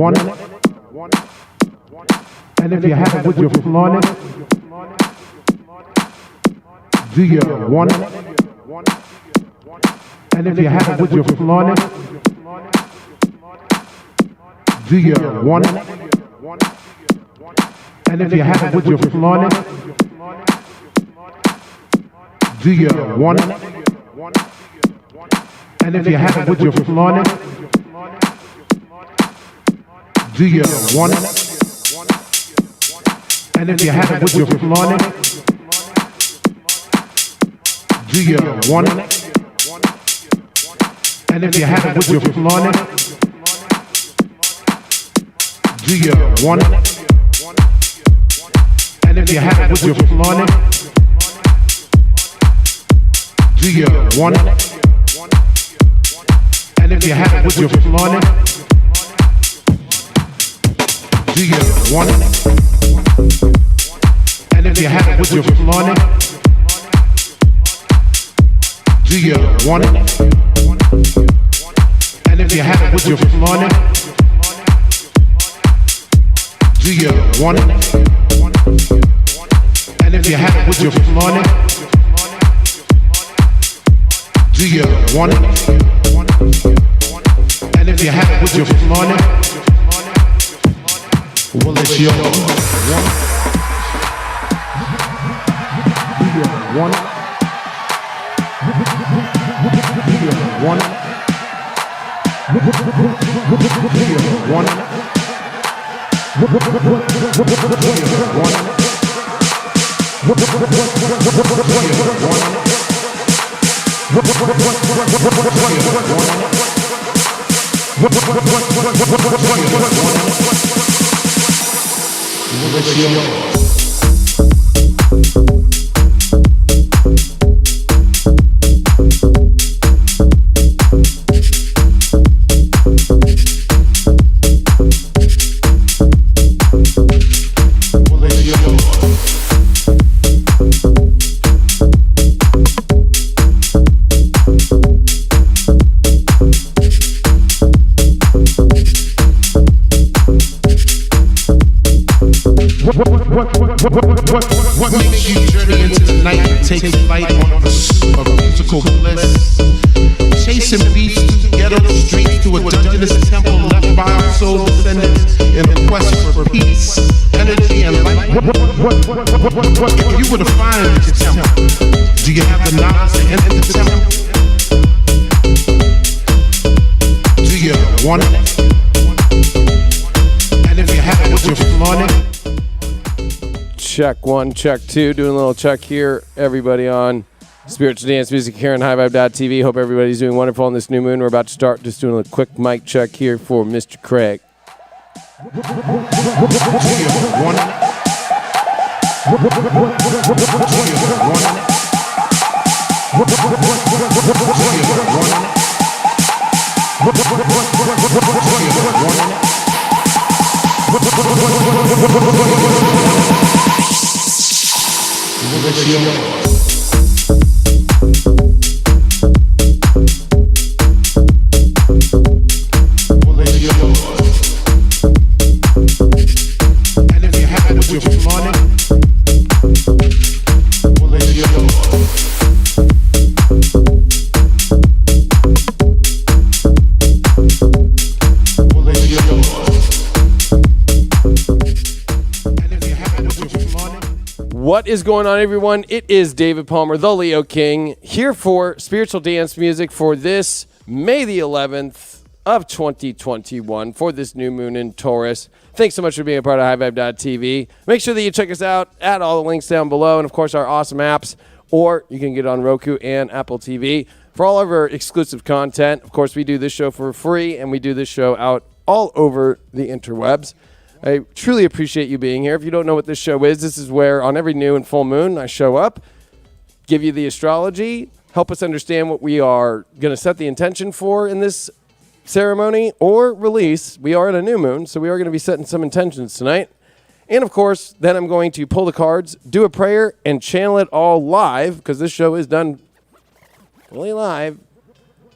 want it? And if you have it, would you flaunt it? Do you want it? And if you have it, would you flaunt it? Do you want it? And if you have it, would you flaunt it? Do you want it? And if you have it, would you flaunt it? Do you want it? And if you have it, would you flaunt it? Do you want it? And if you have it, would you flaunt it? Do you want it? And if you have it, would you flaunt it? Do you want it? And if you have it, would you flaunt it? Do you want it? And if you have it, would you flaunt it? Do you want it? And if you have it, would you flaunt it? Do you want it? And if you have it, would you flaunt it? Do you want it? And if you have it, would you flaunt it? Well, it's yours. Do you want it? Do you want it? Do you want it? What makes you journey into the night and take flight on a pursuit of musical bliss? Chasing beats through ghetto streets to a dungeonous temple left by our soul descendants in a quest for peace, energy, and light. If you were to find the temple, do you have the knowledge to enter the temple? Do you want it? And if you have it, would you flaunt it? Check one, check two. Doing a little check here. Everybody on Spiritual Dance Music here on highvibe.tv. Hope everybody's doing wonderful on this new moon. We're about to start just doing a quick mic check here for Mr. Craig. What is going on, everyone? It is David Palmer, the Leo King, here for Spiritual Dance Music for this May the 11th of 2021 for this new moon in Taurus. Thanks so much for being a part of highvibe.tv. Make sure that you check us out at all the links down below, and of course our awesome apps, or you can get it on Roku and Apple TV for all of our exclusive content. Of course, we do this show for free, and we do this show out all over the interwebs. I truly appreciate you being here. If you don't know what this show is, this is where on every new and full moon I show up, give you the astrology, help us understand what we are going to set the intention for in this ceremony or release. We are at a new moon, so we are going to be setting some intentions tonight. And of course, then I'm going to pull the cards, do a prayer, and channel it all live, because this show is done fully live,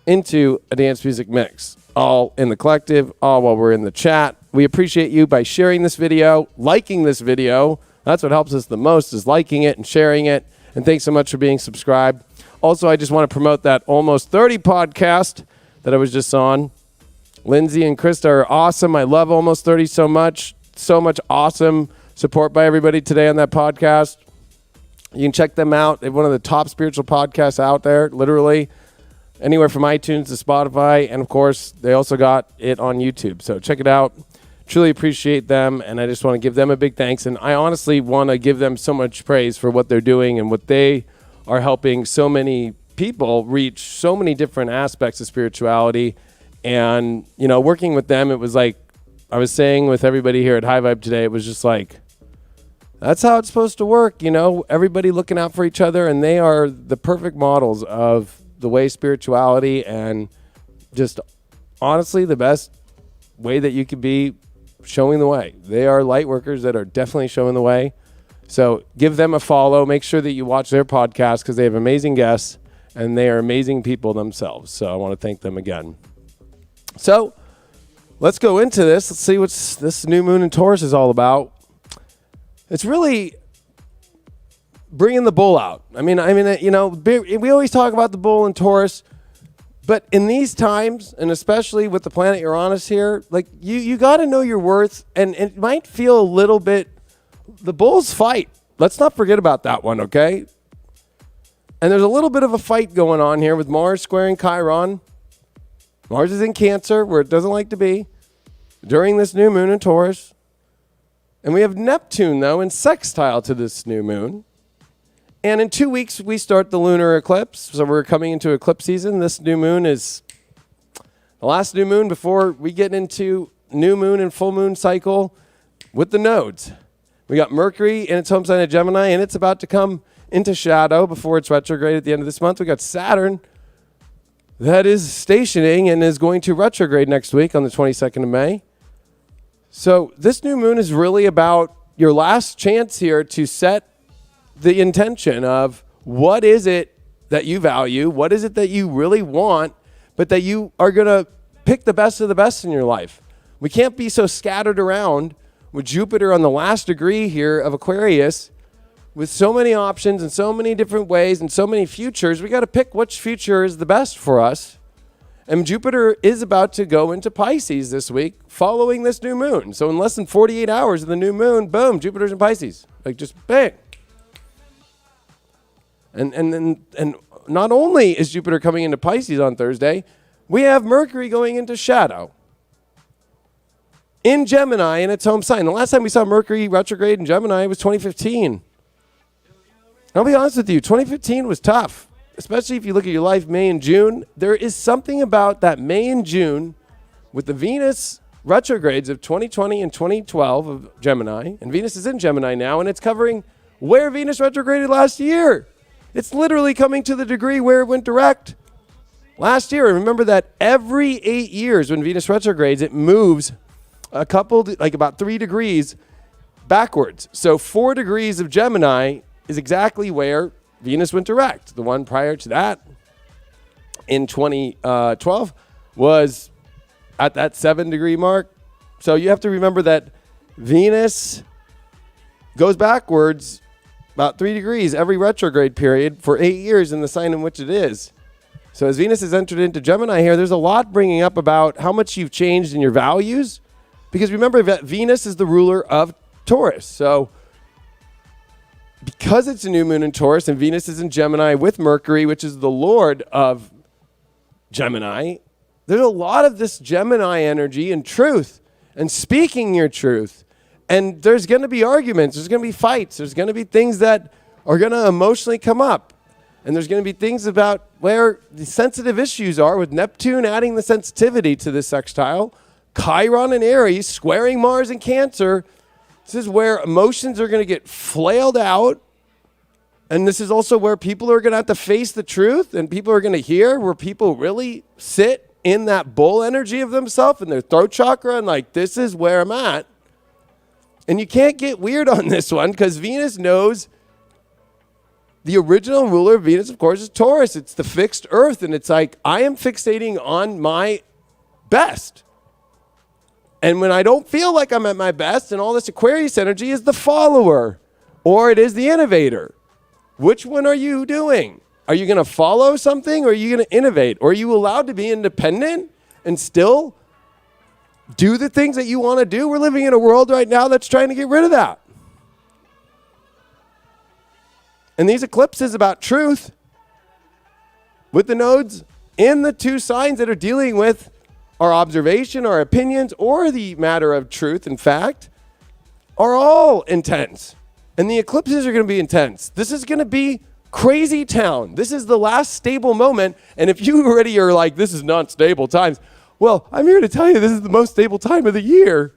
into a dance music mix. All in the collective, all while we're in the chat We appreciate you by sharing this video, liking this video. That's what helps us the most, is liking it and sharing it. And thanks so much for being subscribed. Also, I just want to promote that Almost 30 podcast that I was just on. Lindsay and Krista are awesome. I love Almost 30 so much. So much awesome support by everybody today on that podcast. You can check them out. They're one of the top spiritual podcasts out there, literally. Anywhere from iTunes to Spotify. And, of course, they also got it on YouTube. So check it out. Truly appreciate them, and I just want to give them a big thanks. And I honestly want to give them so much praise for what they're doing and what they are helping so many people reach so many different aspects of spirituality. And, you know, working with them, it was like I was saying with everybody here at High Vibe today, it was just like, that's how it's supposed to work, you know, everybody looking out for each other, and they are the perfect models of the way spirituality and just honestly the best way that you could be showing the way. They are light workers that are definitely showing the way. So give them a follow. Make sure that you watch their podcast because they have amazing guests and they are amazing people themselves. So I want to thank them again. So let's go into this. Let's see what this new moon in Taurus is all about. It's really bringing the bull out. I mean, you know, we always talk about the bull in Taurus. But in these times, and especially with the planet Uranus here, like you got to know your worth, and it might feel a little bit, the bulls fight. Let's not forget about that one, okay? And there's a little bit of a fight going on here with Mars squaring Chiron. Mars is in Cancer, where it doesn't like to be, during this new moon in Taurus. And we have Neptune, though, in sextile to this new moon. And in 2 weeks, we start the lunar eclipse. So we're coming into eclipse season. This new moon is the last new moon before we get into new moon and full moon cycle with the nodes. We got Mercury in its home sign of Gemini, and it's about to come into shadow before it's retrograde at the end of this month. We got Saturn that is stationing and is going to retrograde next week on the 22nd of May. So this new moon is really about your last chance here to set the intention of what is it that you value, what is it that you really want, but that you are going to pick the best of the best in your life. We can't be so scattered around with Jupiter on the last degree here of Aquarius with so many options and so many different ways and so many futures. We got to pick which future is the best for us. And Jupiter is about to go into Pisces this week following this new moon. So in less than 48 hours of the new moon, boom, Jupiter's in Pisces. Like just bang. And not only is Jupiter coming into Pisces on Thursday, we have Mercury going into shadow in Gemini in its home sign. The last time we saw Mercury retrograde in Gemini was 2015. I'll be honest with you, 2015 was tough, especially if you look at your life May and June. There is something about that May and June with the Venus retrogrades of 2020 and 2012 of Gemini, and Venus is in Gemini now, and it's covering where Venus retrograded last year. It's literally coming to the degree where it went direct last year. And remember that every 8 years when Venus retrogrades, it moves a couple, like about 3 degrees backwards. So 4 degrees of Gemini is exactly where Venus went direct. The one prior to that in 2012 was at that 7 degree mark. So you have to remember that Venus goes backwards about 3 degrees every retrograde period for 8 years in the sign in which it is. So as Venus has entered into Gemini here, there's a lot bringing up about how much you've changed in your values. Because remember that Venus is the ruler of Taurus. So because it's a new moon in Taurus and Venus is in Gemini with Mercury, which is the lord of Gemini, there's a lot of this Gemini energy and truth and speaking your truth. And there's going to be arguments. There's going to be fights. There's going to be things that are going to emotionally come up. And there's going to be things about where the sensitive issues are with Neptune adding the sensitivity to this sextile. Chiron and Aries squaring Mars and Cancer. This is where emotions are going to get flailed out. And this is also where people are going to have to face the truth. And people are going to hear where people really sit in that bull energy of themselves and their throat chakra. And like, this is where I'm at. And you can't get weird on this one because Venus knows the original ruler of Venus, of course, is Taurus. It's the fixed earth. And it's like, I am fixating on my best. And when I don't feel like I'm at my best, and all this Aquarius energy is the follower, or it is the innovator. Which one are you doing? Are you going to follow something, or are you going to innovate? Or are you allowed to be independent and still do the things that you want to do? We're living in a world right now that's trying to get rid of that. And these eclipses about truth, with the nodes in the two signs that are dealing with our observation, our opinions, or the matter of truth, in fact, are all intense. And the eclipses are going to be intense. This is going to be crazy town. This is the last stable moment. And if you already are like, this is not stable times, well, I'm here to tell you this is the most stable time of the year.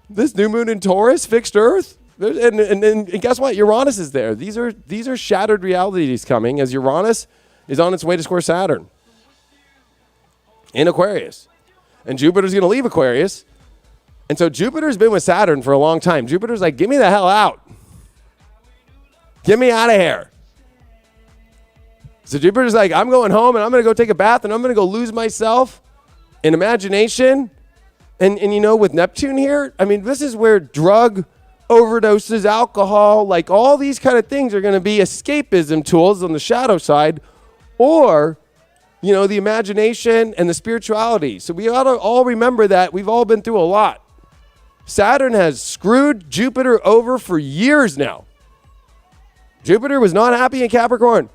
This new moon in Taurus, fixed Earth. And guess what? Uranus is there. These are shattered realities coming as Uranus is on its way to square Saturn in Aquarius. And Jupiter's going to leave Aquarius. And so Jupiter's been with Saturn for a long time. Jupiter's like, get me the hell out. Get me out of here. So Jupiter's like, I'm going home and I'm going to go take a bath and I'm going to go lose myself in imagination. And you know, with Neptune here, I mean, this is where drug overdoses, alcohol, like all these kind of things are going to be escapism tools on the shadow side, or, you know, the imagination and the spirituality. So we ought to all remember that we've all been through a lot. Saturn has screwed Jupiter over for years now. Jupiter was not happy in Capricorn.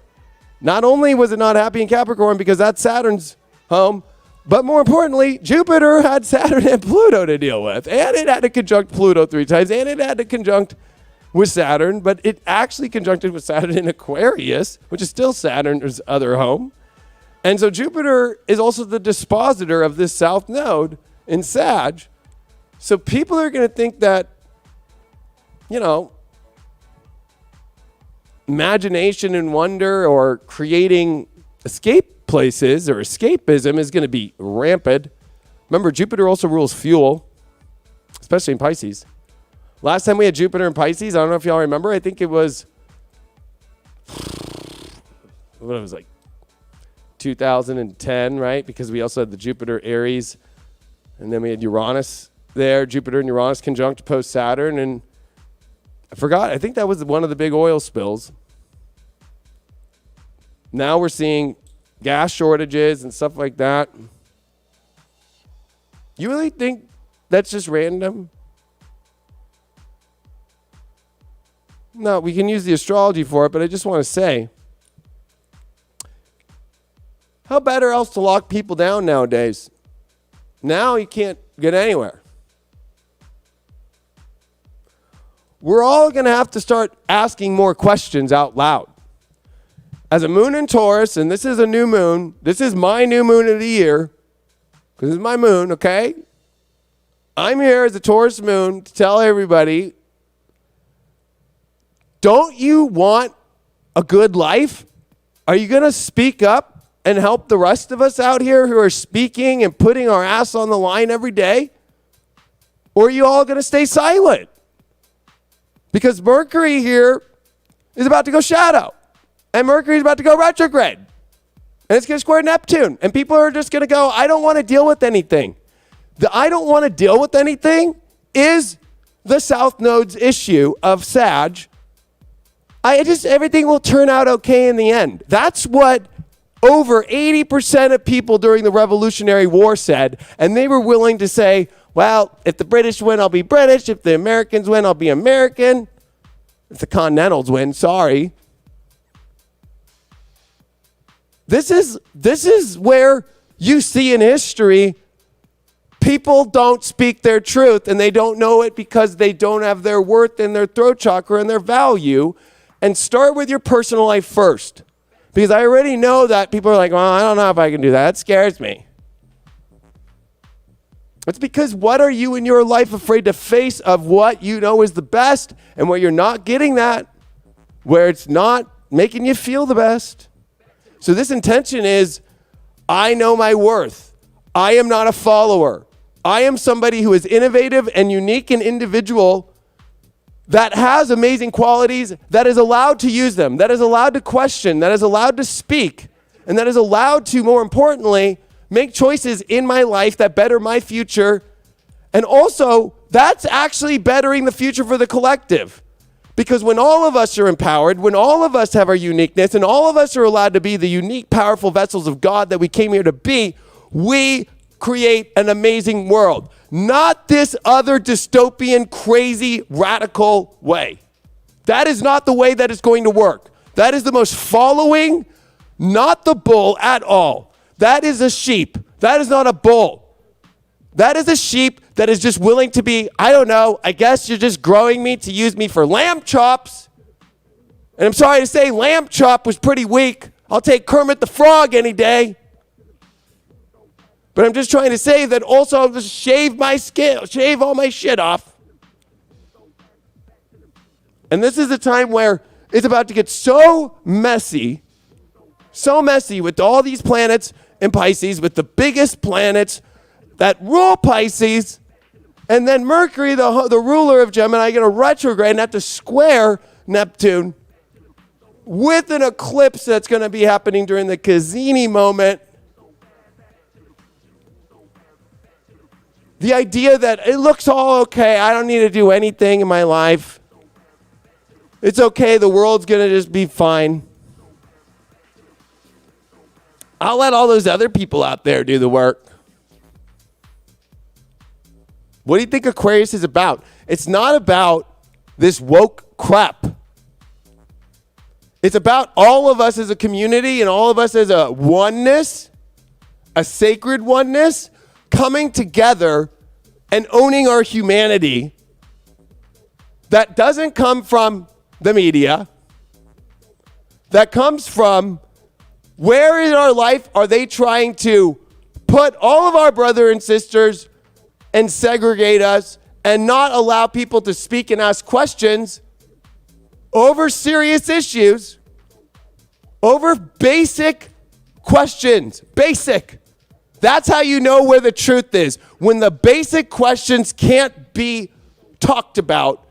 Not only was it not happy in Capricorn because that's Saturn's home, but more importantly, Jupiter had Saturn and Pluto to deal with. And it had to conjunct Pluto 3 times, and it had to conjunct with Saturn, but it actually conjuncted with Saturn in Aquarius, which is still Saturn's other home. And so Jupiter is also the dispositor of this south node in Sag. So people are going to think that, you know, imagination and wonder or creating escape places or escapism is going to be rampant. Remember, Jupiter also rules fuel, especially in Pisces. Last time we had Jupiter in Pisces, I don't know if y'all remember, I think it was, what it was like 2010, right? Because we also had the Jupiter Aries, and then we had Uranus there, Jupiter and Uranus conjunct post-Saturn, and I forgot, I think that was one of the big oil spills. Now we're seeing gas shortages and stuff like that. You really think that's just random? No, we can use the astrology for it, but I just want to say, how better else to lock people down nowadays? Now you can't get anywhere. We're all going to have to start asking more questions out loud. As a moon in Taurus, and this is a new moon, this is my new moon of the year, because this is my moon, okay? I'm here as a Taurus moon to tell everybody, don't you want a good life? Are you going to speak up and help the rest of us out here who are speaking and putting our ass on the line every day? Or are you all going to stay silent? Because Mercury here is about to go shadow. And Mercury is about to go retrograde. And it's going to square Neptune. And people are just going to go, I don't want to deal with anything. The I don't want to deal with anything is the South Node's issue of Sag. Everything will turn out okay in the end. That's what over 80% of people during the Revolutionary War said. And they were willing to say, well, if the British win, I'll be British. If the Americans win, I'll be American. If the Continentals win, sorry. This is where you see in history people don't speak their truth, and they don't know it because they don't have their worth and their throat chakra and their value. And start with your personal life first. Because I already know that people are like, well, I don't know if I can do that. That scares me. It's because what are you in your life afraid to face of what you know is the best and where you're not getting that, where it's not making you feel the best. So this intention is, I know my worth. I am not a follower. I am somebody who is innovative and unique and individual that has amazing qualities, that is allowed to use them, that is allowed to question, that is allowed to speak, and that is allowed to, more importantly, make choices in my life that better my future And also, that's actually bettering the future for the collective. Because when all of us are empowered, when all of us have our uniqueness, and all of us are allowed to be the unique, powerful vessels of God that we came here to be, we create an amazing world. Not this other dystopian, crazy, radical way. That is not the way that is going to work. That is the most following, not the bull at all. That is a sheep. That is not a bull. That is a sheep that is just willing to be, I don't know, I guess you're just growing me to use me for lamb chops. And I'm sorry to say, lamb chop was pretty weak. I'll take Kermit the Frog any day. But I'm just trying to say that also I'll just shave my skin, shave all my shit off. And this is a time where it's about to get so messy with all these planets in Pisces, with the biggest planets that rule Pisces, and then Mercury, the ruler of Gemini, going to retrograde and have to square Neptune with an eclipse that's going to be happening during the Cassini moment. The idea that it looks all okay, I don't need to do anything in my life. It's okay, the world's going to just be fine. I'll let all those other people out there do the work. What do you think Aquarius is about? It's not about this woke crap. It's about all of us as a community and all of us as a oneness, a sacred oneness, coming together and owning our humanity that doesn't come from the media, that comes from where in our life are they trying to put all of our brothers and sisters and segregate us and not allow people to speak and ask questions over serious issues, over basic questions. Basic. That's how you know where the truth is. When the basic questions can't be talked about,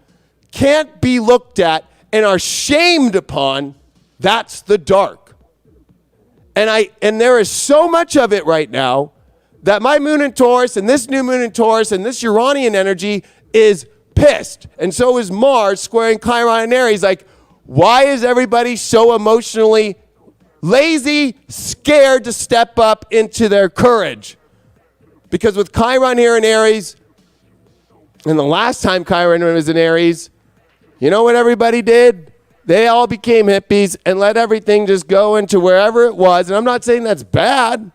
can't be looked at, and are shamed upon, that's the dark. And there is so much of it right now that my moon in Taurus and this new moon in Taurus and this Uranian energy is pissed. And so is Mars squaring Chiron and Aries. Like, why is everybody so emotionally lazy, scared to step up into their courage? Because with Chiron here in Aries, and the last time Chiron was in Aries, you know what everybody did? They all became hippies and let everything just go into wherever it was. And I'm not saying that's bad.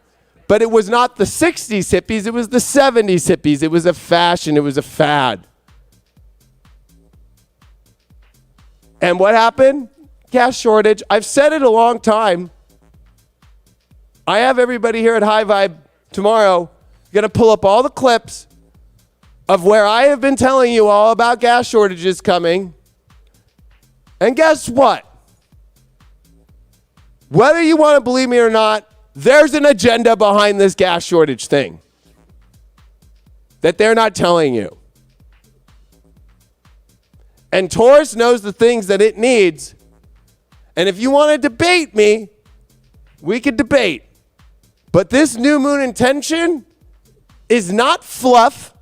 But it was not the 60s hippies, it was the 70s hippies. It was a fashion, it was a fad. And what happened? Gas shortage. I've said it a long time. I have everybody here at High Vibe tomorrow going to pull up all the clips of where I have been telling you all about gas shortages coming. And guess what? Whether you want to believe me or not, there's an agenda behind this gas shortage thing that they're not telling you. And Taurus knows the things that it needs. And if you want to debate me, we could debate. But this new moon intention is not fluff.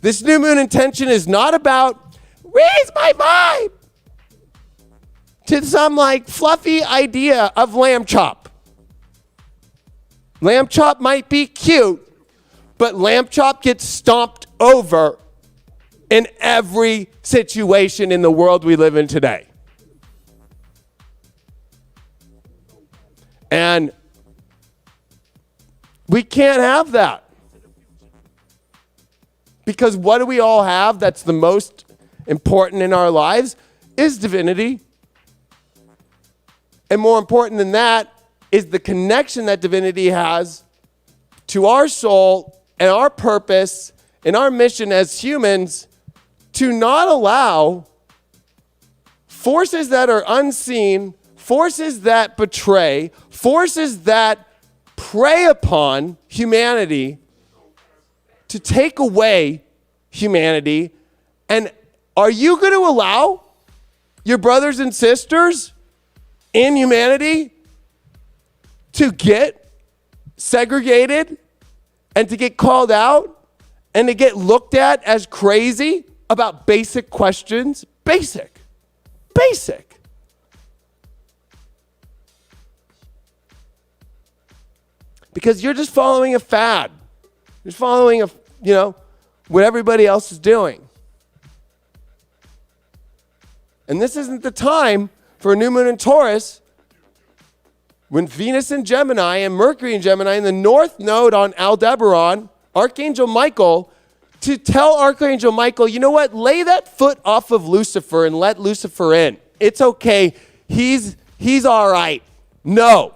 This new moon intention is not about, raise my vibe, to some like fluffy idea of lamb chop. Lamb chop might be cute, but lamb chop gets stomped over in every situation in the world we live in today. And we can't have that. Because what do we all have that's the most important in our lives is divinity. And more important than that is the connection that divinity has to our soul and our purpose and our mission as humans to not allow forces that are unseen, forces that betray, forces that prey upon humanity to take away humanity. And are you going to allow your brothers and sisters in humanity to get segregated and to get called out and to get looked at as crazy about basic questions. Basic. Because you're just following a fad. You're following what everybody else is doing. And this isn't the time for a new moon in Taurus when Venus in Gemini and Mercury in Gemini and the North Node on Aldebaran, Archangel Michael, to tell Archangel Michael, you know what? Lay that foot off of Lucifer and let Lucifer in. It's okay. He's all right. No.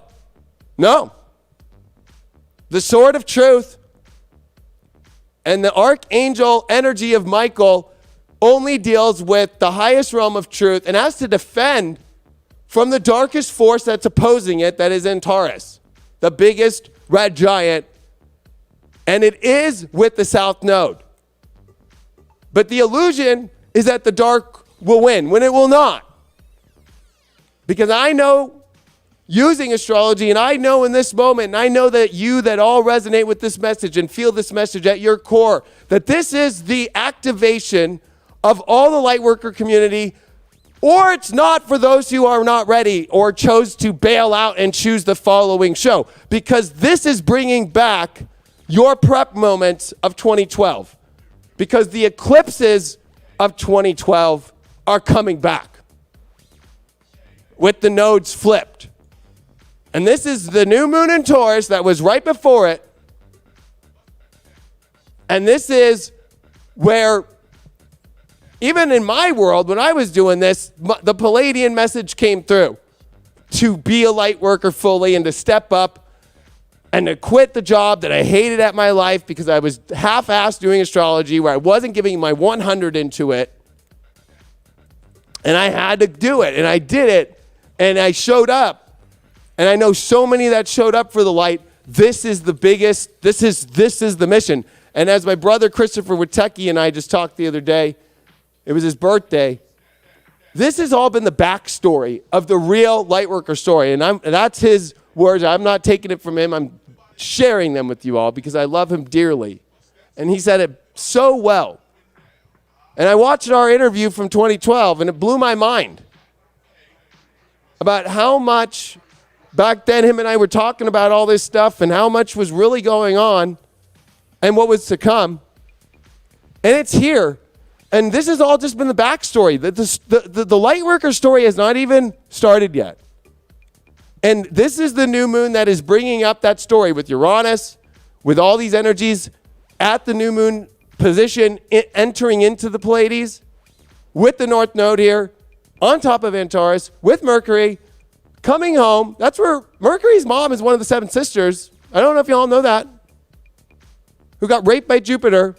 The sword of truth and the archangel energy of Michael only deals with the highest realm of truth and has to defend from the darkest force that's opposing it, that is in Taurus, the biggest red giant, and it is with the South Node. But the illusion is that the dark will win, when it will not. Because I know, using astrology, and I know in this moment, and I know that you that all resonate with this message and feel this message at your core, that this is the activation of all the Lightworker community, or it's not for those who are not ready or chose to bail out and choose the following show. Because this is bringing back your prep moments of 2012. Because the eclipses of 2012 are coming back with the nodes flipped. And this is the new moon in Taurus that was right before it. And this is where, even in my world, when I was doing this, the Palladian message came through to be a light worker fully and to step up and to quit the job that I hated at my life because I was half-assed doing astrology where I wasn't giving my 100 into it. And I had to do it, and I did it, and I showed up. And I know so many that showed up for the light. This is the biggest, this is the mission. And as my brother Christopher Witecki and I just talked the other day, it was his birthday. This has all been the backstory of the real Lightworker story. And that's his words. I'm not taking it from him. I'm sharing them with you all because I love him dearly. And he said it so well. And I watched our interview from 2012, and it blew my mind about how much back then him and I were talking about all this stuff and how much was really going on and what was to come. And it's here. And this has all just been the backstory. The Lightworker story has not even started yet. And this is the new moon that is bringing up that story with Uranus, with all these energies at the new moon position, entering into the Pleiades, with the North Node here, on top of Antares, with Mercury, coming home. That's where Mercury's mom is one of the 7 sisters. I don't know if you all know that. Who got raped by Jupiter.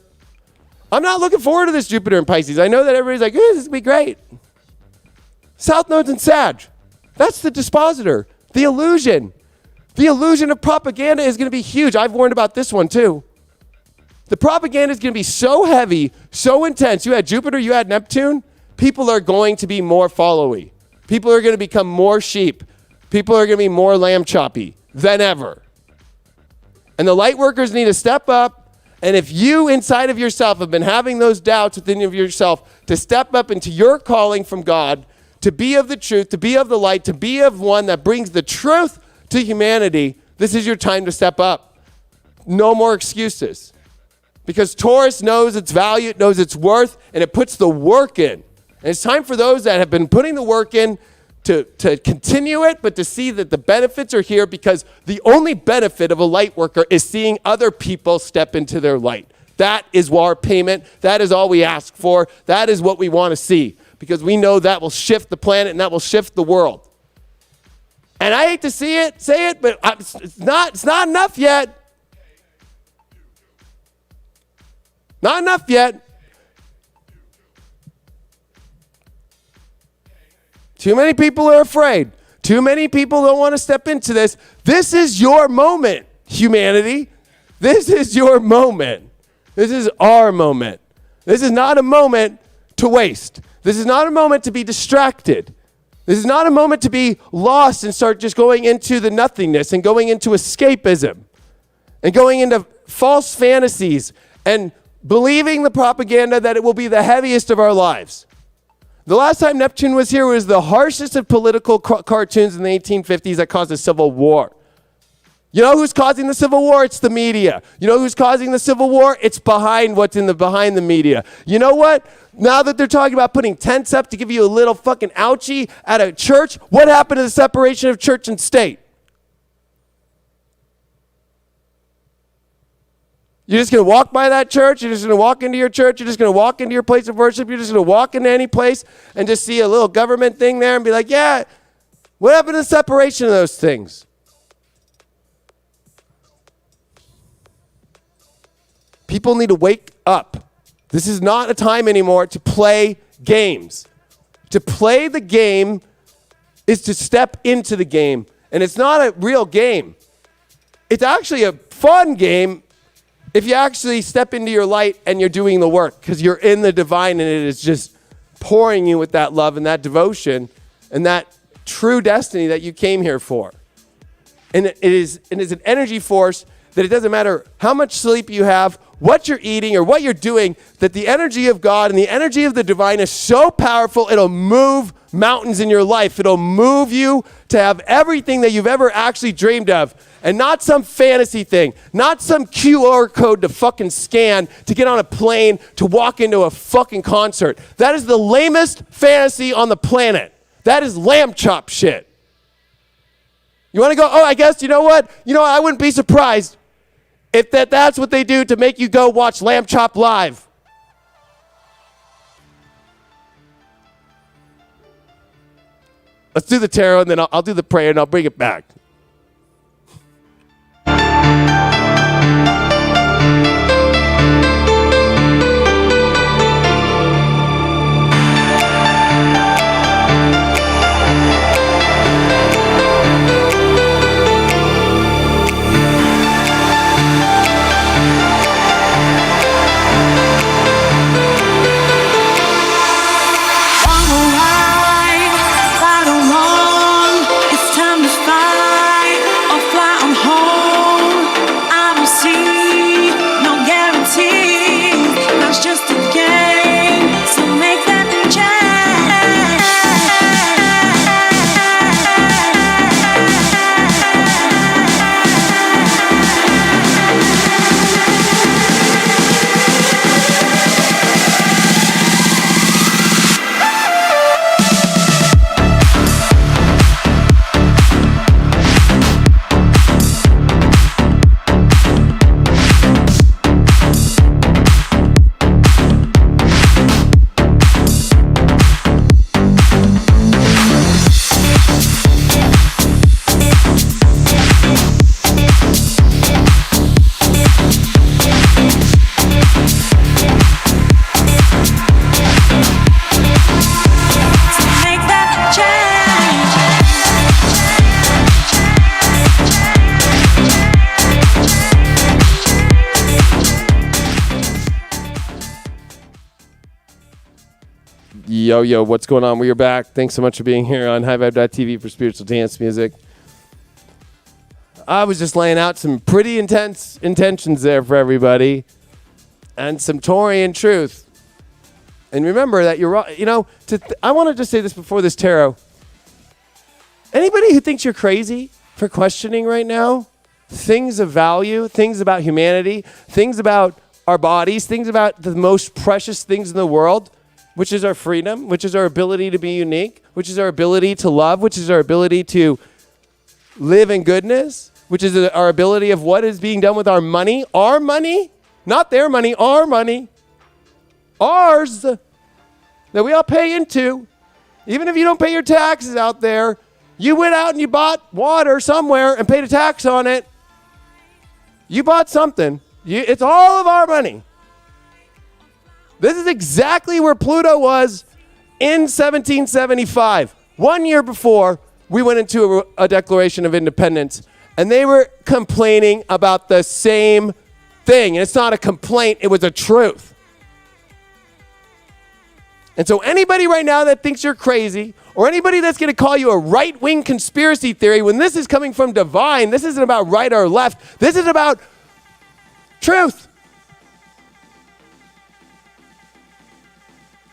I'm not looking forward to this Jupiter in Pisces. I know that everybody's like, this is going to be great. South Node's in Sag. That's the dispositor. The illusion. The illusion of propaganda is going to be huge. I've warned about this one too. The propaganda is going to be so heavy, so intense. You had Jupiter, you had Neptune. People are going to be more followy. People are going to become more sheep. People are going to be more lamb choppy than ever. And the light workers need to step up. And if you inside of yourself have been having those doubts within of yourself, to step up into your calling from God, to be of the truth, to be of the light, to be of one that brings the truth to humanity, this is your time to step up. No more excuses. Because Taurus knows its value, it knows its worth, and it puts the work in. And it's time for those that have been putting the work in to continue it, but to see that the benefits are here, because the only benefit of a light worker is seeing other people step into their light. That is our payment. That is all we ask for. That is what we want to see, because we know that will shift the planet and that will shift the world. And I hate to say it, but it's not enough yet. Not enough yet. Too many people are afraid. Too many people don't want to step into this. This is your moment, humanity. This is your moment. This is our moment. This is not a moment to waste. This is not a moment to be distracted. This is not a moment to be lost and start just going into the nothingness and going into escapism and going into false fantasies and believing the propaganda that it will be the heaviest of our lives. The last time Neptune was here was the harshest of political cartoons in the 1850s that caused a civil war. You know who's causing the civil war? It's the media. You know who's causing the civil war? It's behind the media. You know what? Now that they're talking about putting tents up to give you a little fucking ouchie at a church, what happened to the separation of church and state? You're just going to walk by that church. You're just going to walk into your church. You're just going to walk into your place of worship. You're just going to walk into any place and just see a little government thing there and be like, yeah, what happened to the separation of those things? People need to wake up. This is not a time anymore to play games. To play the game is to step into the game. And it's not a real game. It's actually a fun game if you actually step into your light and you're doing the work, because you're in the divine and it is just pouring you with that love and that devotion and that true destiny that you came here for. And it is an energy force that it doesn't matter how much sleep you have, what you're eating, or what you're doing, that the energy of God and the energy of the divine is so powerful, it'll move mountains in your life. It'll move you to have everything that you've ever actually dreamed of. And not some fantasy thing, not some QR code to fucking scan to get on a plane to walk into a fucking concert. That is the lamest fantasy on the planet. That is lamb chop shit. You want to go, oh, I guess, you know what? I wouldn't be surprised if that's what they do to make you go watch Lamb Chop live. Let's do the tarot, and then I'll do the prayer, and I'll bring it back. Yo, what's going on? We're back. Thanks so much for being here on highvibe.tv for spiritual dance music. I was just laying out some pretty intense intentions there for everybody and some Taurian truth. And remember that you're, I wanted to say this before this tarot. Anybody who thinks you're crazy for questioning right now things of value, things about humanity, things about our bodies, things about the most precious things in the world, which is our freedom, which is our ability to be unique, which is our ability to love, which is our ability to live in goodness, which is our ability of what is being done with our money, not their money, our money, ours, that we all pay into. Even if you don't pay your taxes out there, you went out and you bought water somewhere and paid a tax on it. You bought something. It's all of our money. This is exactly where Pluto was in 1775, 1 year before we went into a Declaration of Independence. And they were complaining about the same thing. And it's not a complaint, it was a truth. And so anybody right now that thinks you're crazy, or anybody that's going to call you a right-wing conspiracy theory, when this is coming from divine, this isn't about right or left. This is about truth.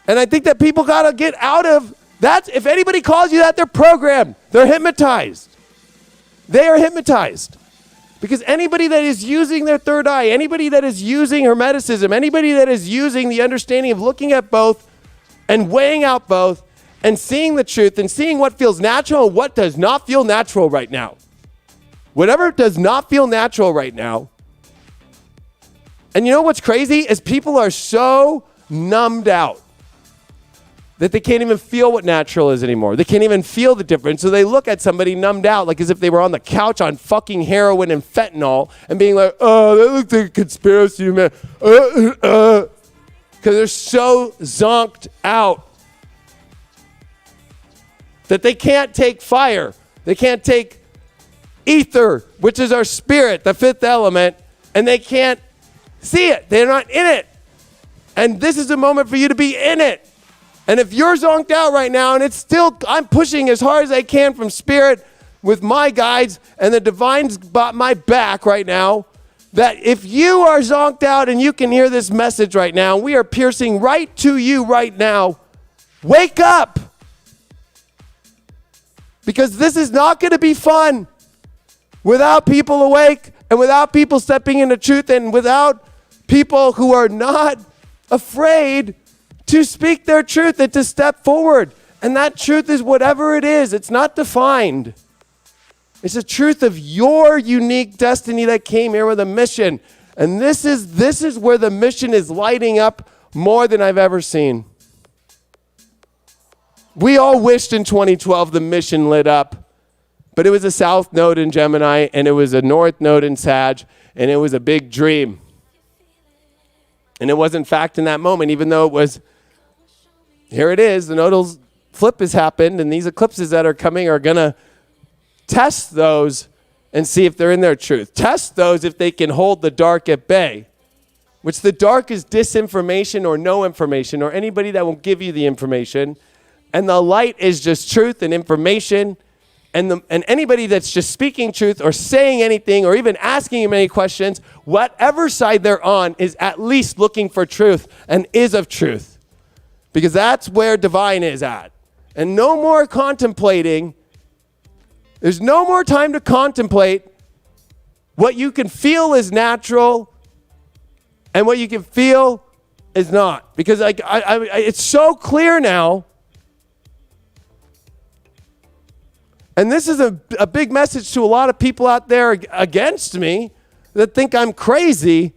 And I think that people got to get out of that. If anybody calls you that, they're programmed. They're hypnotized. They are hypnotized. Because anybody that is using their third eye, anybody that is using Hermeticism, anybody that is using the understanding of looking at both and weighing out both and seeing the truth and seeing what feels natural and what does not feel natural right now. Whatever does not feel natural right now. And you know what's crazy is people are so numbed out that they can't even feel what natural is anymore. They can't even feel the difference. So they look at somebody numbed out like as if they were on the couch on fucking heroin and fentanyl and being like, oh, that looks like a conspiracy, man. Because they're so zonked out that they can't take fire. They can't take ether, which is our spirit, the fifth element, and they can't see it. They're not in it. And this is a moment for you to be in it. And if you're zonked out right now, and it's still, I'm pushing as hard as I can from spirit with my guides, and the divine's got my back right now, that if you are zonked out and you can hear this message right now, we are piercing right to you right now, wake up. Because this is not going to be fun without people awake and without people stepping into truth and without people who are not afraid to speak their truth and to step forward. And that truth is whatever it is. It's not defined. It's the truth of your unique destiny that came here with a mission. And this is where the mission is lighting up more than I've ever seen. We all wished in 2012 the mission lit up, but it was a south node in Gemini and it was a north node in Sag, and it was a big dream. And it wasn't fact in that moment, even though it was, here it is, the nodal flip has happened, and these eclipses that are coming are going to test those and see if they're in their truth. Test those if they can hold the dark at bay, which the dark is disinformation or no information or anybody that won't give you the information. And the light is just truth and information. And anybody that's just speaking truth or saying anything or even asking you any questions, whatever side they're on is at least looking for truth and is of truth. Because that's where divine is at. And no more contemplating. There's no more time to contemplate what you can feel is natural and what you can feel is not. Because it's so clear now. And this is a big message to a lot of people out there against me that think I'm crazy.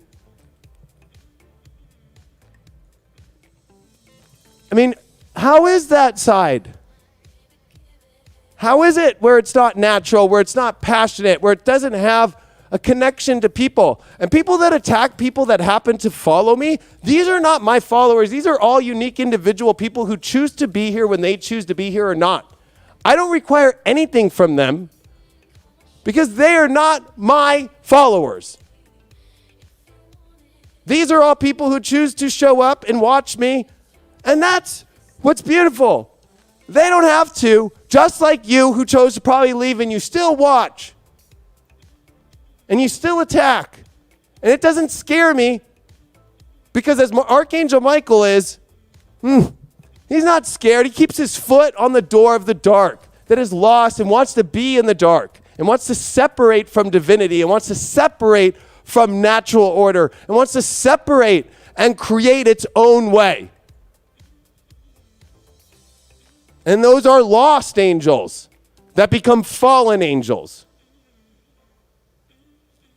I mean, how is that side? How is it where it's not natural, where it's not passionate, where it doesn't have a connection to people? And people that attack people that happen to follow me, these are not my followers. These are all unique individual people who choose to be here when they choose to be here or not. I don't require anything from them because they are not my followers. These are all people who choose to show up and watch me, and that's what's beautiful. They don't have to, just like you who chose to probably leave and you still watch and you still attack. And it doesn't scare me because as Archangel Michael is, he's not scared. He keeps his foot on the door of the dark that is lost and wants to be in the dark and wants to separate from divinity and wants to separate from natural order and wants to separate and create its own way. And those are lost angels that become fallen angels.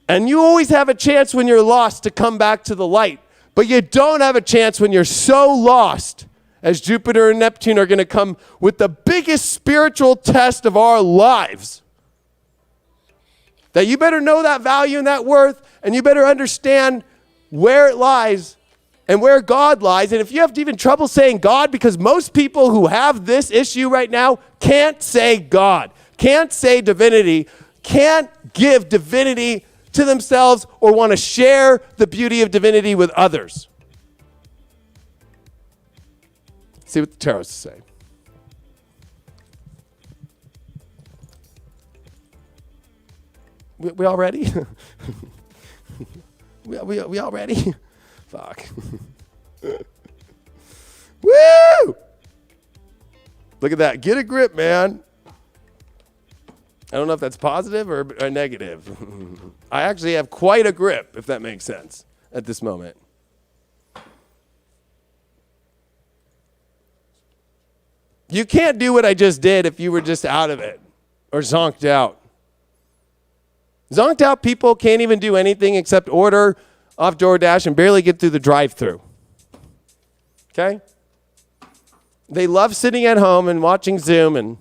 And you always have a chance when you're lost to come back to the light. But you don't have a chance when you're so lost as Jupiter and Neptune are going to come with the biggest spiritual test of our lives. That you better know that value and that worth, and you better understand where it lies and where God lies. And if you have even trouble saying God, because most people who have this issue right now can't say God, can't say divinity, can't give divinity to themselves or want to share the beauty of divinity with others. See what the Taurus say. We all ready? we all ready? Fuck. Woo! Look at that. Get a grip, man. I don't know if that's positive or negative. I actually have quite a grip, if that makes sense, at this moment. You can't do what I just did if you were just out of it or zonked out. Zonked out people can't even do anything except order off DoorDash and barely get through the drive-thru. Okay? They love sitting at home and watching Zoom and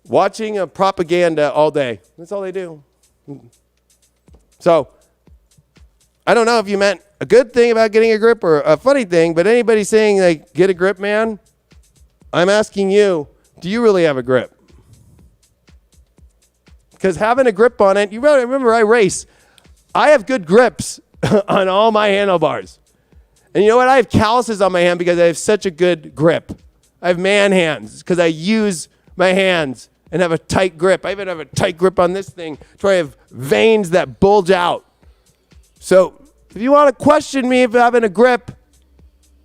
watching a propaganda all day. That's all they do. So, I don't know if you meant a good thing about getting a grip or a funny thing, but anybody saying, like, get a grip, man, I'm asking you, do you really have a grip? Because having a grip on it, you remember I race. I have good grips on all my handlebars. And you know what? I have calluses on my hand because I have such a good grip. I have man hands because I use my hands and have a tight grip. I even have a tight grip on this thing to where I have veins that bulge out. So if you want to question me if having a grip,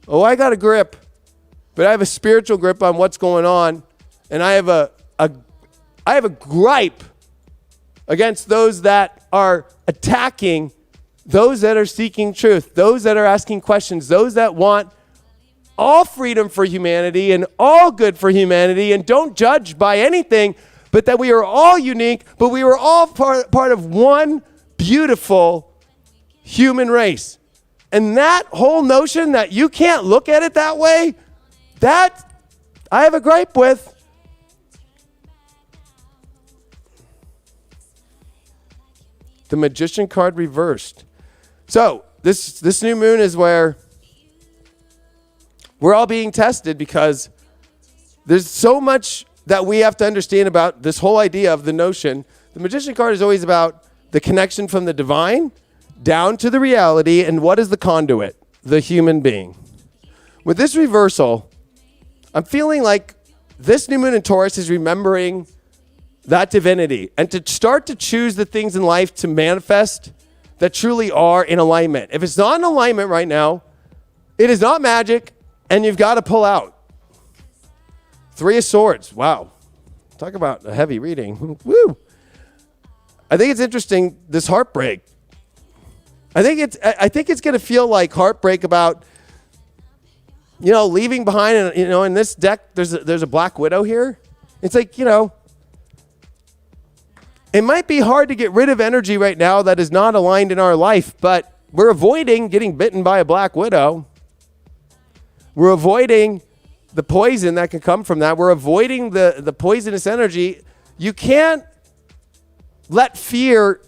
I got a grip. But I have a spiritual grip on what's going on. And I have a gripe against those that are attacking those that are seeking truth, those that are asking questions, those that want all freedom for humanity and all good for humanity and don't judge by anything, but that we are all unique, but we are all part of one beautiful human race. And that whole notion that you can't look at it that way, that I have a gripe with. The Magician card reversed. So this new moon is where we're all being tested because there's so much that we have to understand about this whole idea of the notion. The Magician card is always about the connection from the divine down to the reality, and what is the conduit? The human being. With this reversal, I'm feeling like this new moon in Taurus is remembering that divinity and to start to choose the things in life to manifest that truly are in alignment. If it's not in alignment right now, it is not magic, and you've got to pull out. Three of Swords. Wow. Talk about a heavy reading. Woo. I think it's interesting, this heartbreak. I think it's going to feel like heartbreak about, leaving behind, and, in this deck, there's a Black Widow here. It's like, it might be hard to get rid of energy right now that is not aligned in our life, but we're avoiding getting bitten by a Black Widow. We're avoiding the poison that can come from that. We're avoiding the poisonous energy. You can't let fear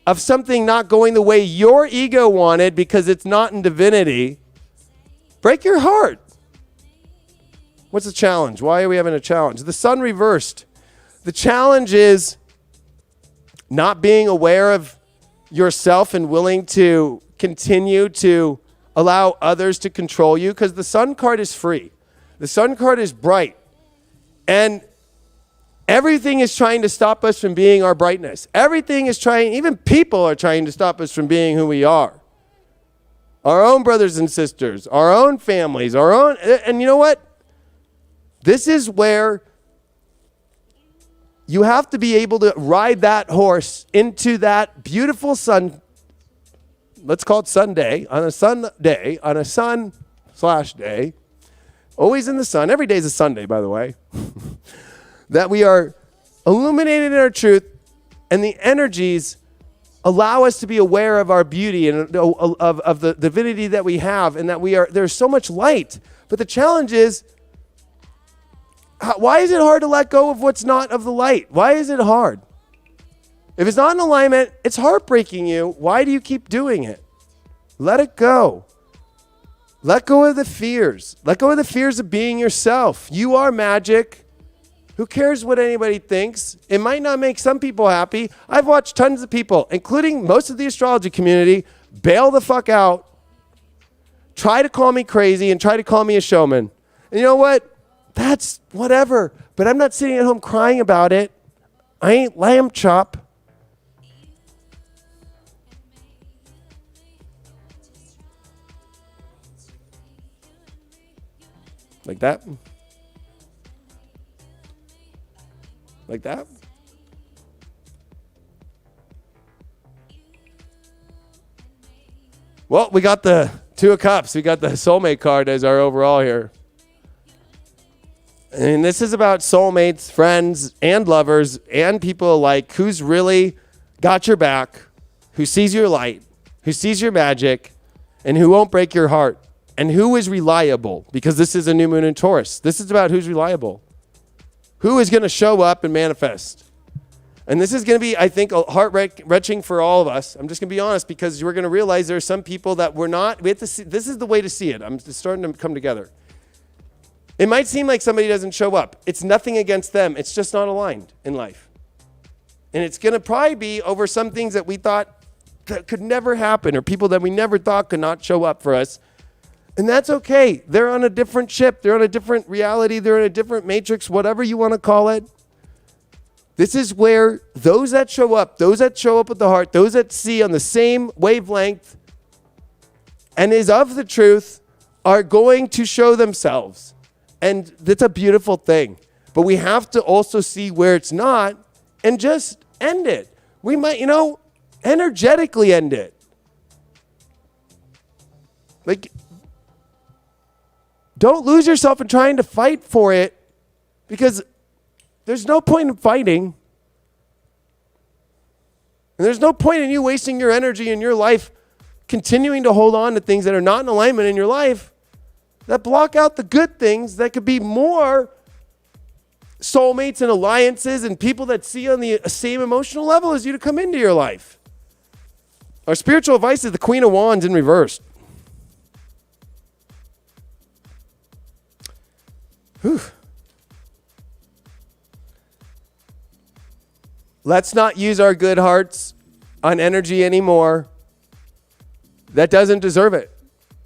of something not going the way your ego wanted because it's not in divinity break your heart. What's the challenge? Why are we having a challenge? The sun reversed. The challenge is not being aware of yourself and willing to continue to allow others to control you, because the sun card is free. The sun card is bright. And everything is trying to stop us from being our brightness. Everything is trying, even people are trying to stop us from being who we are. Our own brothers and sisters, our own families, and you know what? This is where you have to be able to ride that horse into that beautiful sun. Let's call it Sunday. On a Sunday, on a sun/day. Always in the sun. Every day is a Sunday, by the way. That we are illuminated in our truth, and the energies allow us to be aware of our beauty and of the divinity that we have, and that there's so much light. But the challenge is, why is it hard to let go of what's not of the light? Why is it hard? If it's not in alignment, it's heartbreaking you. Why do you keep doing it? Let it go. Let go of the fears. Let go of the fears of being yourself. You are magic. Who cares what anybody thinks? It might not make some people happy. I've watched tons of people, including most of the astrology community, bail the fuck out, try to call me crazy, and try to call me a showman. And you know what? That's whatever. But I'm not sitting at home crying about it. I ain't lamb chop. Like that. Like that? Well, we got the Two of Cups. We got the soulmate card as our overall here. And this is about soulmates, friends, and lovers, and people alike. Who's really got your back, who sees your light, who sees your magic, and who won't break your heart, and who is reliable, because this is a new moon in Taurus. This is about who's reliable. Who is going to show up and manifest. And this is going to be, I think, heart-wrenching for all of us. I'm just going to be honest, because we're going to realize there are some people that we're not. We have to see, this is the way to see it. It's starting to come together. It might seem like somebody doesn't show up. It's nothing against them. It's just not aligned in life. And it's going to probably be over some things that we thought that could never happen, or people that we never thought could not show up for us. And that's okay. They're on a different ship. They're on a different reality. They're in a different matrix, whatever you want to call it. This is where those that show up with the heart, those that see on the same wavelength and is of the truth are going to show themselves. And that's a beautiful thing. But we have to also see where it's not and just end it. We might, energetically end it. Like, don't lose yourself in trying to fight for it, because there's no point in fighting. And there's no point in you wasting your energy and your life continuing to hold on to things that are not in alignment in your life, that block out the good things that could be more soulmates and alliances and people that see on the same emotional level as you to come into your life. Our spiritual advice is the Queen of Wands in reverse. Whew. Let's not use our good hearts on energy anymore. That doesn't deserve it.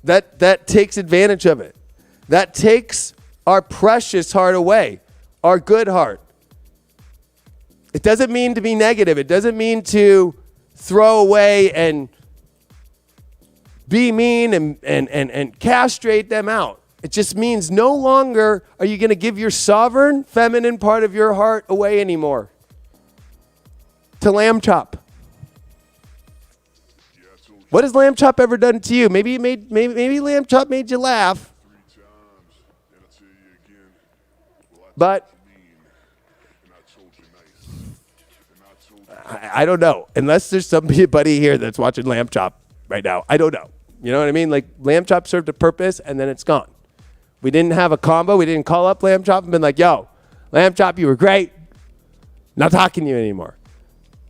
That takes advantage of it. That takes our precious heart away, our good heart. It doesn't mean to be negative. It doesn't mean to throw away and be mean and castrate them out. It just means no longer are you going to give your sovereign feminine part of your heart away anymore to lamb chop. What has lamb chop ever done to you? Maybe lamb chop made you laugh. But I don't know. Unless there's somebody here that's watching lamb chop right now. I don't know. You know what I mean? Like, lamb chop served a purpose and then it's gone. We didn't have a combo. We didn't call up lamb chop and been like, yo, lamb chop, you were great. Not talking to you anymore.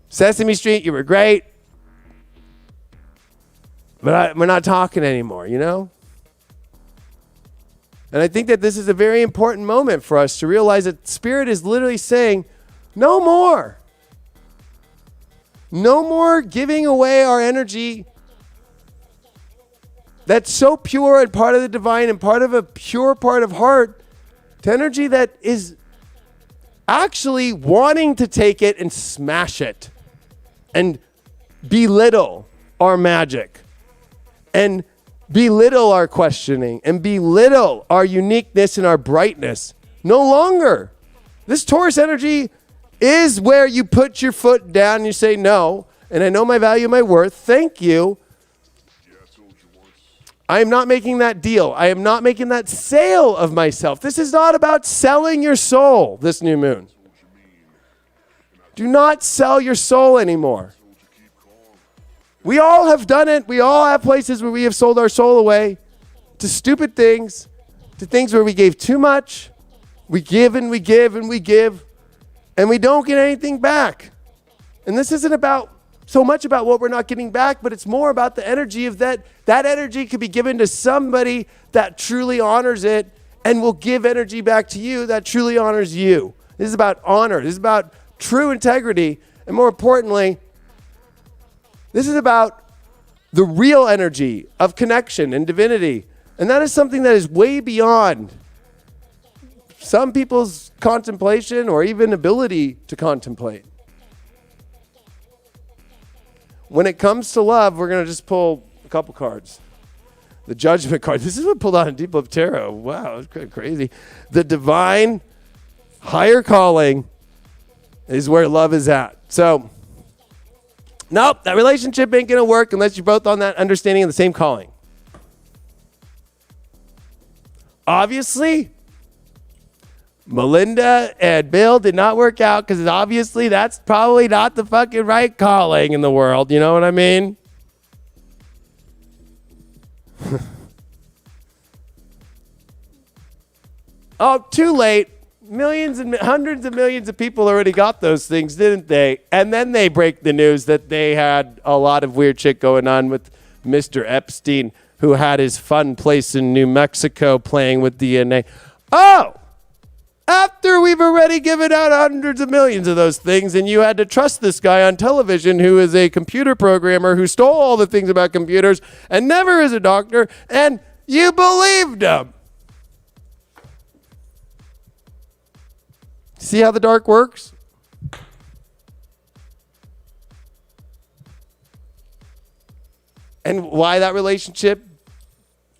Sesame Street, you were great. But we're not talking anymore, And I think that this is a very important moment for us to realize that Spirit is literally saying, no more. No more giving away our energy that's so pure and part of the divine and part of a pure part of heart to energy that is actually wanting to take it and smash it and belittle our magic and belittle our questioning and belittle our uniqueness and our brightness. No longer. This Taurus energy is where you put your foot down and you say, no, and I know my value and my worth. Thank you. I am not making that deal. I am not making that sale of myself. This is not about selling your soul this new moon. Do not sell your soul anymore. We all have done it. We all have places where we have sold our soul away to stupid things, to things where we gave too much. We give and we give and we give, and we don't get anything back. And this isn't about so much about what we're not getting back, but it's more about the energy of that. That energy could be given to somebody that truly honors it and will give energy back to you that truly honors you. This is about honor. This is about true integrity. And more importantly, this is about the real energy of connection and divinity. And that is something that is way beyond some people's contemplation or even ability to contemplate. When it comes to love, we're going to just pull a couple cards. The Judgment card. This is what pulled out in Deep Love Tarot. Wow, it's crazy. The divine, higher calling, is where love is at. So, nope, that relationship ain't going to work unless you're both on that understanding of the same calling. Obviously, Melinda and Bill did not work out because obviously that's probably not the fucking right calling in the world. You know what I mean? Oh, too late. Millions and hundreds of millions of people already got those things, didn't they? And then they break the news that they had a lot of weird shit going on with Mr. Epstein, who had his fun place in New Mexico playing with DNA. Oh! After we've already given out hundreds of millions of those things, and you had to trust this guy on television who is a computer programmer who stole all the things about computers and never is a doctor, and you believed him. See how the dark works? And why that relationship?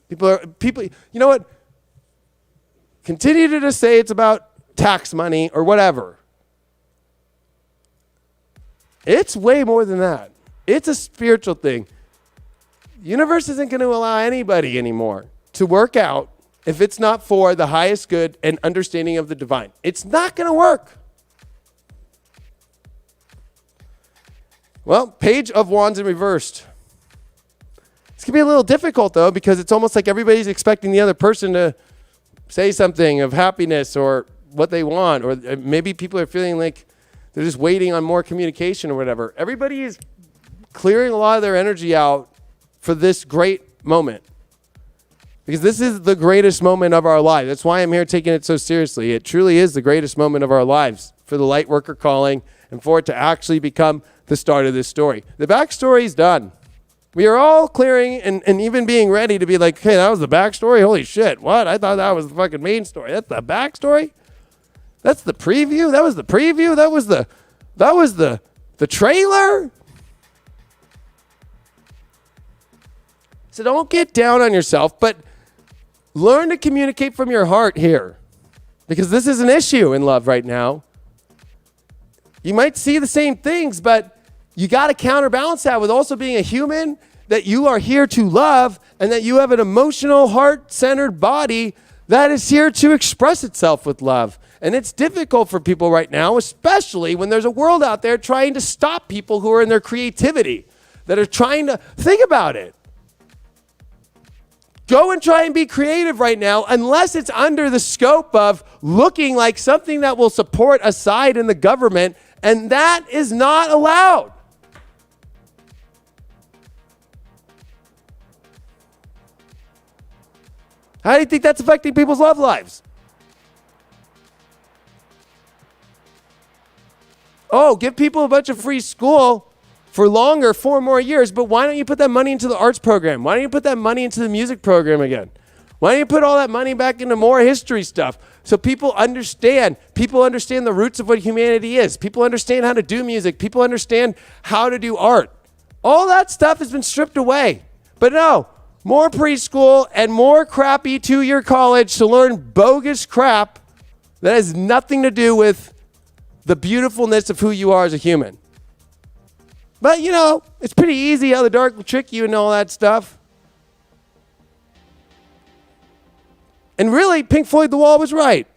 People, you know what? Continue to just say it's about tax money or whatever. It's way more than that. It's a spiritual thing. The universe isn't going to allow anybody anymore to work out if it's not for the highest good and understanding of the divine. It's not going to work. Well, Page of Wands in reversed. It's going to be a little difficult, though, because it's almost like everybody's expecting the other person to say something of happiness or what they want, or maybe people are feeling like they're just waiting on more communication or whatever. Everybody is clearing a lot of their energy out for this great moment, because this is the greatest moment of our lives. That's why I'm here taking it so seriously. It truly is the greatest moment of our lives for the light worker calling and for it to actually become the start of this story. The backstory is done. We are all clearing and even being ready to be like, hey, that was the backstory? Holy shit, what? I thought that was the fucking main story. That's the backstory? That's the preview? That was the preview? That was the trailer? So don't get down on yourself, but learn to communicate from your heart here, because this is an issue in love right now. You might see the same things, but you got to counterbalance that with also being a human, that you are here to love, and that you have an emotional, heart-centered body that is here to express itself with love. And it's difficult for people right now, especially when there's a world out there trying to stop people who are in their creativity, that are trying to think about it. Go and try and be creative right now, unless it's under the scope of looking like something that will support a side in the government, and that is not allowed. How do you think that's affecting people's love lives? Oh, give people a bunch of free school for longer, 4 more years, but why don't you put that money into the arts program? Why don't you put that money into the music program again? Why don't you put all that money back into more history stuff so people understand the roots of what humanity is. People understand how to do music. People understand how to do art. All that stuff has been stripped away. But no, more preschool and more crappy 2-year college to learn bogus crap that has nothing to do with the beautifulness of who you are as a human. But, you know, it's pretty easy how the dark will trick you and all that stuff. And really, Pink Floyd The Wall was right.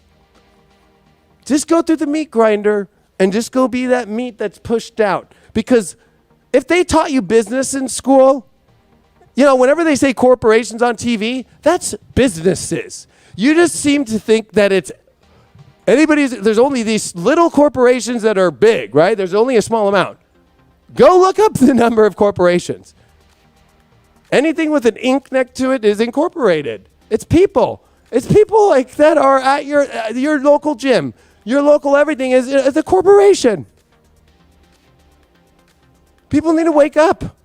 Just go through the meat grinder and just go be that meat that's pushed out. Because if they taught you business in school, you know, whenever they say corporations on TV, that's businesses. You just seem to think that it's there's only these little corporations that are big, right? There's only a small amount. Go look up the number of corporations. Anything with an ink next to it is incorporated. It's people. It's people like that are at your local gym. Your local everything is a corporation. People need to wake up.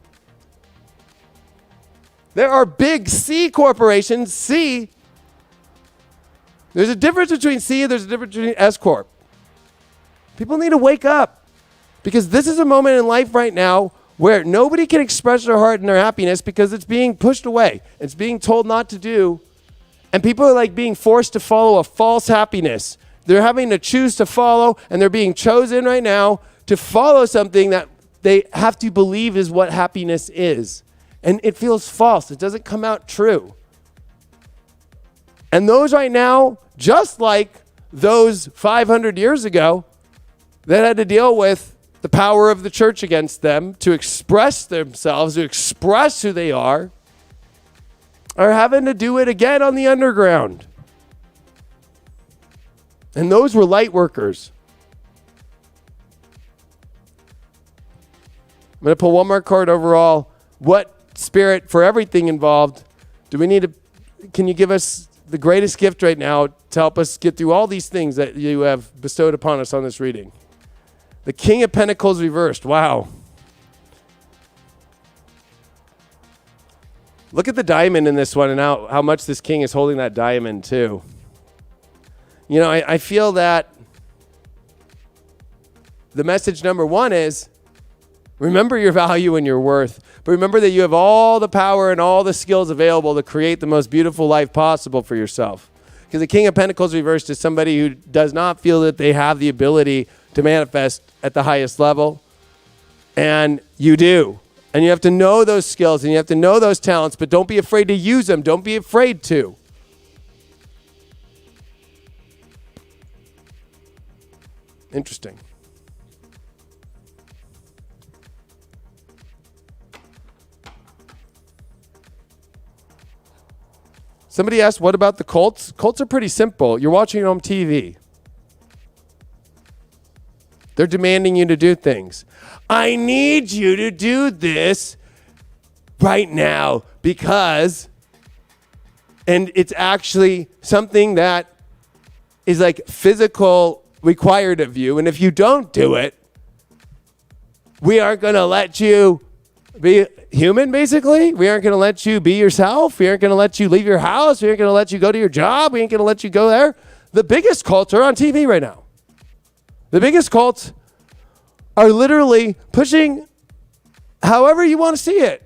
There are big C corporations. C. There's a difference between C, there's a difference between S Corp. People need to wake up, because this is a moment in life right now where nobody can express their heart and their happiness because it's being pushed away. It's being told not to do. And people are like being forced to follow a false happiness they're having to choose to follow, and they're being chosen right now to follow something that they have to believe is what happiness is. And it feels false. It doesn't come out true. And those right now, just like those 500 years ago that had to deal with the power of the church against them to express themselves, to express who they are having to do it again on the underground. And those were light workers. I'm going to pull one more card overall. What spirit for everything involved do we need to, can you give us the greatest gift right now to help us get through all these things that you have bestowed upon us on this reading? The King of Pentacles reversed. Wow. Look at the diamond in this one and how much this king is holding that diamond too. You know, I feel that the message number one is remember your value and your worth. But remember that you have all the power and all the skills available to create the most beautiful life possible for yourself. Because the King of Pentacles reversed is somebody who does not feel that they have the ability to manifest at the highest level. And you do. And you have to know those skills and you have to know those talents, but don't be afraid to use them. Don't be afraid to. Interesting. Somebody asked, what about the cults? Cults are pretty simple. You're watching it on TV. They're demanding you to do things. I need you to do this right now because, and it's actually something that is like physical required of you. And if you don't do it, we aren't going to let you be human, basically. We aren't going to let you be yourself. We aren't going to let you leave your house. We aren't going to let you go to your job. We ain't going to let you go there. The biggest cults are on TV right now. The biggest cults are literally pushing however you want to see it.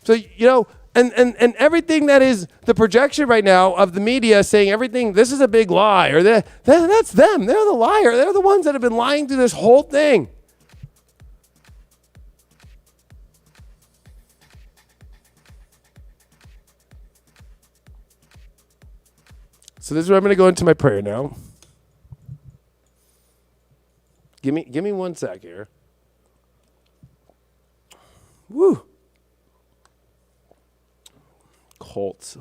So, you know, and everything that is the projection right now of the media saying everything, this is a big lie, or that's them. They're the liar. They're the ones that have been lying through this whole thing. So this is where I'm going to go into my prayer now. Give me 1 sec here. Woo. Cults.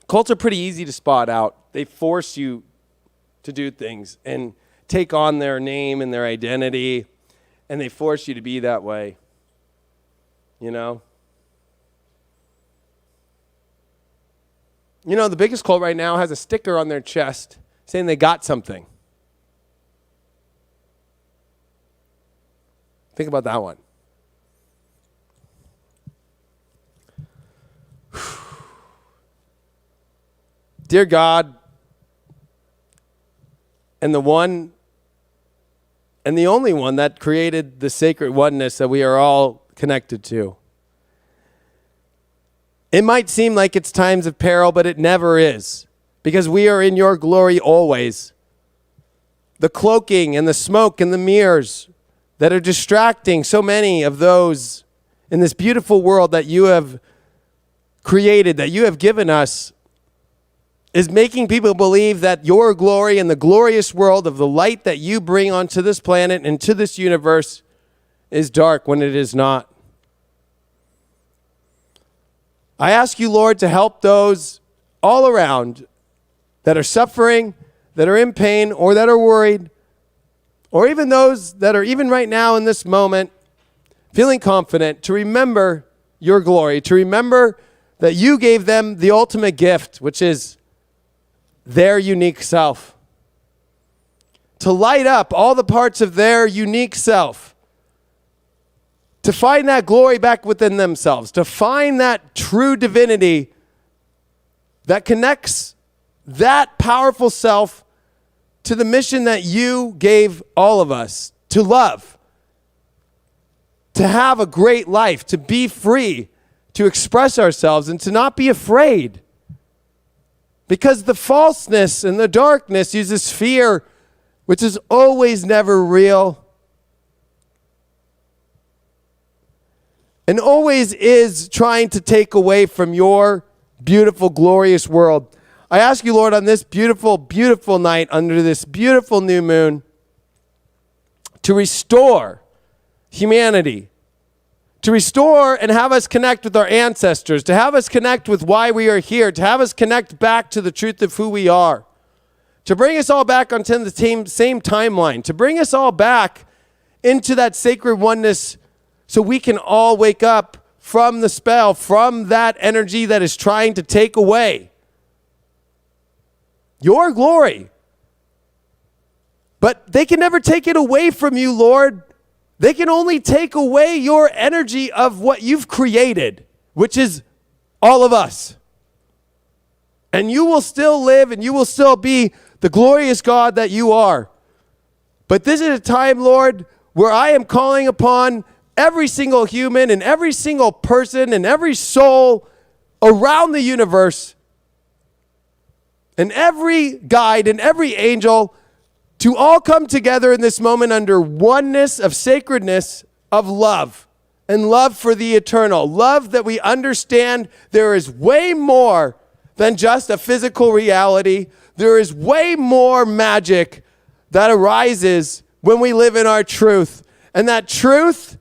Cults are pretty easy to spot out. They force you to do things and take on their name and their identity, and they force you to be that way. You know? You know, the biggest cult right now has a sticker on their chest saying they got something. Think about that one. Dear God, and the one and the only one that created the sacred oneness that we are all connected to. It might seem like it's times of peril, but it never is, because we are in your glory always. The cloaking and the smoke and the mirrors that are distracting so many of those in this beautiful world that you have created, that you have given us, is making people believe that your glory and the glorious world of the light that you bring onto this planet and to this universe is dark when it is not. I ask you, Lord, to help those all around that are suffering, that are in pain, or that are worried, or even those that are even right now in this moment feeling confident, to remember your glory, to remember that you gave them the ultimate gift, which is their unique self. To light up all the parts of their unique self. To find that glory back within themselves. To find that true divinity that connects that powerful self to the mission that you gave all of us. To love. To have a great life. To be free. to express ourselves and to not be afraid. Because the falseness and the darkness uses fear, which is always never real. And always is trying to take away from your beautiful, glorious world. I ask you, Lord, on this beautiful, beautiful night, under this beautiful new moon, to restore humanity, to restore and have us connect with our ancestors, to have us connect with why we are here, to have us connect back to the truth of who we are, to bring us all back onto the same timeline, to bring us all back into that sacred oneness so we can all wake up from the spell, from that energy that is trying to take away your glory. But they can never take it away from you, Lord. They can only take away your energy of what you've created, which is all of us. And you will still live and you will still be the glorious God that you are. But this is a time, Lord, where I am calling upon every single human and every single person and every soul around the universe and every guide and every angel to all come together in this moment under oneness of sacredness of love and love for the eternal. Love that we understand there is way more than just a physical reality. There is way more magic that arises when we live in our truth. And that truth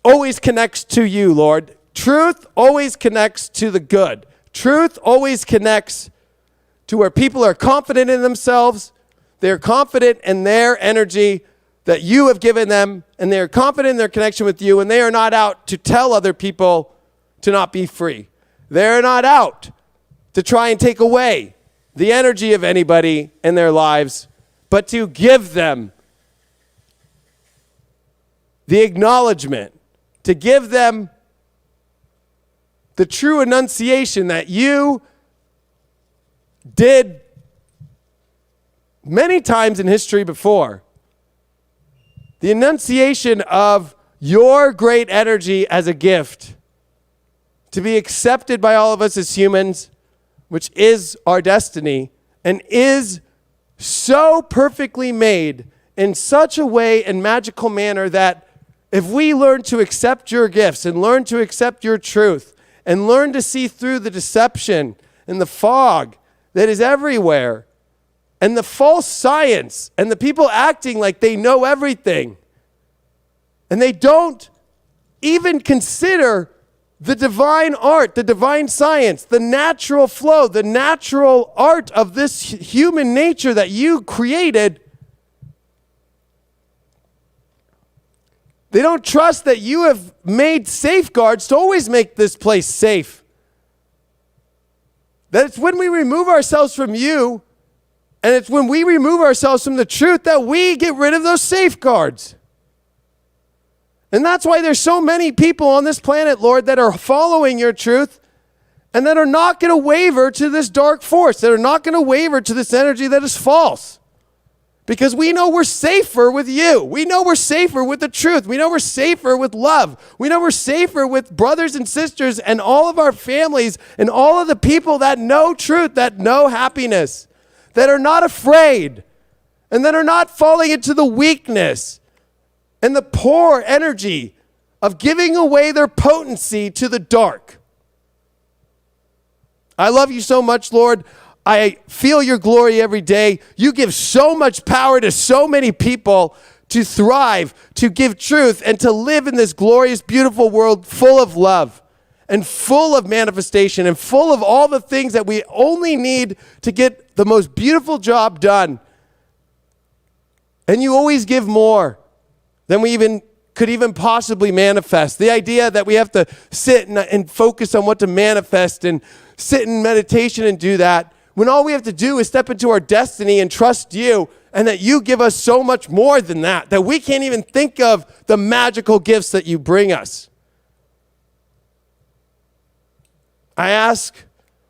always connects to you, Lord. Truth always connects to the good. Truth always connects to where people are confident in themselves. They're confident in their energy that you have given them, and they're confident in their connection with you, and they are not out to tell other people to not be free. They're not out to try and take away the energy of anybody in their lives, but to give them the acknowledgement, to give them the true enunciation that you did many times in history before. The enunciation of your great energy as a gift to be accepted by all of us as humans, which is our destiny, and is so perfectly made in such a way and magical manner that if we learn to accept your gifts and learn to accept your truth and learn to see through the deception and the fog that is everywhere and the false science and the people acting like they know everything and they don't even consider the divine art, the divine science, the natural flow, the natural art of this human nature that you created. They don't trust that you have made safeguards to always make this place safe. That it's when we remove ourselves from you, and it's when we remove ourselves from the truth that we get rid of those safeguards. And that's why there's so many people on this planet, Lord, that are following your truth and that are not going to waver to this dark force, that are not going to waver to this energy that is false. Because we know we're safer with you. We know we're safer with the truth. We know we're safer with love. We know we're safer with brothers and sisters and all of our families and all of the people that know truth, that know happiness, that are not afraid, and that are not falling into the weakness and the poor energy of giving away their potency to the dark. I love you so much, Lord. I feel your glory every day. You give so much power to so many people to thrive, to give truth, and to live in this glorious, beautiful world full of love and full of manifestation and full of all the things that we only need to get the most beautiful job done. And you always give more than we could even possibly manifest. The idea that we have to sit and focus on what to manifest and sit in meditation and do that, when all we have to do is step into our destiny and trust you, and that you give us so much more than that, that we can't even think of the magical gifts that you bring us. I ask,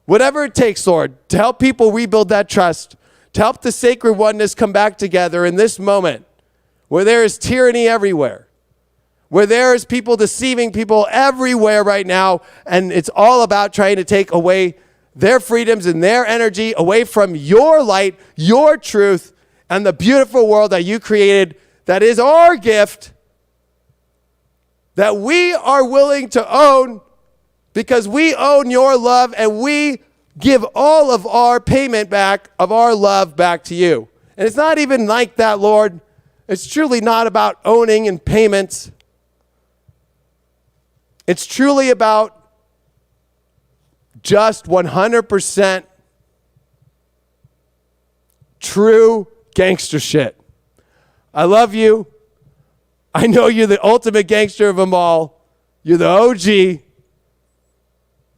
whatever it takes, Lord, to help people rebuild that trust, to help the sacred oneness come back together in this moment where there is tyranny everywhere, where there is people deceiving people everywhere right now, and it's all about trying to take away their freedoms and their energy away from your light, your truth, and the beautiful world that you created that is our gift that we are willing to own because we own your love and we give all of our payment back, of our love back to you. And it's not even like that, Lord. It's truly not about owning and payments. It's truly about just 100% true gangster shit. I love you. I know you're the ultimate gangster of them all. You're the OG.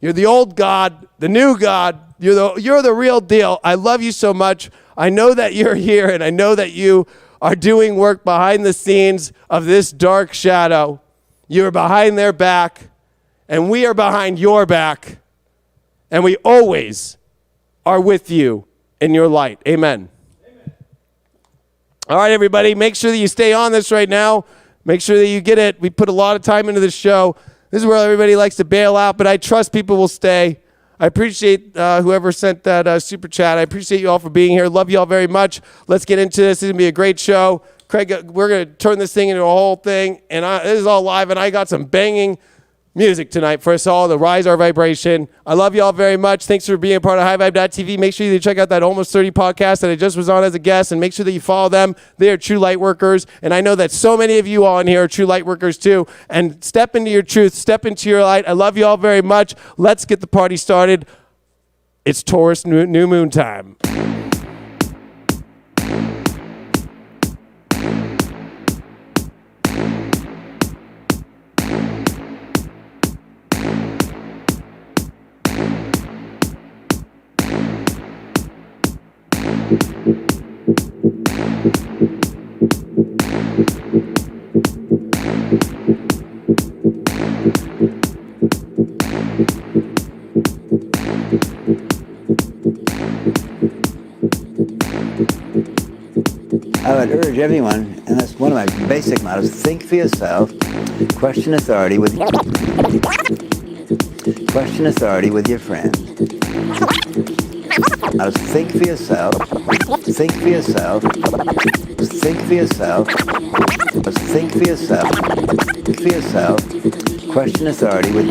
You're the old God, the new God. You're the real deal. I love you so much. I know that you're here, and I know that you are doing work behind the scenes of this dark shadow. You're behind their back, and we are behind your back, and we always are with you in your light. Amen. Amen. All right, everybody, make sure that you stay on this right now. Make sure that you get it. We put a lot of time into this show. This is where everybody likes to bail out, but I trust people will stay. I appreciate whoever sent that super chat. I appreciate you all for being here. Love you all very much. Let's get into this. It's going to be a great show. Craig, we're going to turn this thing into a whole thing, and this is all live, and I got some banging music tonight for us all to rise our vibration. I love you all very much. Thanks for being a part of HighVibe.tv. Make sure you check out that Almost 30 podcast that I just was on as a guest, and make sure that you follow them. They are true light workers, and I know that so many of you all in here are true light workers too. And step into your truth, step into your light. I love you all very much. Let's get the party started. It's Taurus new moon time. I would urge everyone, and that's one of my basic mottos, think for yourself, question authority with your friends. Think for yourself, think for yourself, think for yourself, think for yourself, think for yourself, question authority with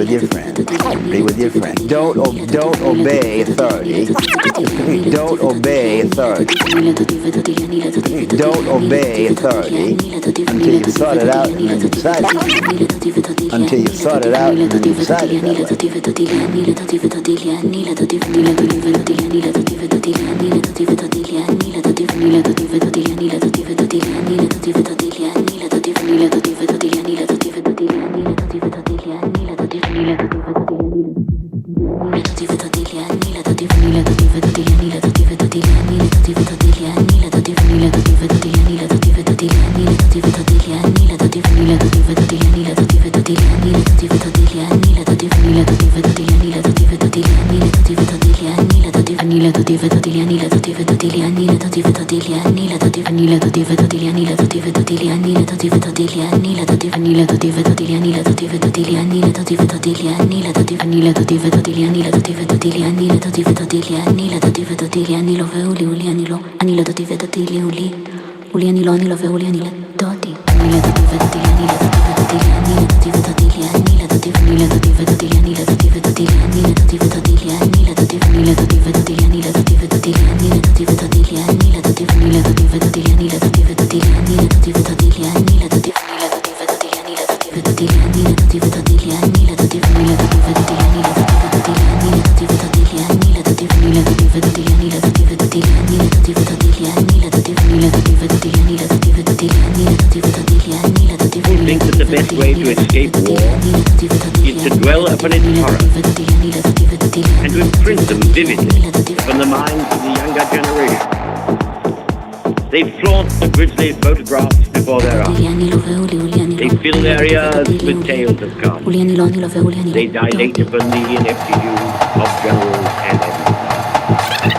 your friends. With your friends. Don't obey authority. Don't obey authority. Don't obey authority until you've thought it out and then decided. Until you've thought it out and then decided that with tales of carnage. They dilate upon the ineptitude of generals and everything.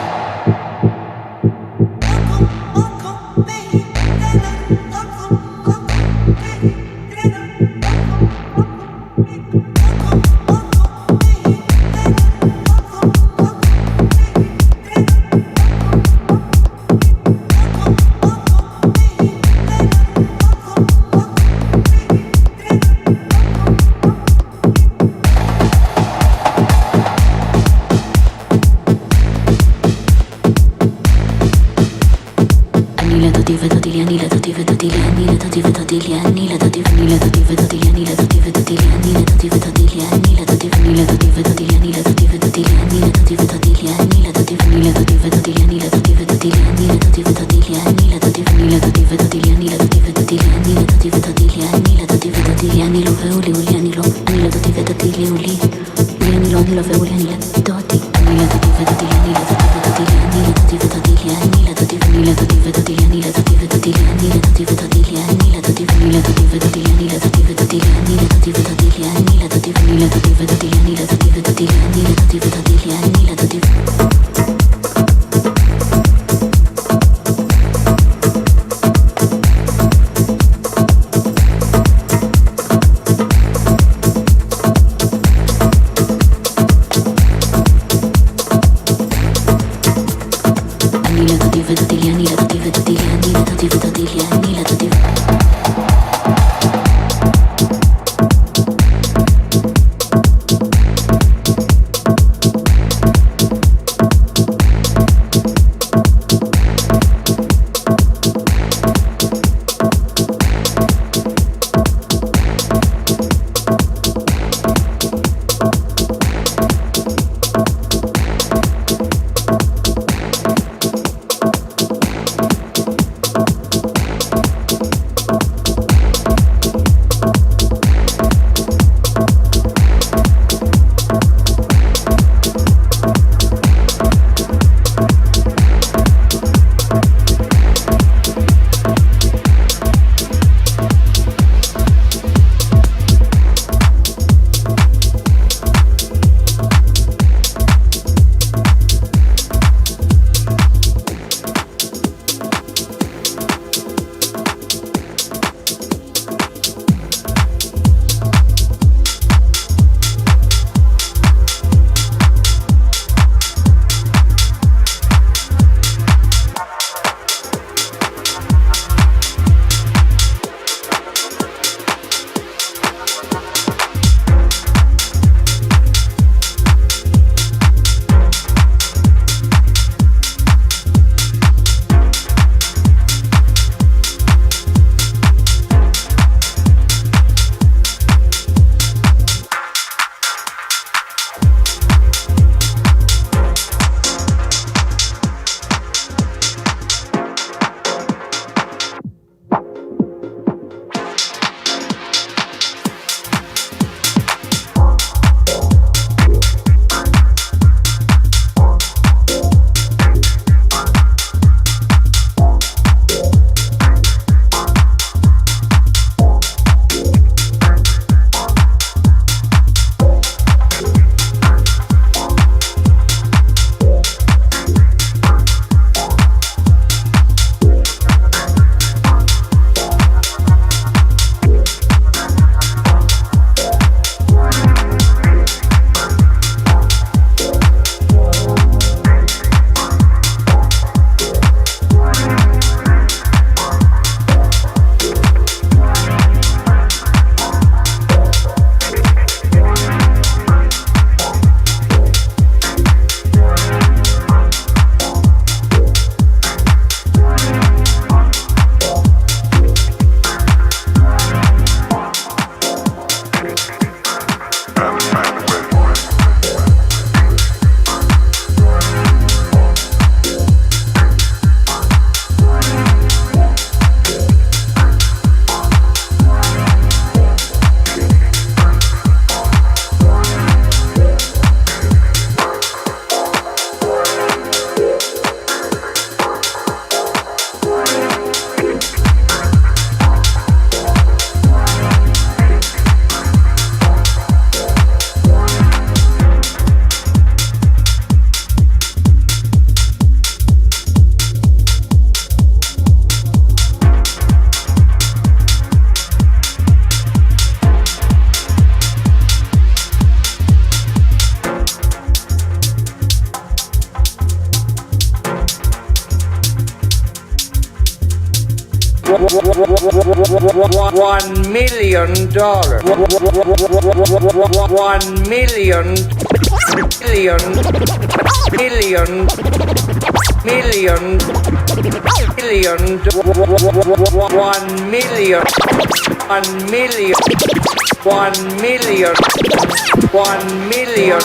$1 million. $1 million. $1 million.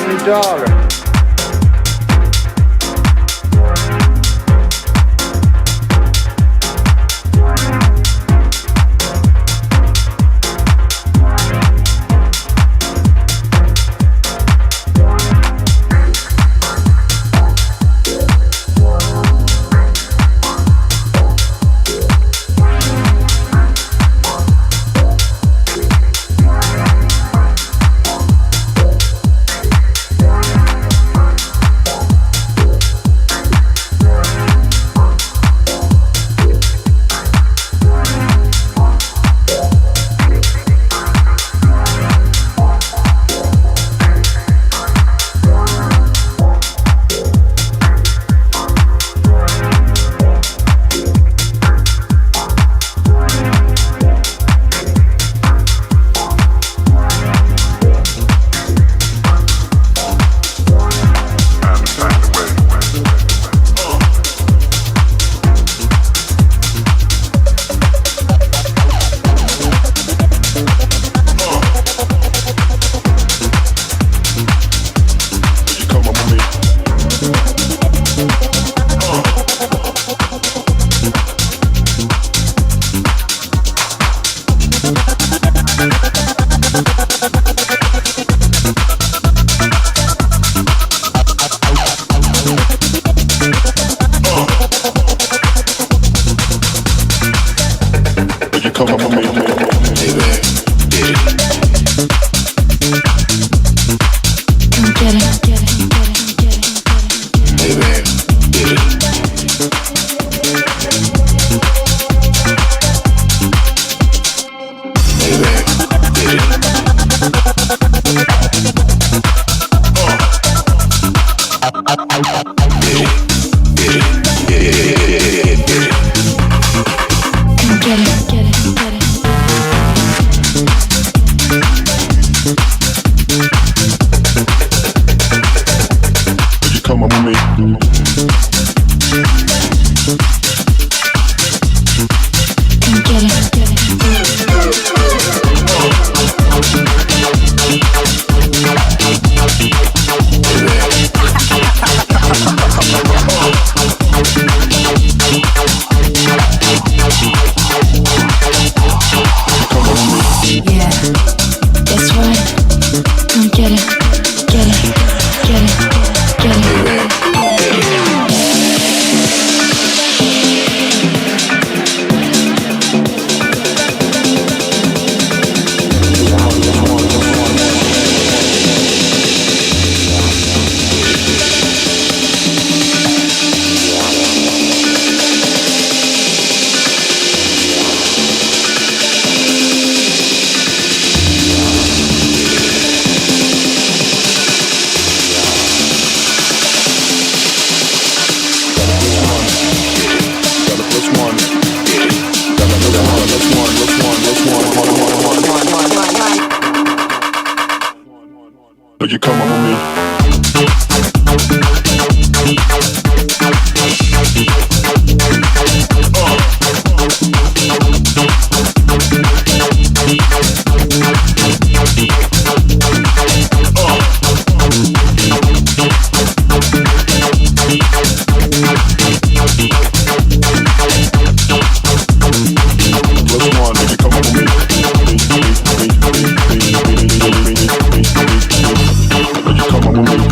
Come on.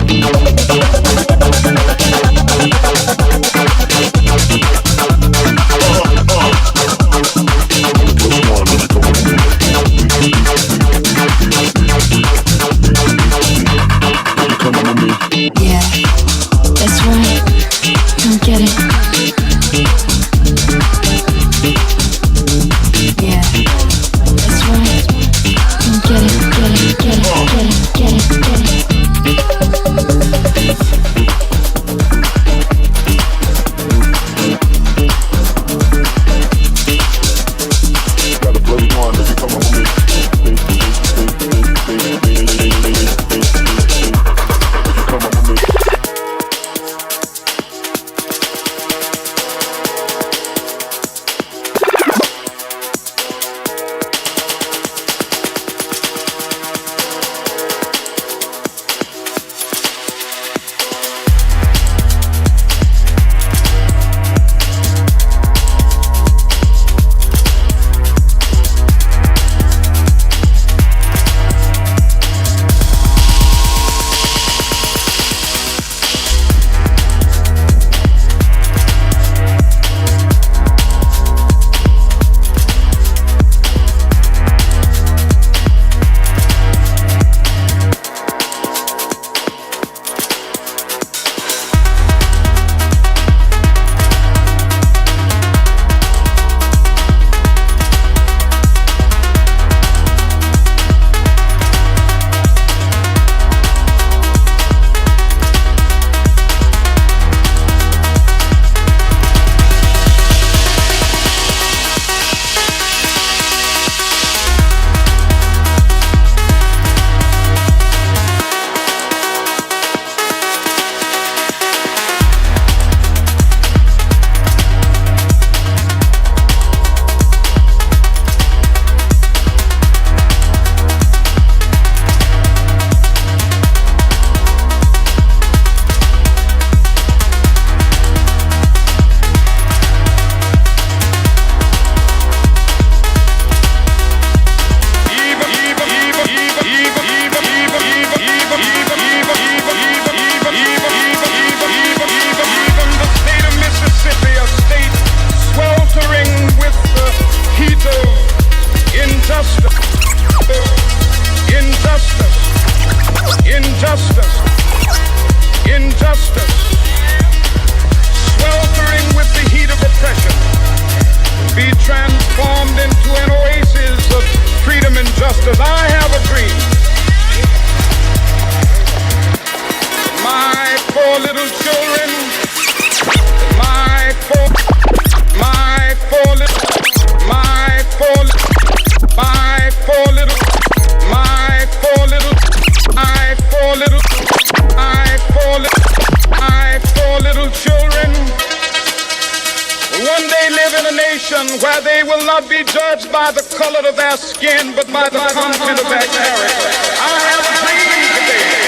one day live in a nation where they will not be judged by the color of their skin, but by the content of their character. I have a dream today.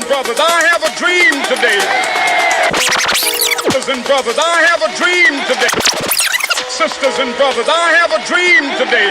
Brothers, I have a dream today. Sisters and brothers, I have a dream today. Sisters and brothers, I have a dream today.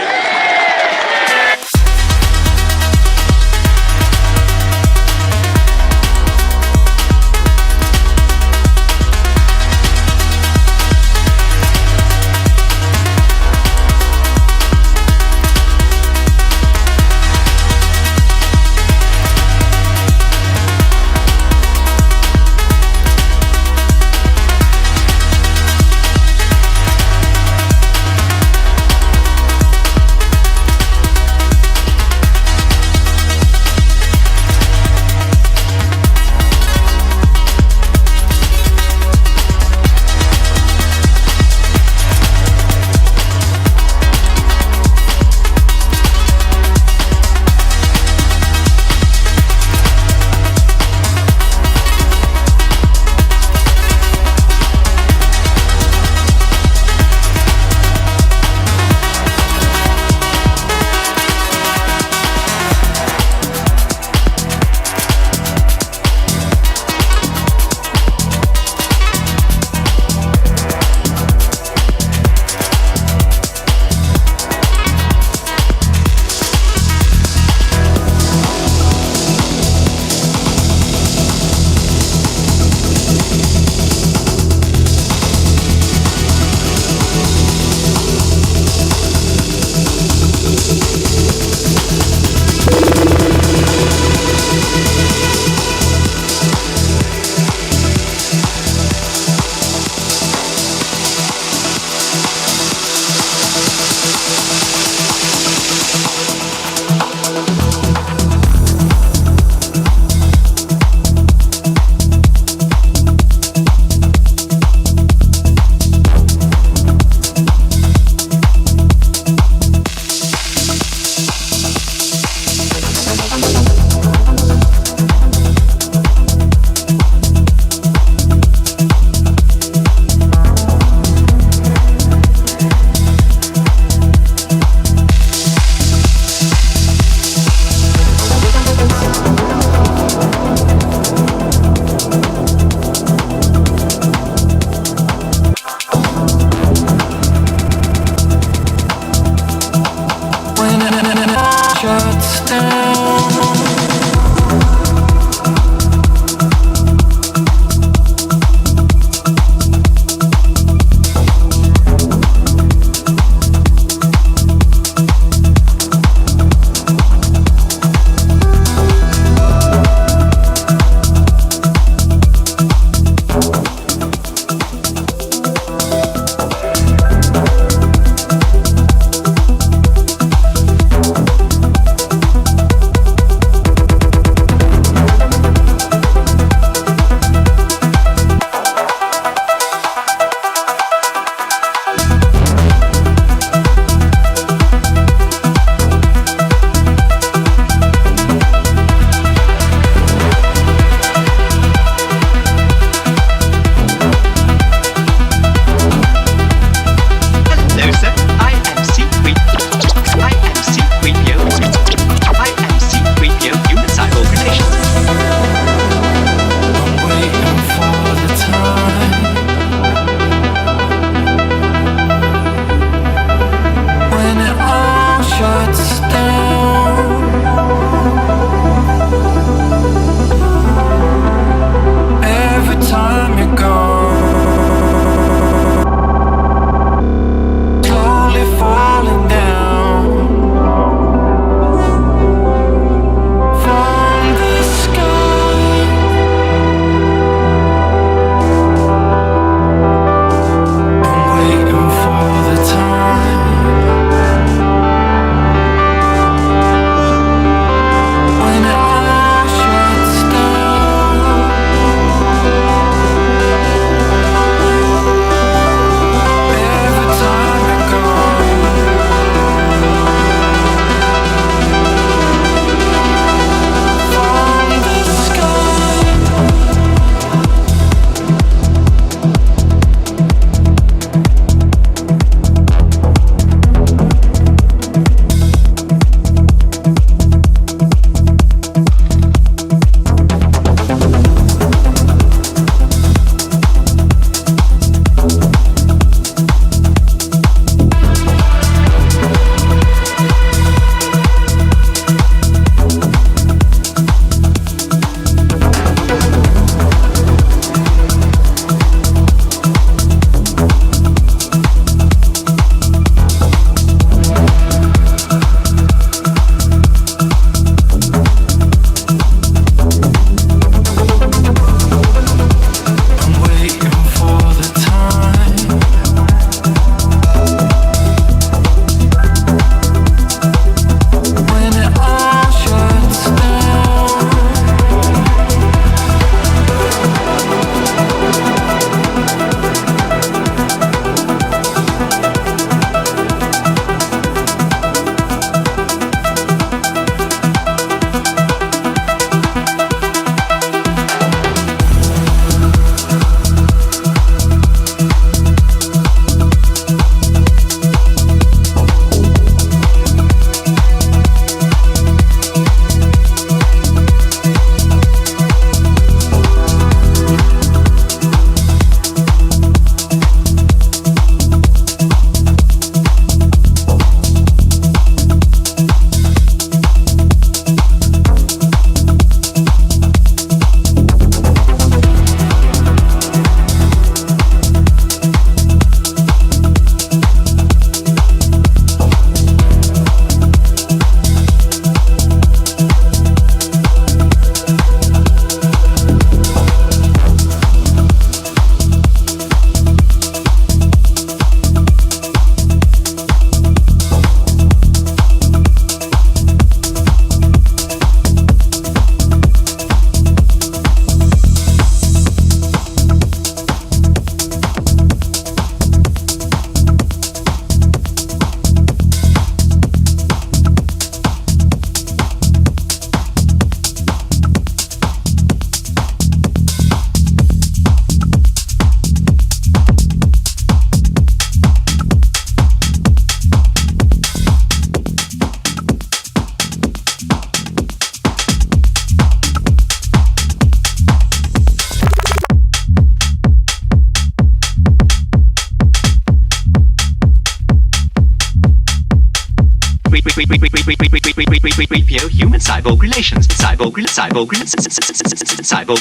human cyborg relations. Cyborg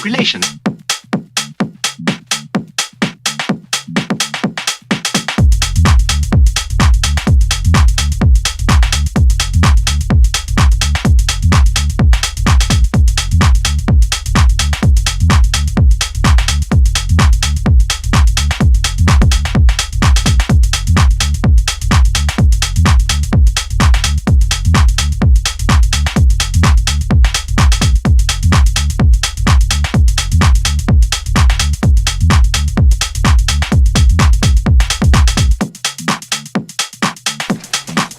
relations.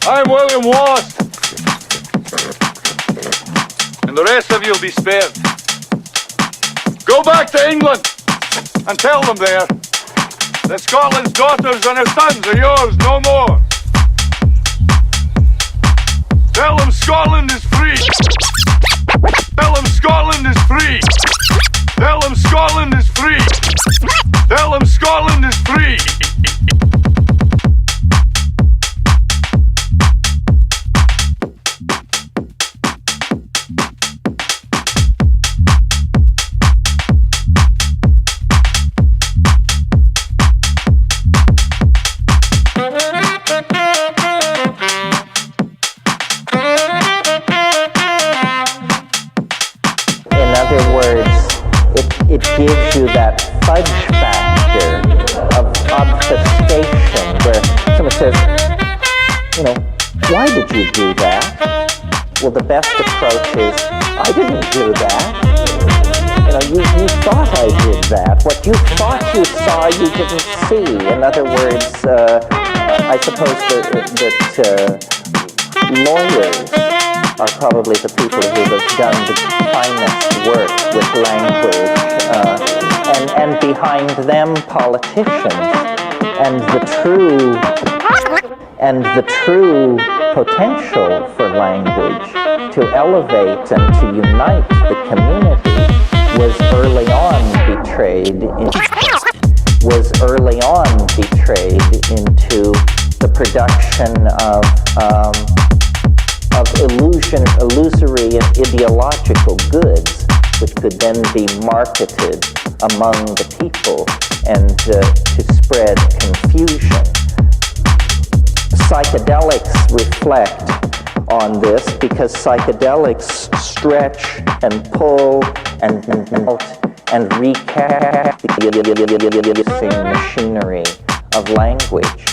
I'm William Wallace, and the rest of you will be spared. Go back to England and tell them there that Scotland's daughters and her sons are yours no more. Tell them Scotland is free. Tell them Scotland is free. Tell them Scotland is free. Tell them Scotland is free. It gives you that fudge factor of obfuscation where someone says, you know, why did you do that? Well, the best approach is, I didn't do that. You know, you thought I did that. What you thought you saw, you didn't see. In other words, I suppose that lawyers are probably the people who have done the finest work with language, and behind them politicians, and the true potential for language to elevate and to unite the community was early on betrayed into the production of illusory and ideological goods, which could then be marketed among the people and to spread confusion. Psychedelics reflect on this because psychedelics stretch and pull and recast the machinery of language.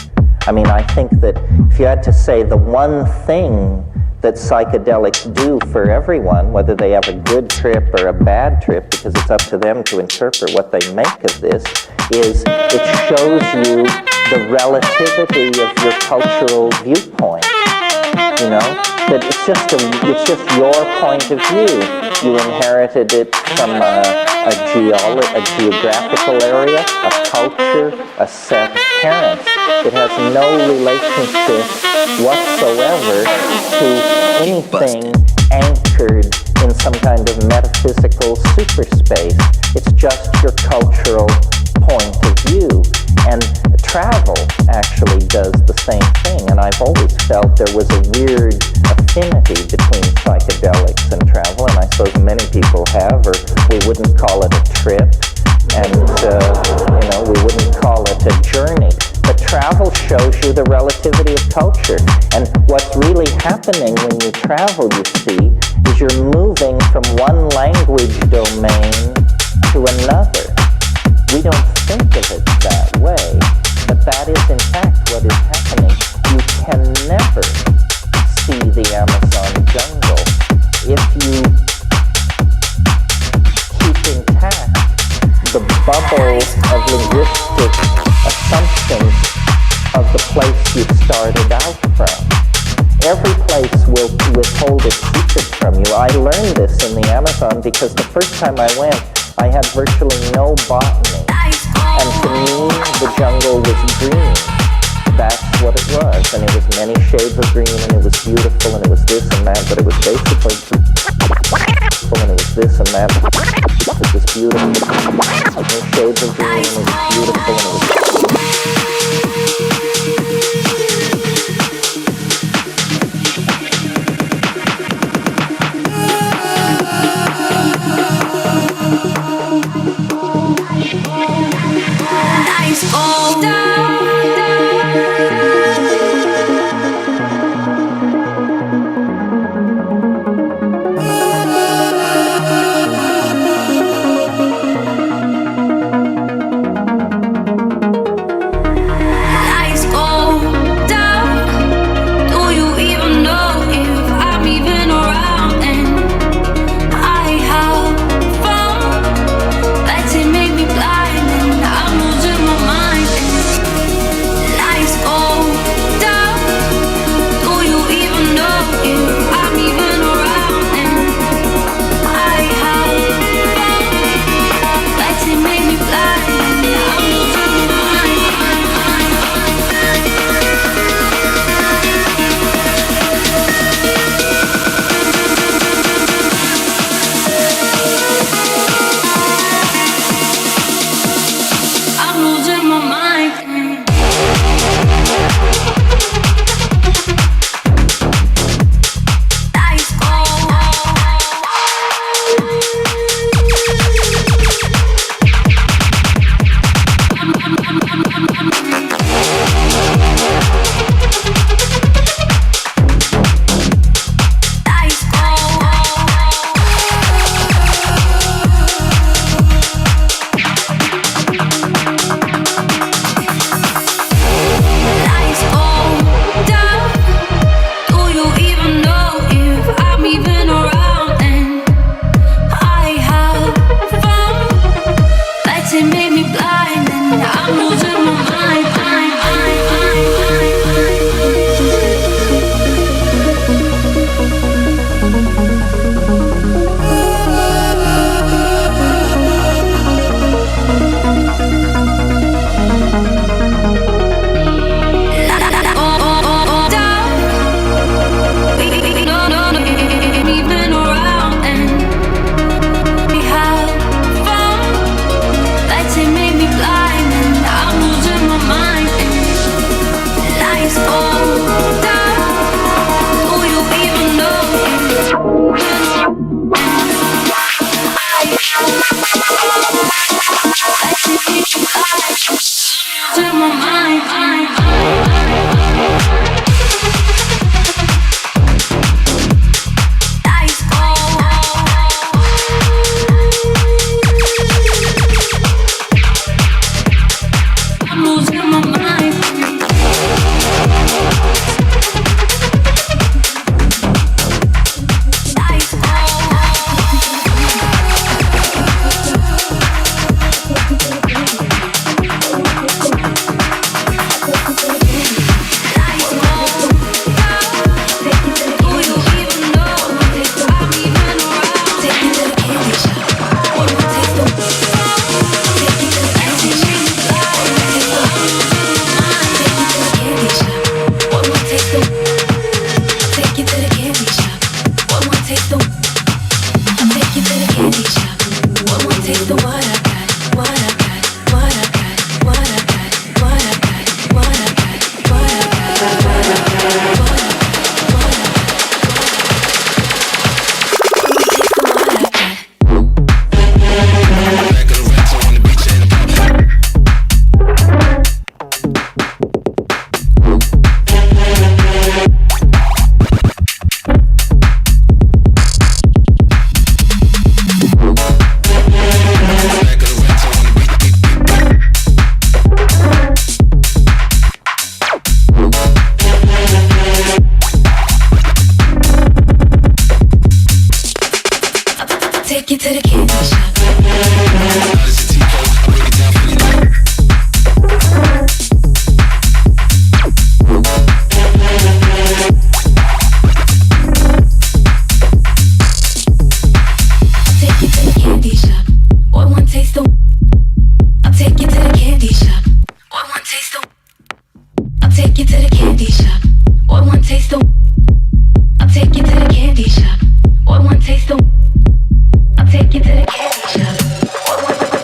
I mean, I think that if you had to say the one thing that psychedelics do for everyone, whether they have a good trip or a bad trip, because it's up to them to interpret what they make of this, is it shows you the relativity of your cultural viewpoint. You know, that it's just your point of view. You inherited it from a geographical area, a culture, a set of parents. It has no relationship whatsoever to anything anchored in some kind of metaphysical superspace. It's just your cultural point of view. And travel actually does the same thing. And I've always felt there was a weird affinity between psychedelics and travel, and I suppose many people have, or we wouldn't call it a trip, and we wouldn't call it a journey. But travel shows you the relativity of culture. And what's really happening when you travel, you see, is you're moving from one language domain to another. We don't think of it that way, but that is in fact what is happening. You can never see the Amazon jungle if you keep intact the bubble of linguistic assumptions of the place you started out from. Every place will withhold a secret from you. I learned this in the Amazon because the first time I went, I had virtually no botany. And to me, the jungle was green. That's what it was. And it was many shades of green, and it was beautiful, and it was this and that, but it was basically beautiful, and it was this and that. It was beautiful. Many shades of green, and it was beautiful, and it was take you to the candy shop. Take you to the candy shop. Boy, one taste of. I'll take you to the candy shop. Boy, one taste of. I'll take you to the candy shop. Boy, one taste of. I'll take you to the candy shop. Boy, one taste of. I'll take you to the candy shop. Boy, one to the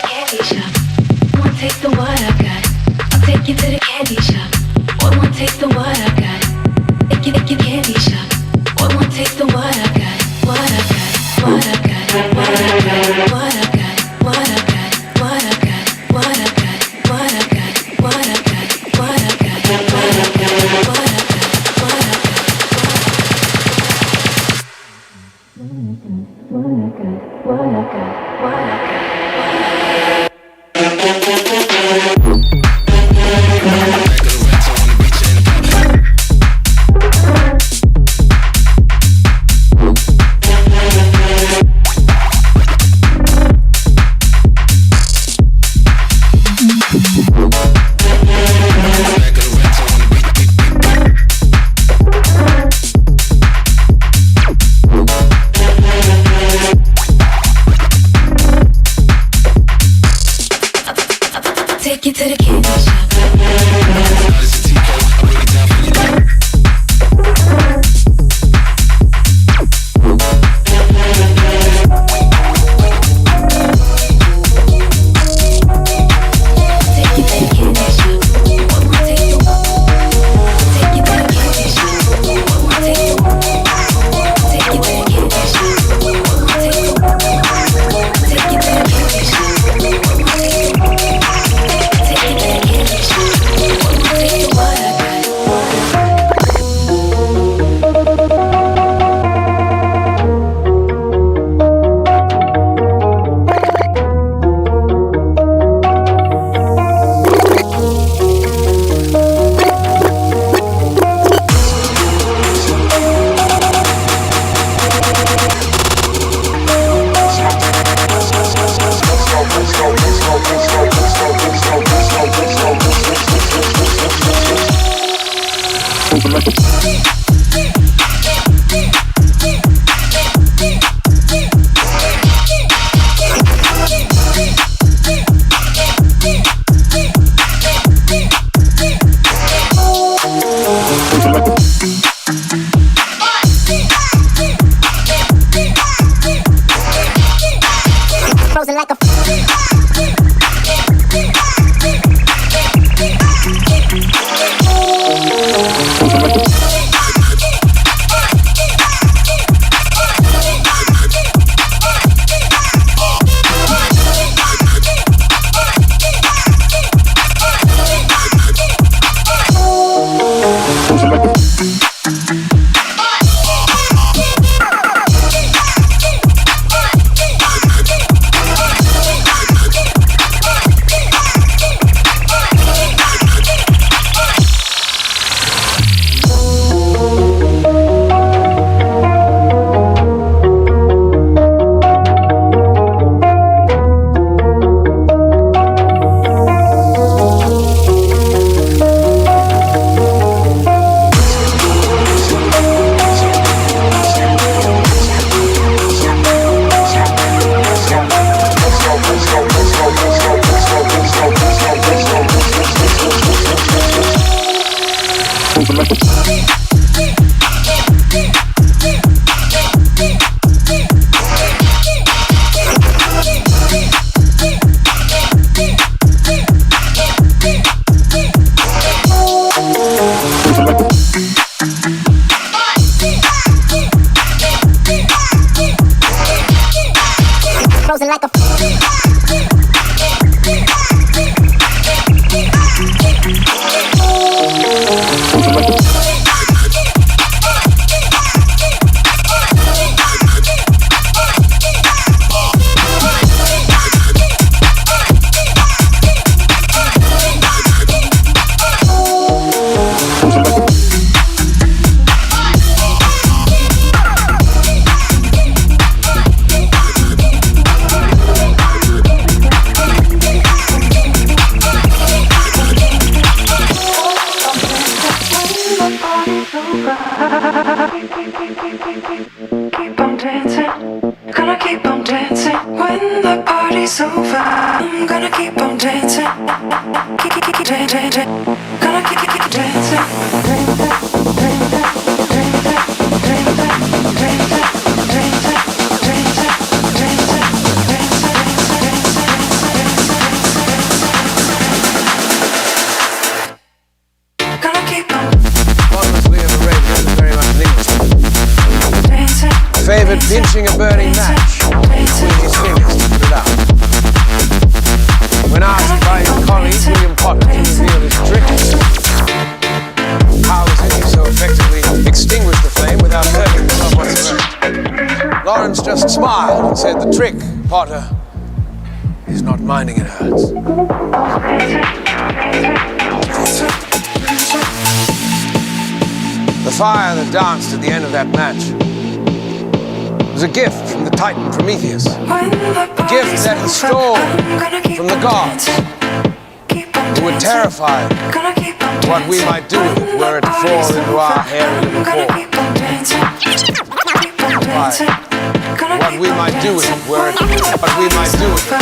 candy shop. One taste of what I got. I'll take you to the candy shop. Boy, one taste of what I got. Take you to the candy shop. Boy, one taste of what I got. What I got. What I got. What I got. What I got. What I got. What I got. What I got. What I got. What I got. What I got. What I got. What I got. What I got. Take you to the candy shop. Take you Keep on dancing, gonna keep on dancing. When the party's over, I'm gonna keep on dancing. Keep dancing, gonna keep dancing. Favorite pinching a burning match between his fingers to put it out. When asked by his colleague William Potter to reveal his trick, how was it he so effectively extinguished the flame without hurting himself whatsoever? Lawrence just smiled and said, "The trick, Potter, is not minding it hurts." The fire that danced at the end of that match was a gift from the Titan Prometheus, a gift that he stole from the gods, who were terrified what we might do with it were it to fall into our hairy little paw. What we might do with it were it, what we might do with it,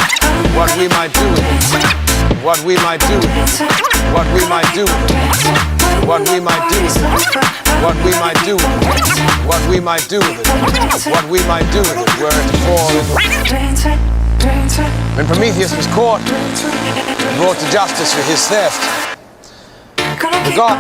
what we might do with it, what we might do with it, what we might do with it, what we might do with it, what we might do with it, what we might do with it, what we might do with it were it to fall into. When Prometheus was caught and brought to justice for his theft, the god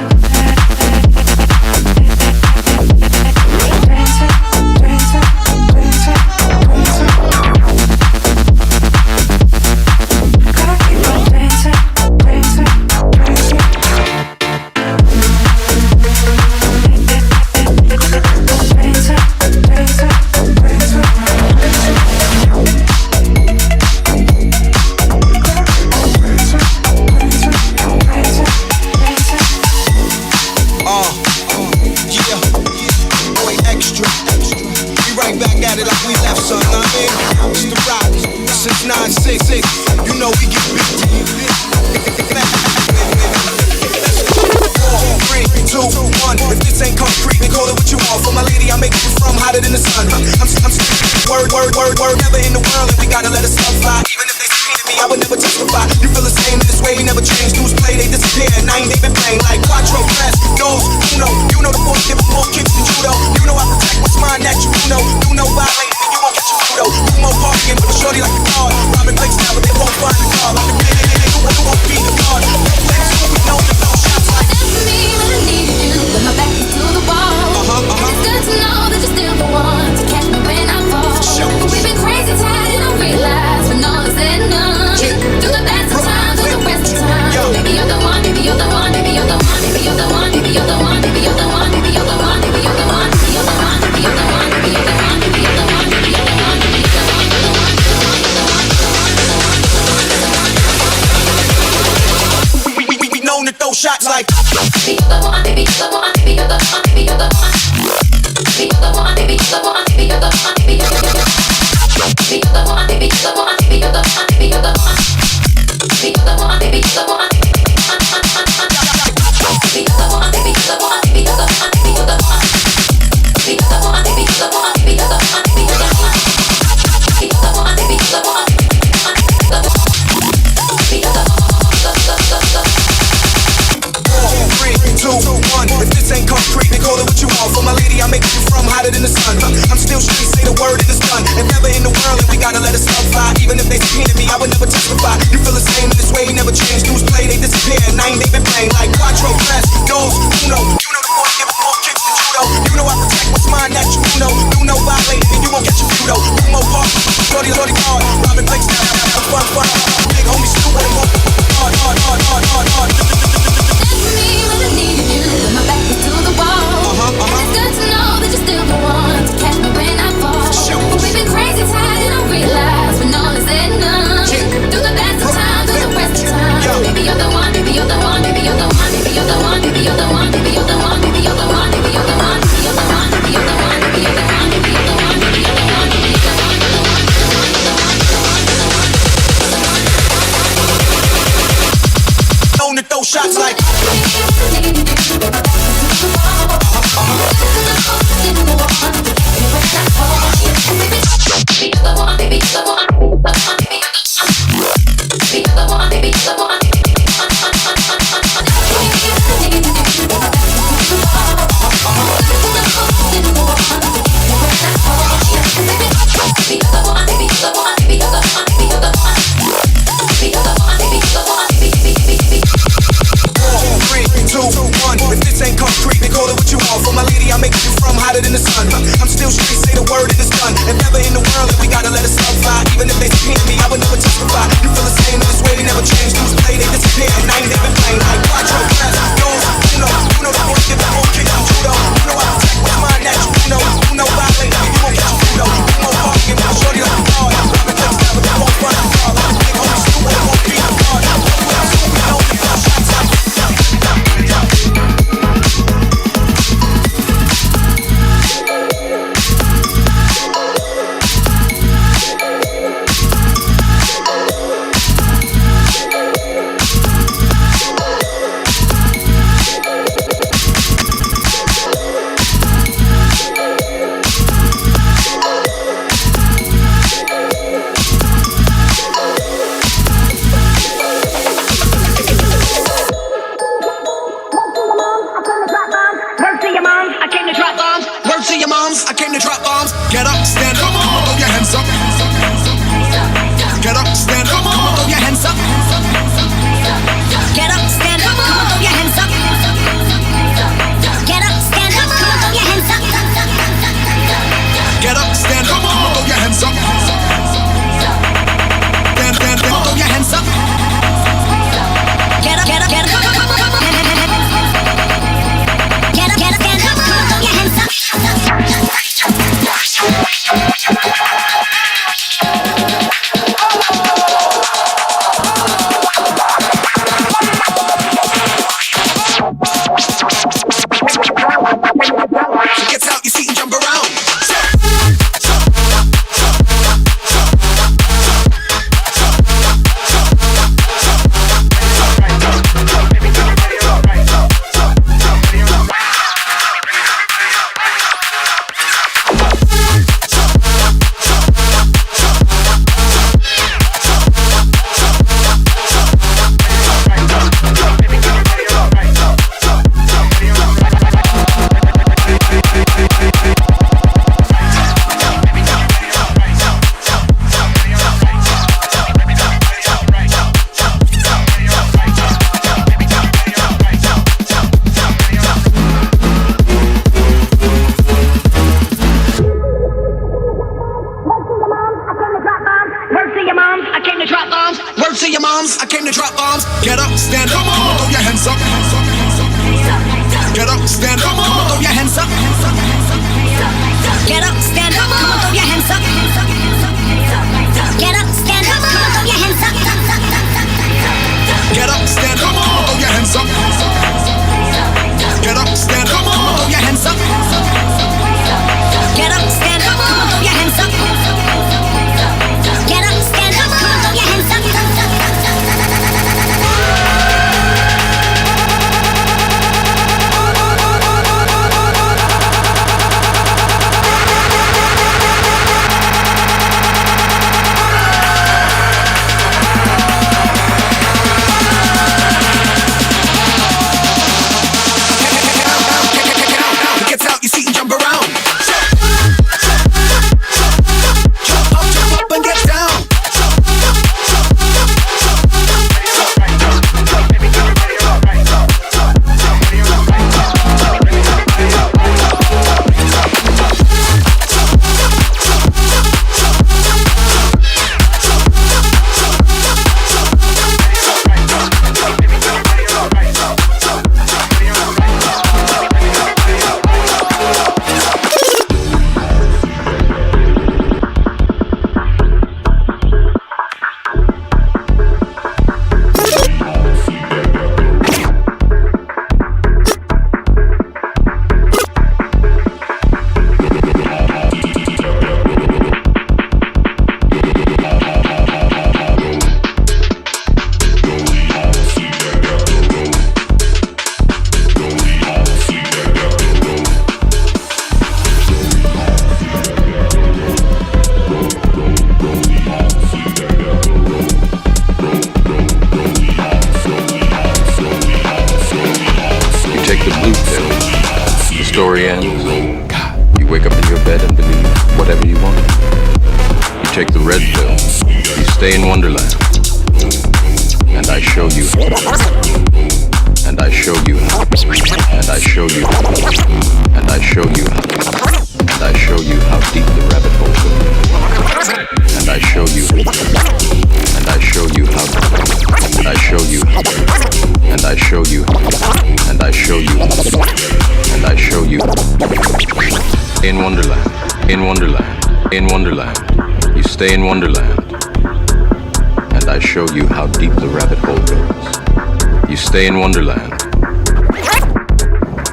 word, never in the world, and we gotta let us fly. Even if they succeed me, I would never testify. You feel the same in this way, we never change. News play, they disappear, and I ain't even playing like Quattro Press. Those, you know the boys give more kicks than judo. You know I protect what's mine that you know. You know violating me, you won't get your photo. You more parking with a shorty like a guard. Robbing Blake's now, but they won't find the car. Like the big, you won't be the guard. Let's go, we know the shots like me when I need you, but my back is to the wall. It's good to know that you're still the one to catch me when I fall. We've been crazy tired and I realize when all is said and done, through the best of times, through the worst of times, maybe you're the one, maybe you're the one, maybe you're the one, maybe you're the one, maybe you're the one, maybe you're the one, maybe you're the one, maybe you're the one, maybe you're the one, maybe you're the one, maybe you're the one. stand up, throw your hands up. Get up, stand up, throw your hands up. Get up, stand up, throw your hands up. Get up, stand up, throw your hands up. Get up, stand up, throw your hands up. Stand, throw your hands up. Get up, get up, get up. Get up, stand up, throw your hands up. Gets out your seat and jump around. I came to drop bombs. Get up, stand up, throw your hands up. Get up, stand up, throw your hands up. Get up, stand up, throw your hands up. Get up, stand up, throw your hands up. Get up, stand up, throw your hands up. Get up, stand up, throw your hands up. Get up, stand up, throw your hands up. Get up, stand up, throw your hands up. story ends, you wake up in your bed and believe whatever you want. You take the red pill, you stay in Wonderland, and I show you, and I show you, and I show you, and I show you, and I show you how deep the rabbit hole goes. And I show you, and I show you how, and I show you, and I show you, and I show you, and I show you. In Wonderland, in Wonderland, in Wonderland, you stay in Wonderland, and I show you how deep the rabbit hole goes. You stay in Wonderland,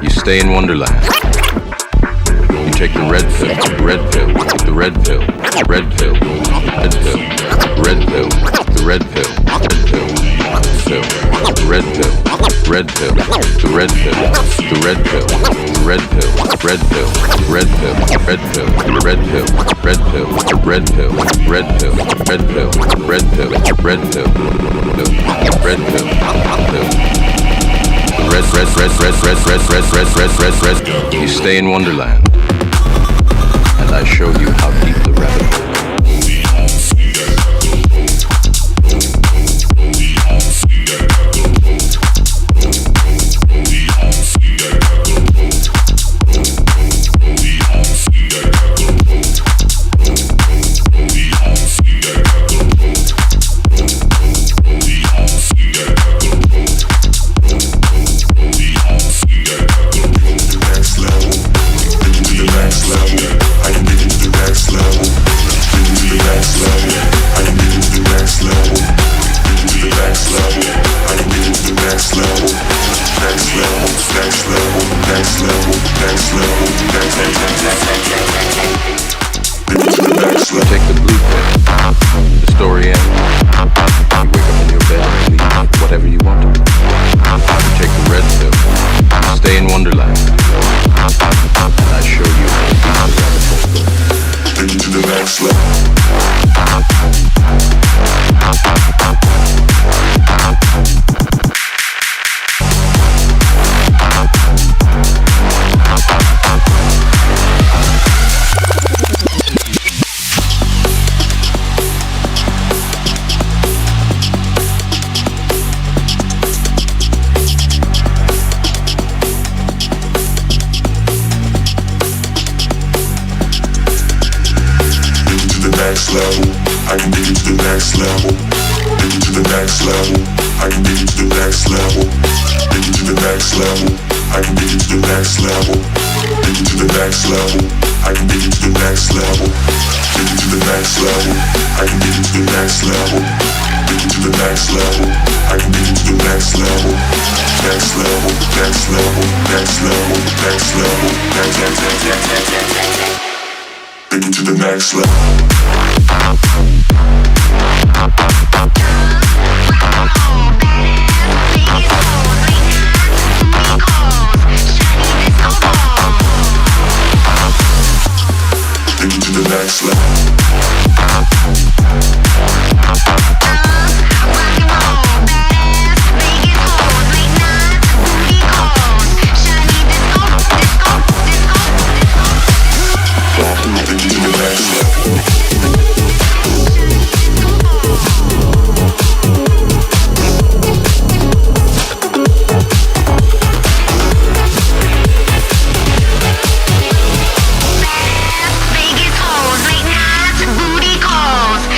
you stay in Wonderland. You take the red pill, the red pill, the red pill, the red pill, red pill, red pill, the red pill, red pill, red pill, the red pill, the red pill, the red pill, red pill, red pill, red pill, red pill, red pill, red pill, red pill, red pill, red pill, red pill, red pill, red. You stay in Wonderland, and and I show you how deep the rabbit hole. You take the blue pill, the story ends. You wake up in your bed and believe whatever you want to. You take the red pill, you stay in Wonderland, and I show you how deep the rabbit hole goes. Into the next level. Level, I can take you to the next level. Take you to the next level, I can take you to the next level. Take you to the next level, I can take you to the next level. Take you to the next level, I can take you to the next level. Take you to the next level, I can take you to the next level. Take you to the next level, I can take you to the next level. Next level, next level, next level, next level, next. Take you to the next level. Take you to the next level. Vegas hoes, late nights, booty calls.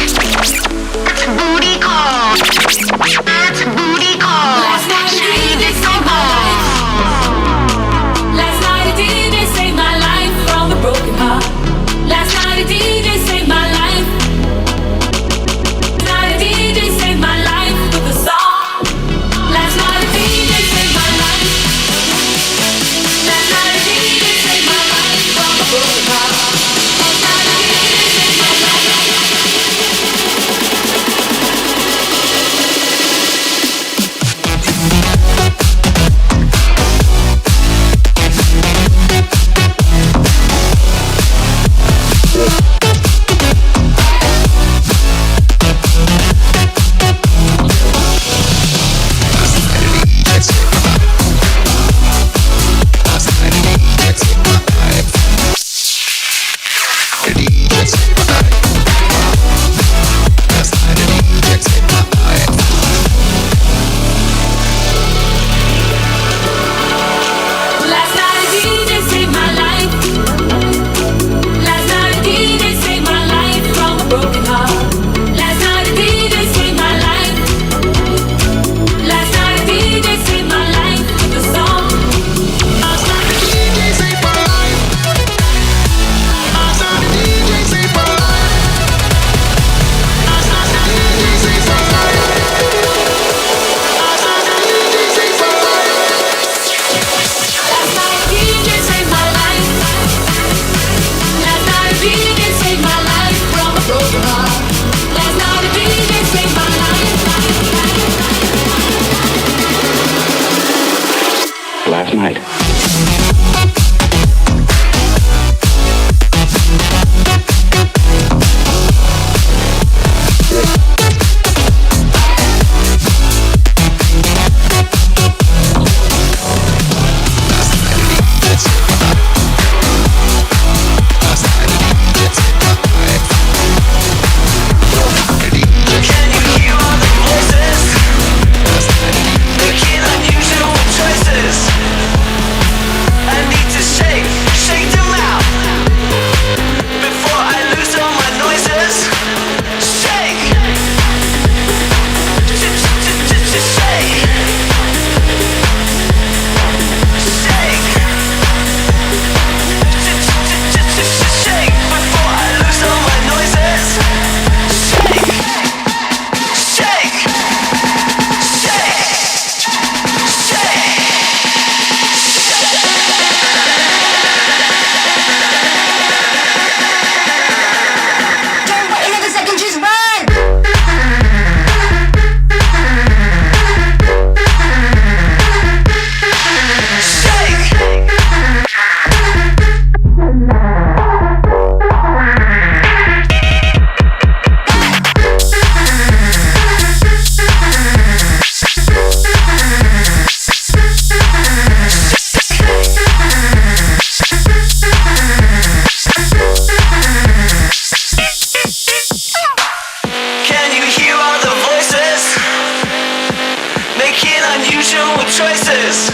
through with choices.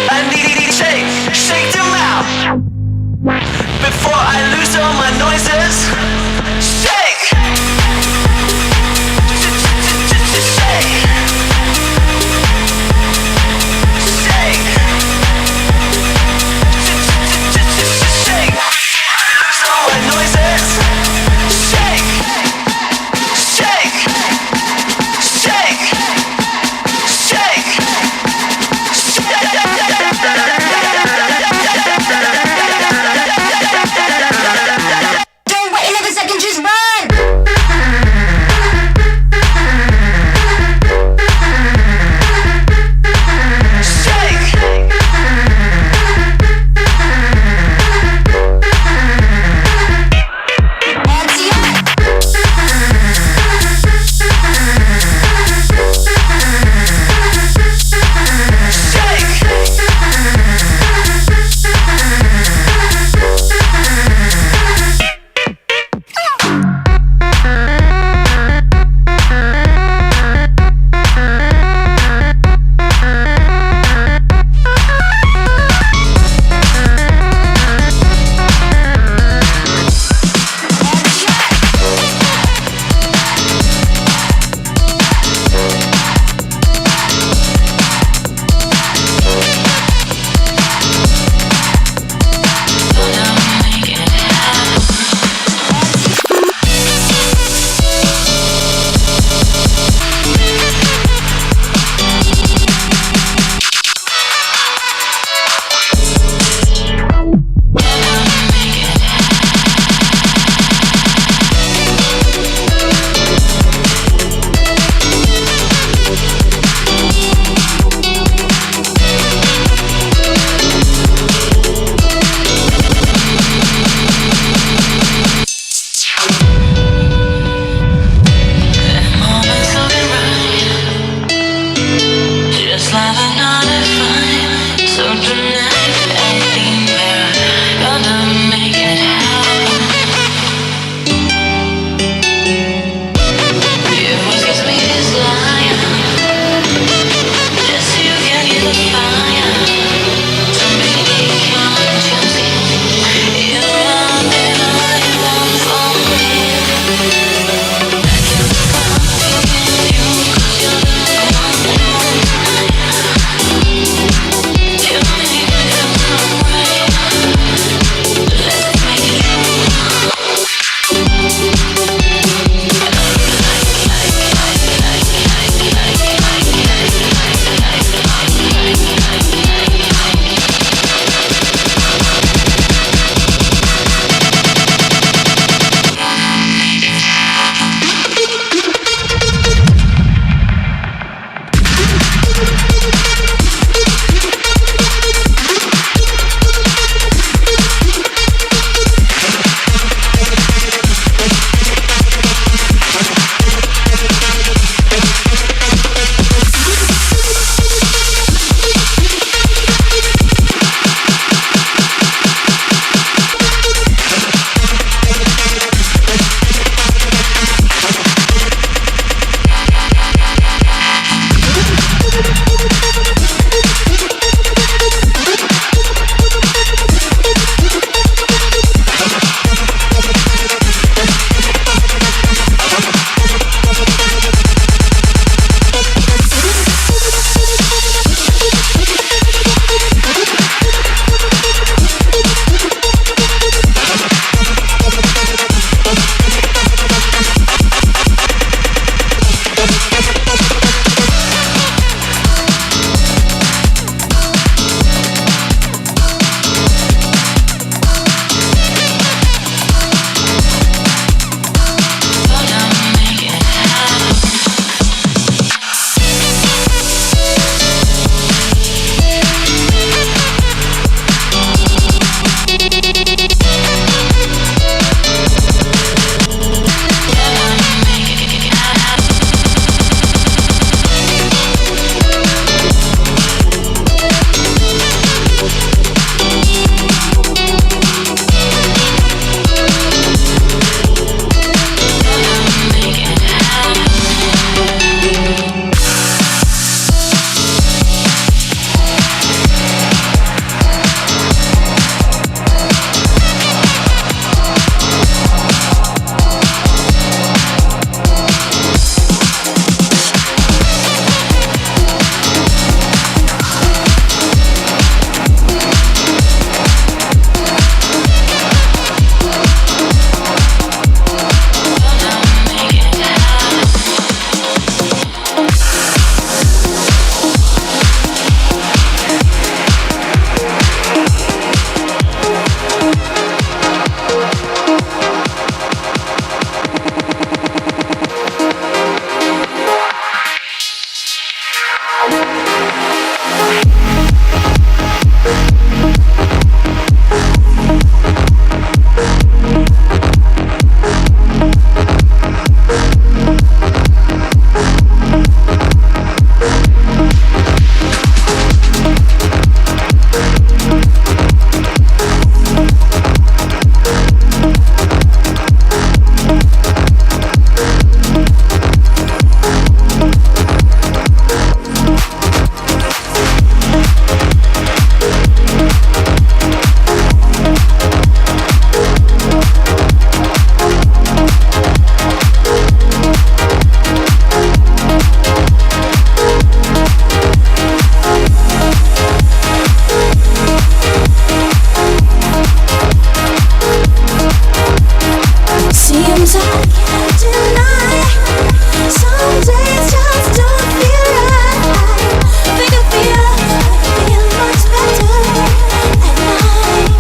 I need to shake them out before I lose all my noises. Shake, shake, shake, shake, lose all my noises. Shake, shake, shake, shake, shake. Seems I can't deny. Some days just don't feel right. Think I feel much better at night.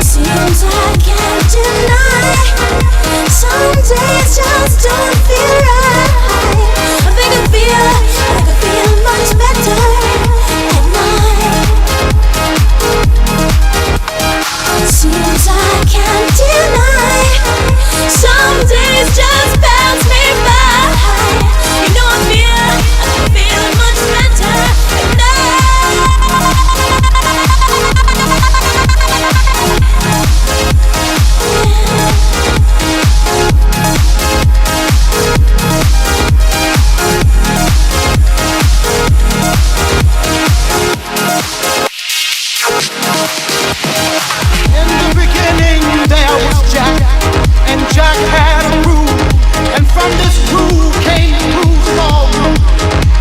Seems I can't deny. Some days just don't feel right. I think I feel much better at night. Seems I can't deny. Some days just pass me by. You know I feel much better at night. In the beginning there was Jack, and Jack had a groove, and from this groove came grooves of all groove.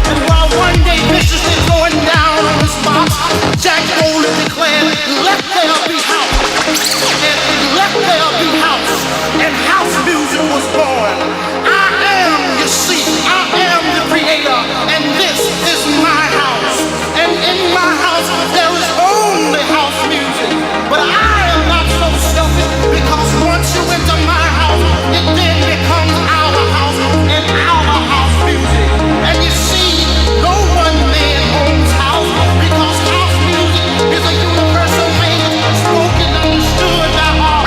And while one day vicious is going down on the spot, Jack boldly declared, "Let there be house." And let there be house, and house music was born. I am, you see, I am the creator, and this is my house. And in my house there is only house music. But I am not so selfish, because once you enter my house, it then becomes our house and our house music. And you see, no one man owns house, because house music is a universal language spoken and understood by all.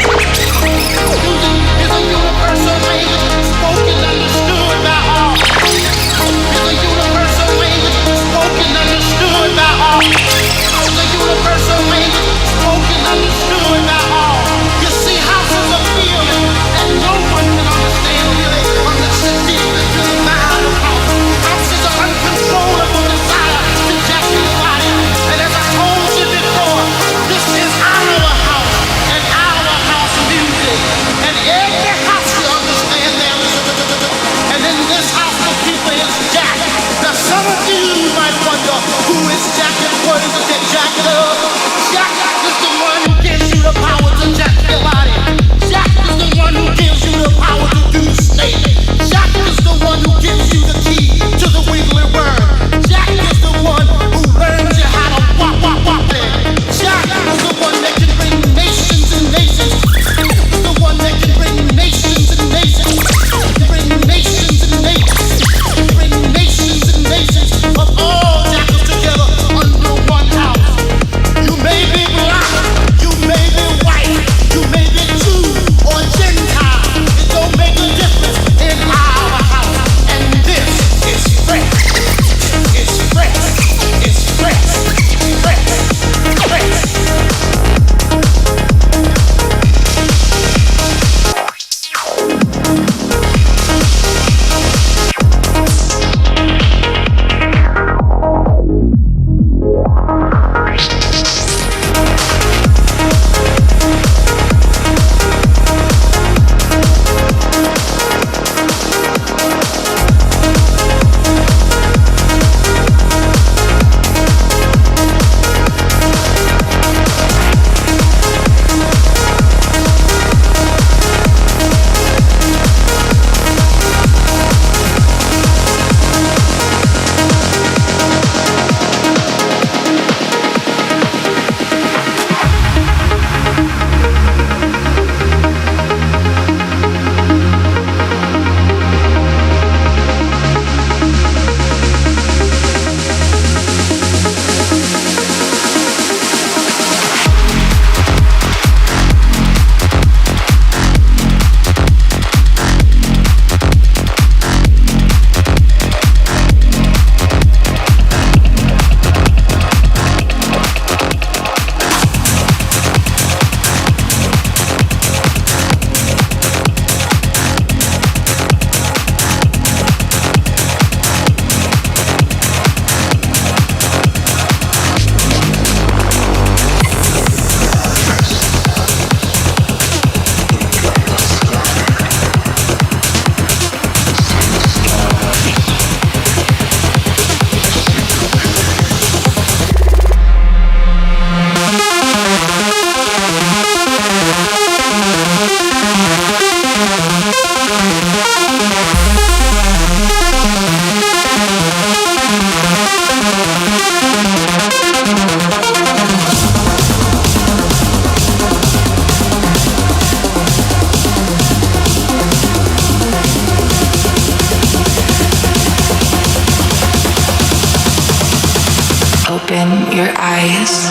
your eyes.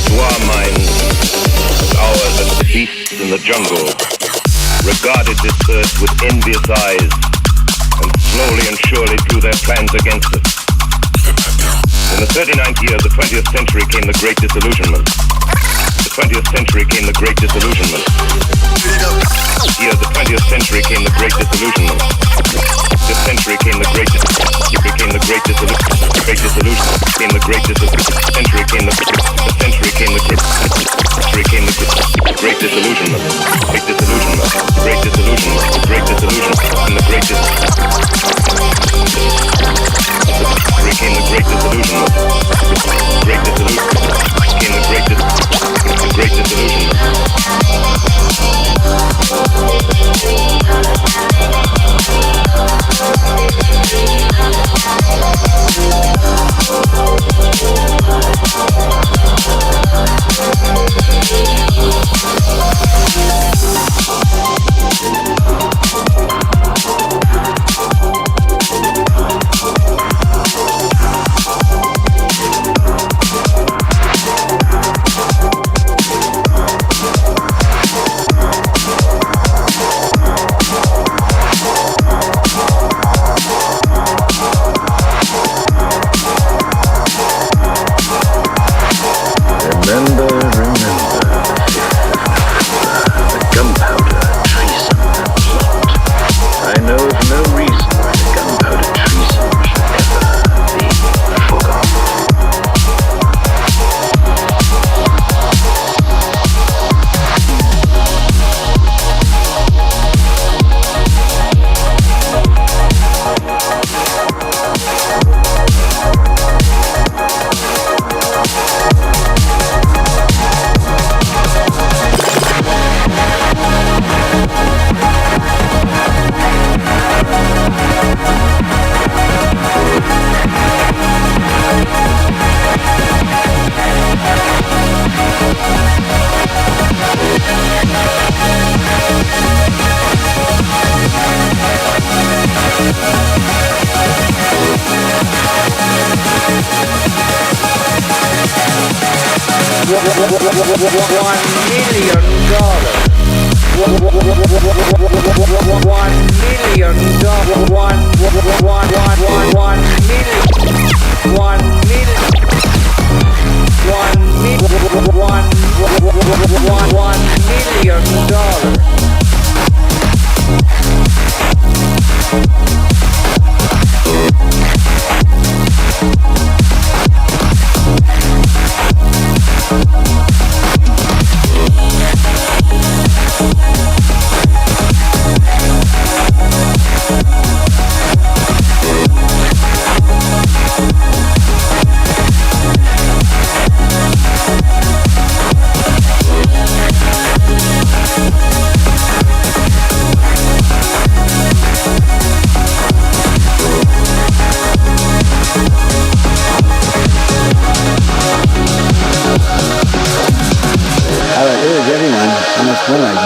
to our minds as ours as the beasts in the jungle, regarded this earth with envious eyes, and slowly and surely drew their plans against us. In the 39th year of the 20th century came the Great Disillusionment. The 20th century came the Great Disillusionment. Year of the 20th century came the Great Disillusionment. This century came the Great became the Great Disillusionment. Great Disillusionment came the Great Disillusionment. Century came the century came the century came the Great Disillusionment. Great Disillusionment. Great Disillusionment. Great Disillusionment. And the Great Became the Great Disillusionment. Great Disillusionment. Became the Great Disillusionment.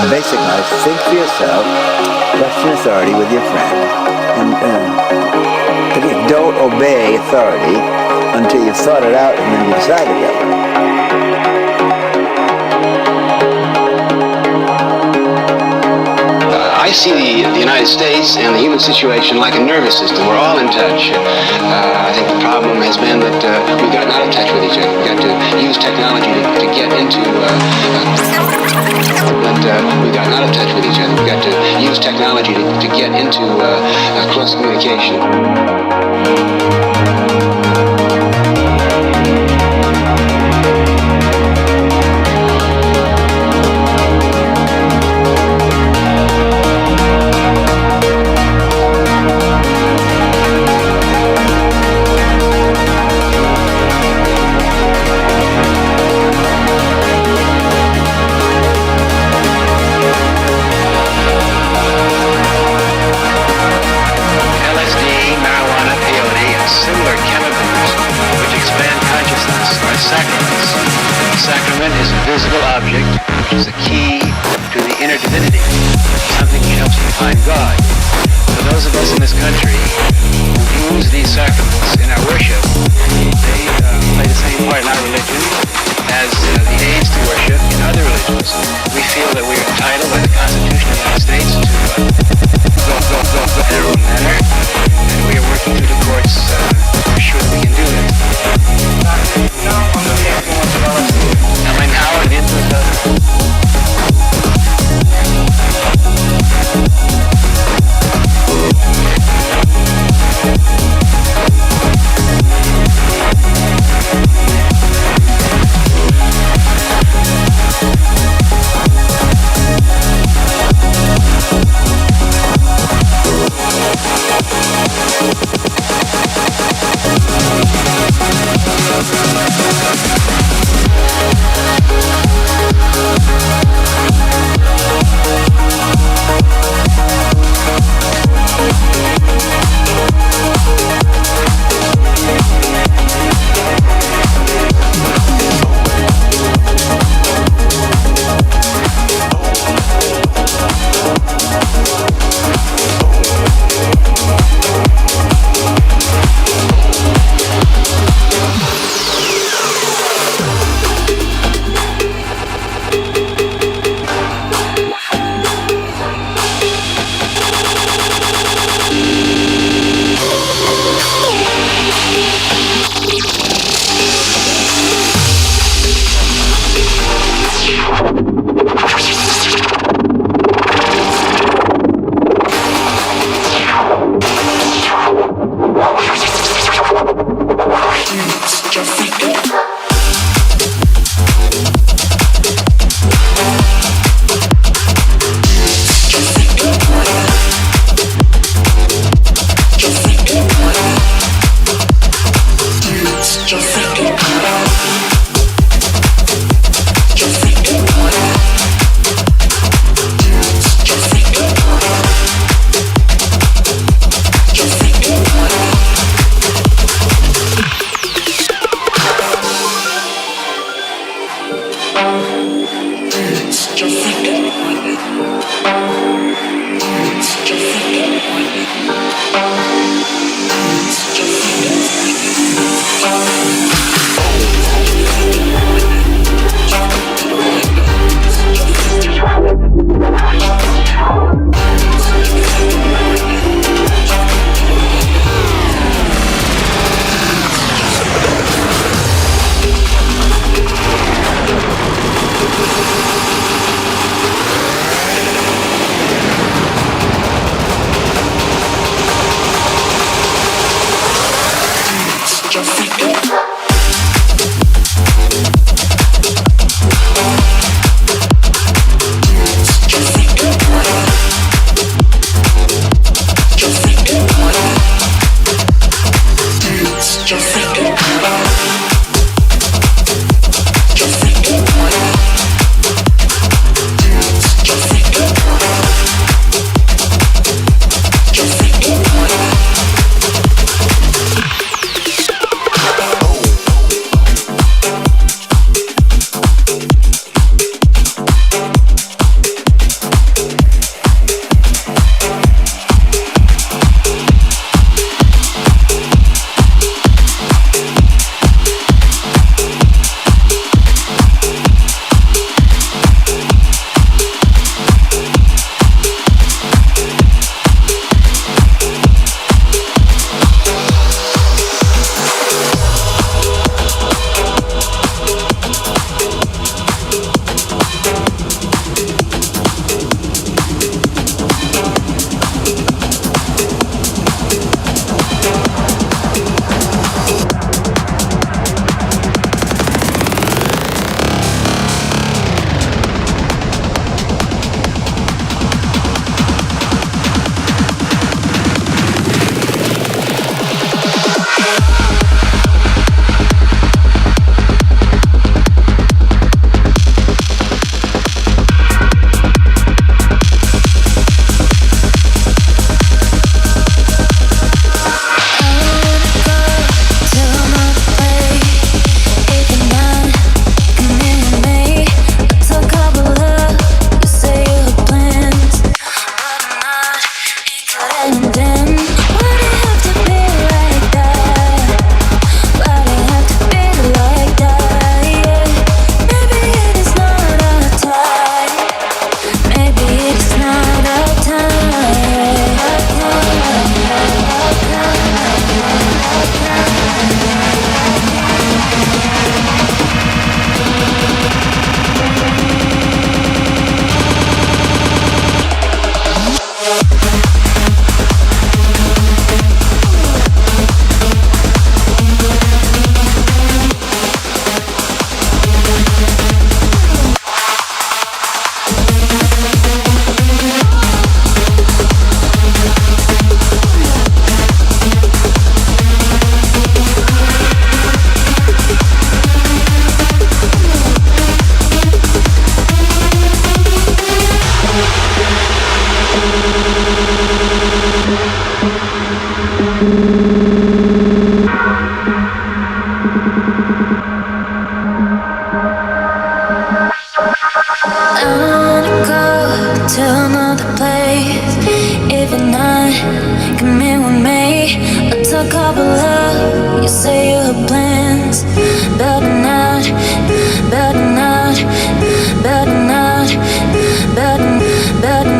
Basic knowledge. Think for yourself. Question authority with your friend. And again, don't obey authority until you've thought it out and then you decide to go. I see the United States and the human situation like a nervous system. We're all in touch. I think the problem has been that we've gotten out of touch with each other. We've got to use technology to get into... we've gotten out of touch with each other. We've got to use technology to get into close communication. is a visible object, which is the key to the inner divinity, something which helps you find God. For those of us in this country who use these sacraments in our worship, they play the same part in our religion as the aids to worship in other religions. We feel that we are entitled by the Constitution of the United States to go in our own manner, and we are working through the courts to ensure that we can do that. Am I now under the influence of place. If you're not, come in with me. Let's talk about love. You say you have plans, better not, better not, better not, better, better.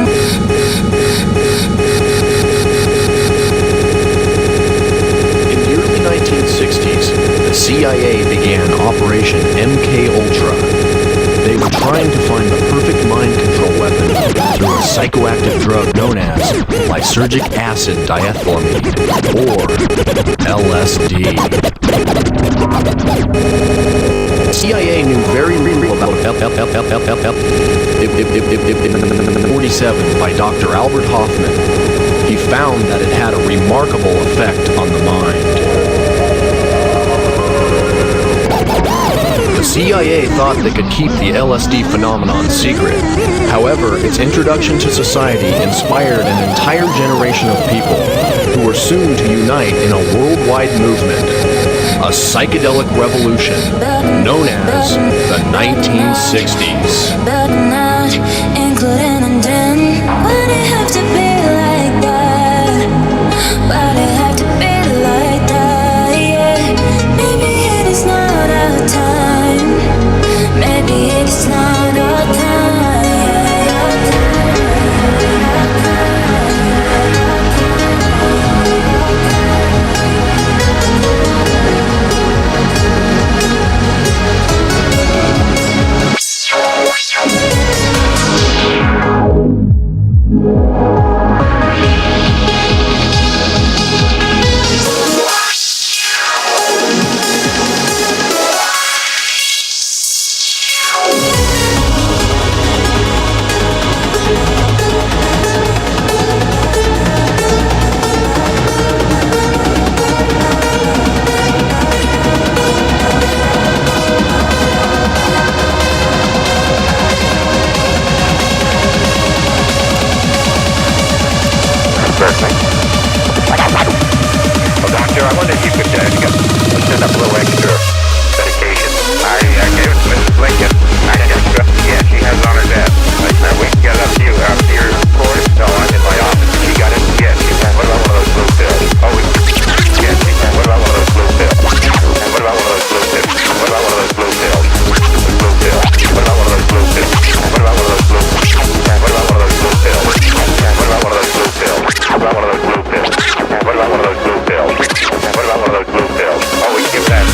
In the early 1960s, the CIA began Operation MKUltra. They were trying to find the perfect mind control weapon through a psychoactive drug known as lysergic acid diethylamine, or LSD. The CIA knew very little about 47 by Dr. Albert Hoffman. He found that it had a remarkable effect on the mind. The CIA thought they could keep the LSD phenomenon secret. However, its introduction to society inspired an entire generation of people who were soon to unite in a worldwide movement, a psychedelic revolution known as the 1960s. But not including and then. Why'd it have to be like that? Why'd it have to be like that? Yeah. Maybe it is not our time. Maybe it's not our time. Well, doctor, I wonder if you could send up a little extra medication. I gave it to Mrs. Lincoln. Extra? Yeah, she has it on her desk. We can get it up to you after your course. No, I'm in my office. She got it? Yeah, she can. What about one of those blue pills? Oh, yeah, she can. What about one of those blue pills? And what about one of those blue pills? What about one of those blue pills? The blue pill. What about one of those blue pills? What about one of those blue pills? And what about one of those blue pills? And what about one of those blue pills? What about one of those blue pills? And what about one of those blue pills? And what about one of those blue pills? Oh, we can give that.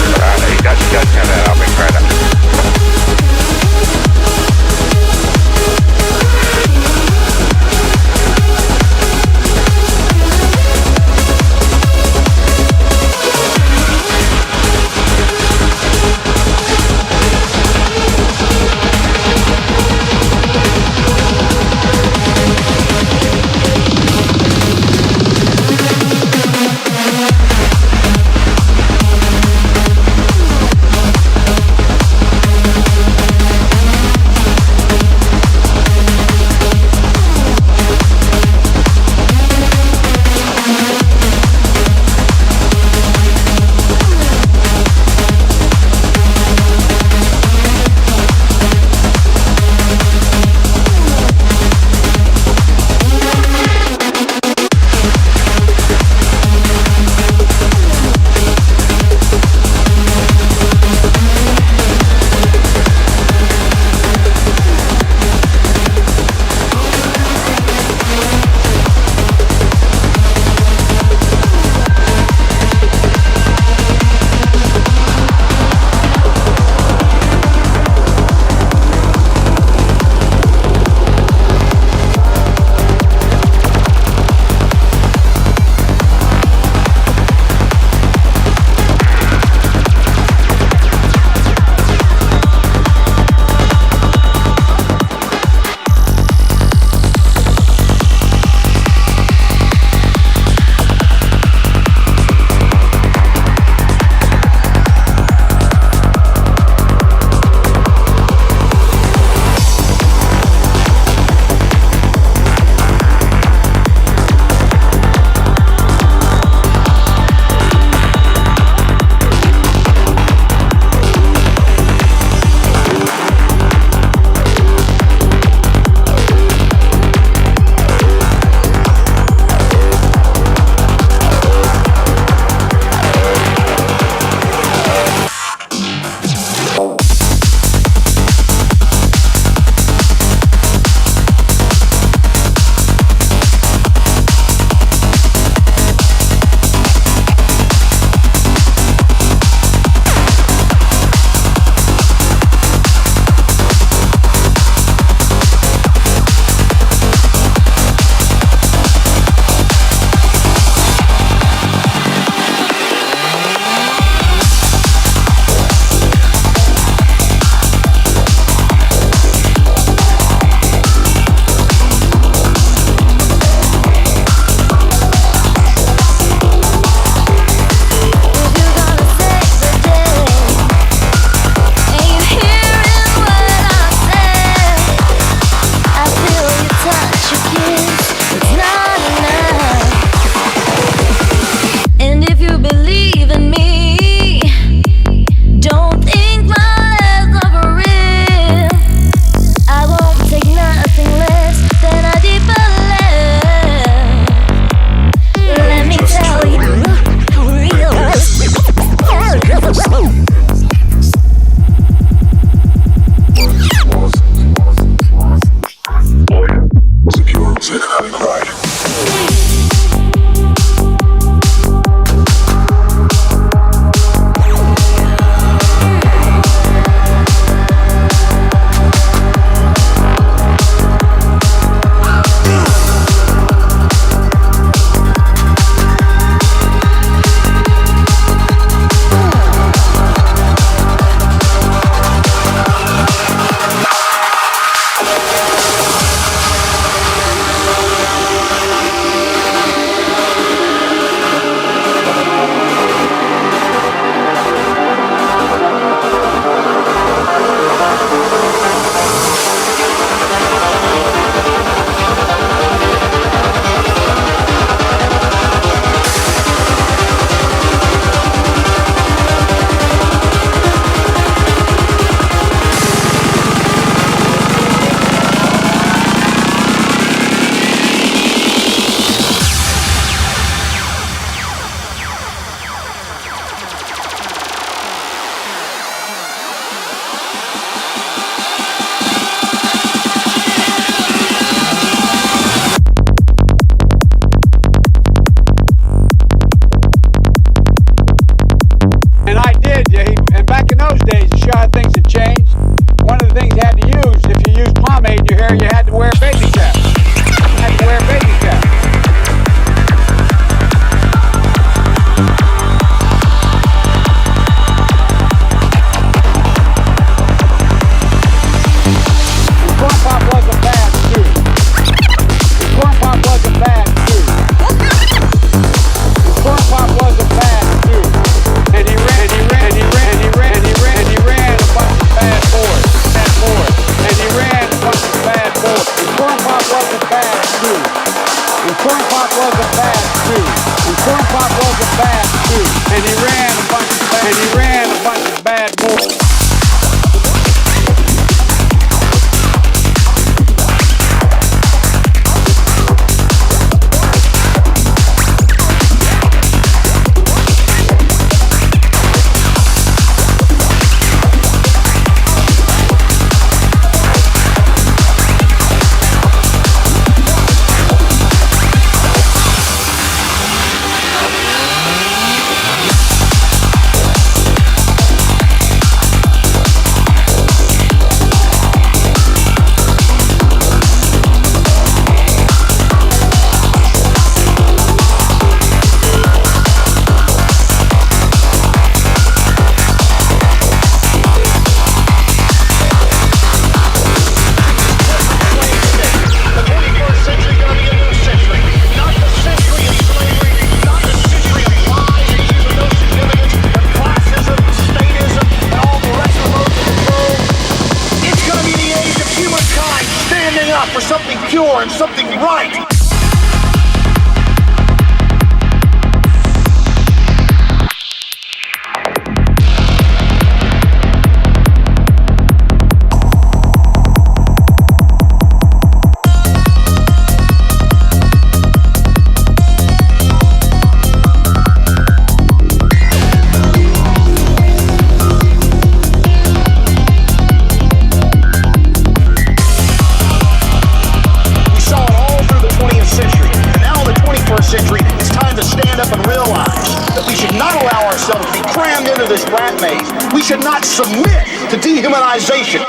Submit to dehumanization.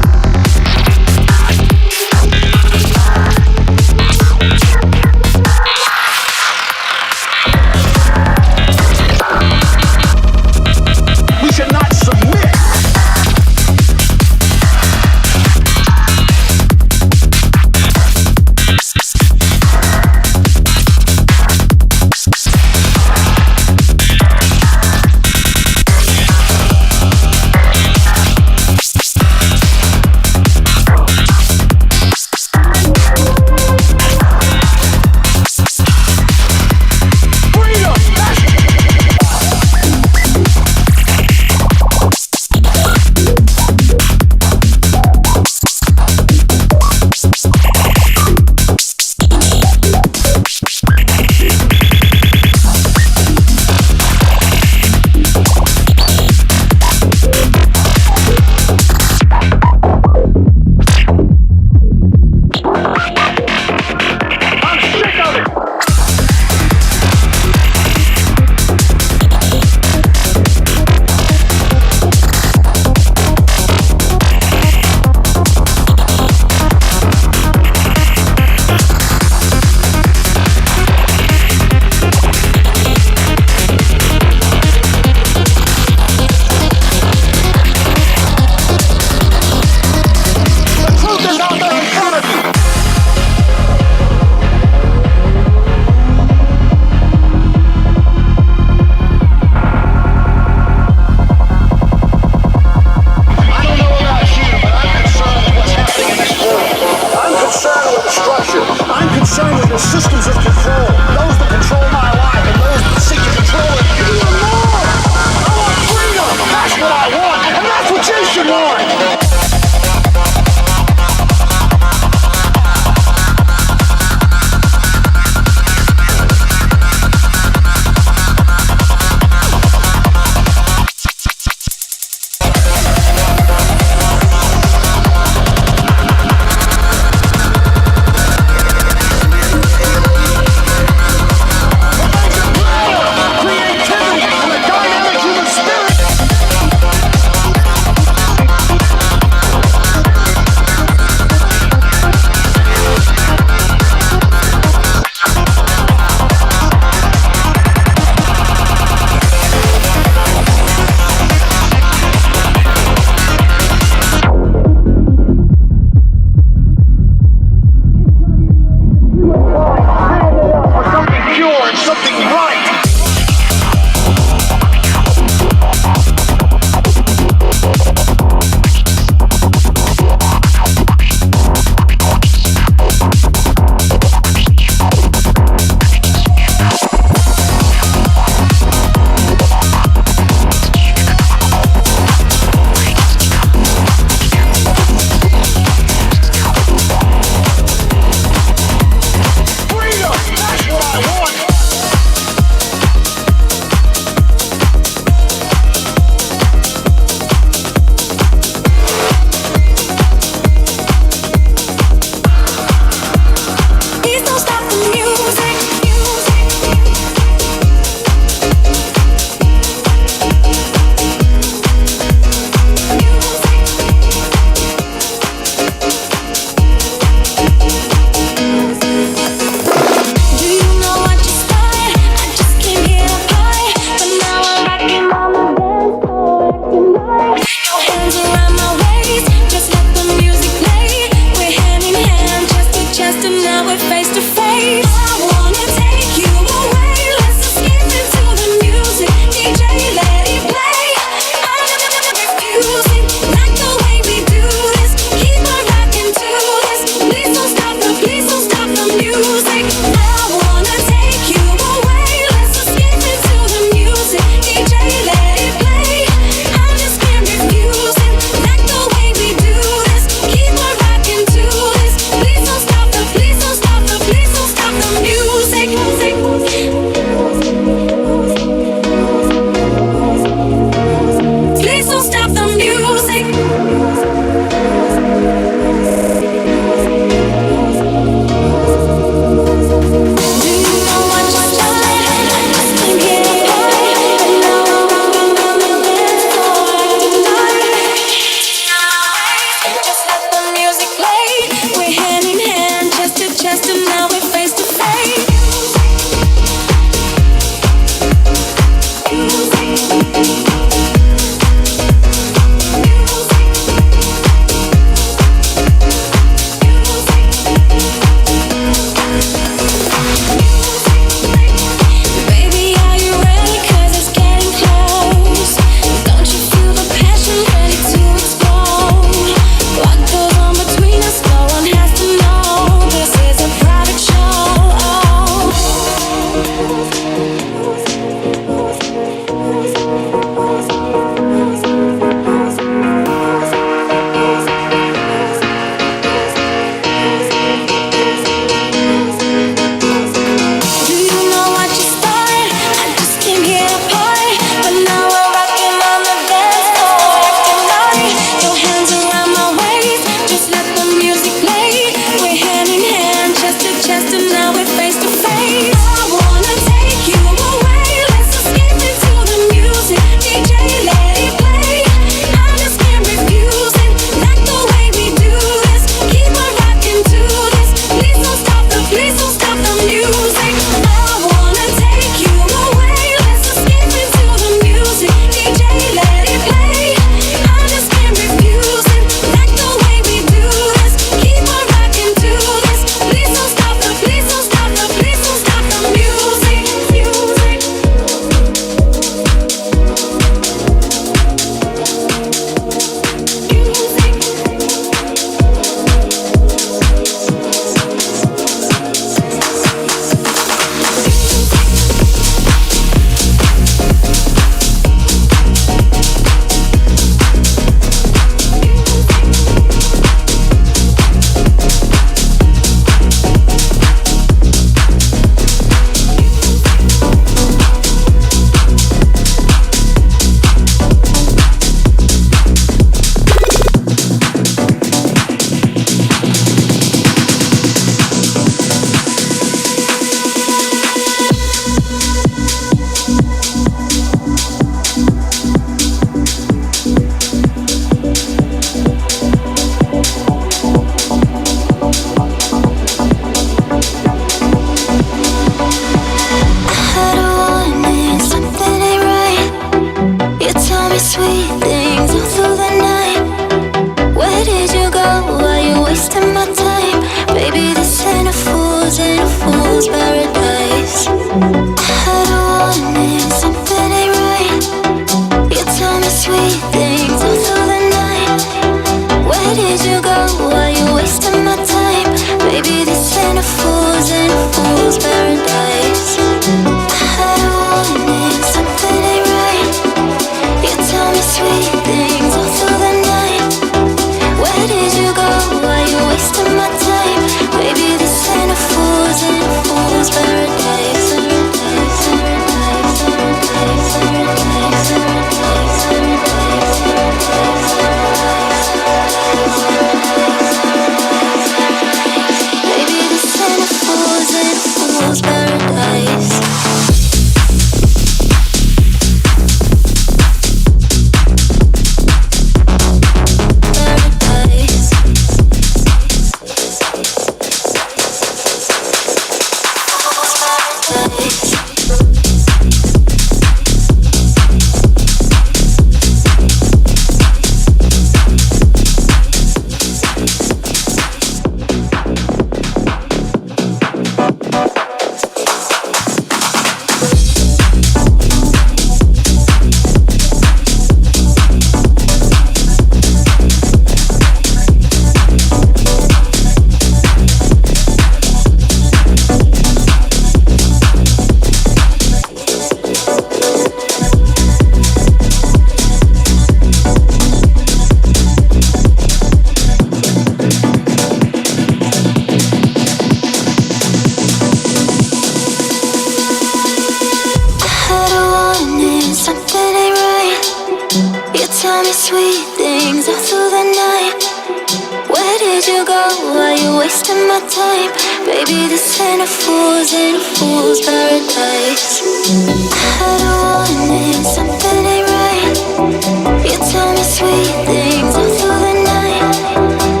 Sweet things all through the night.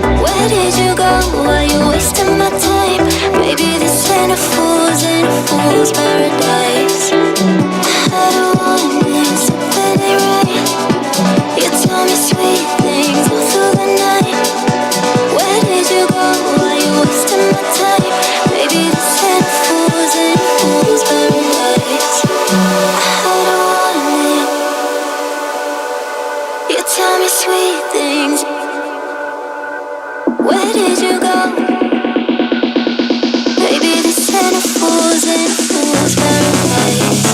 fool's paradise. I don't wanna miss something ain't right. You tell me sweet things all through the night. Where did you go? Why you wasting my time? Baby, this ain't fool's paradise. I don't wanna miss. You tell me sweet things. Where did you go? Baby, this ain't a fool's paradise.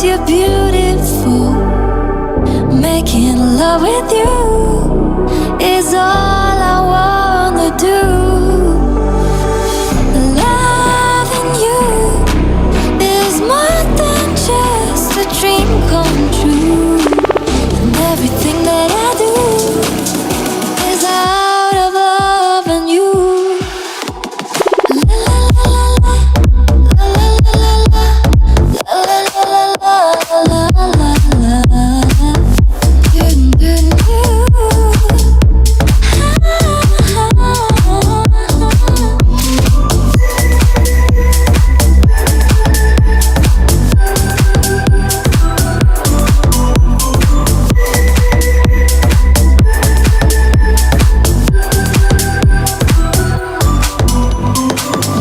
You're beautiful. Making love with you is all I wanna do. Loving you is more than just a dream come true. And everything that I do is out of love and you. La la la la la la la la la.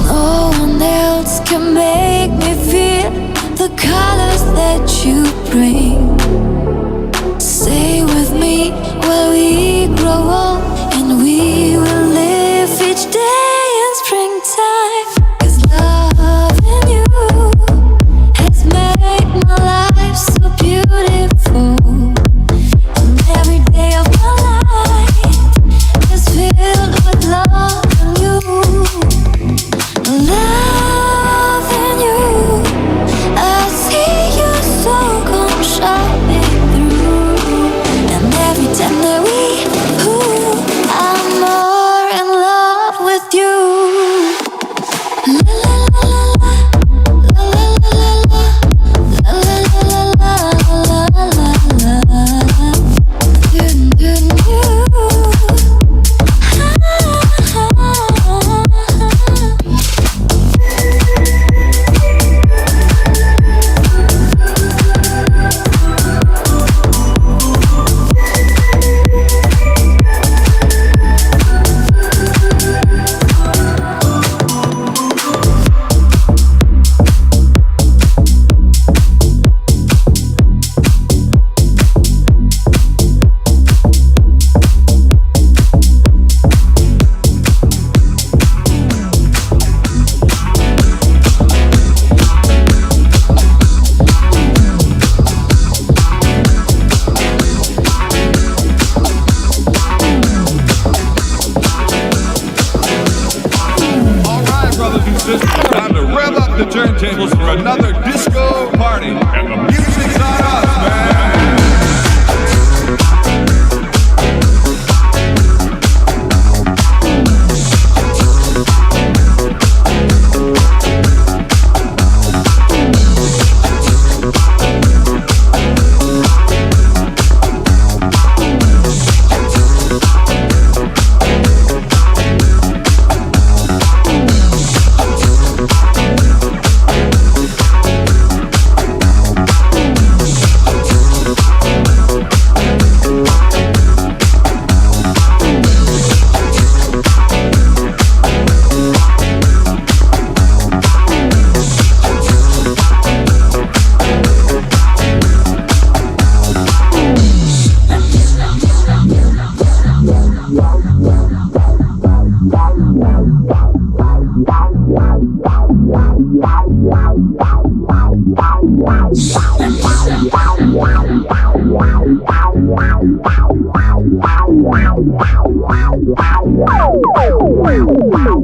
No one else can make me feel the colors that you bring. Stay with me while we grow old, and we will live each day in springtime. 'Cause loving you has made my life so beautiful. And every day of my life is filled with love and you. Loving you, I see your soul come shine.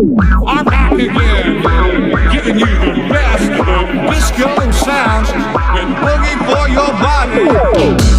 I'm back again, giving you the best of disco sounds with Boogie for your body.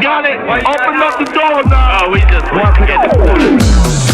Got it! Open up the door now! Oh, we just want to get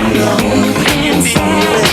Can you feel it?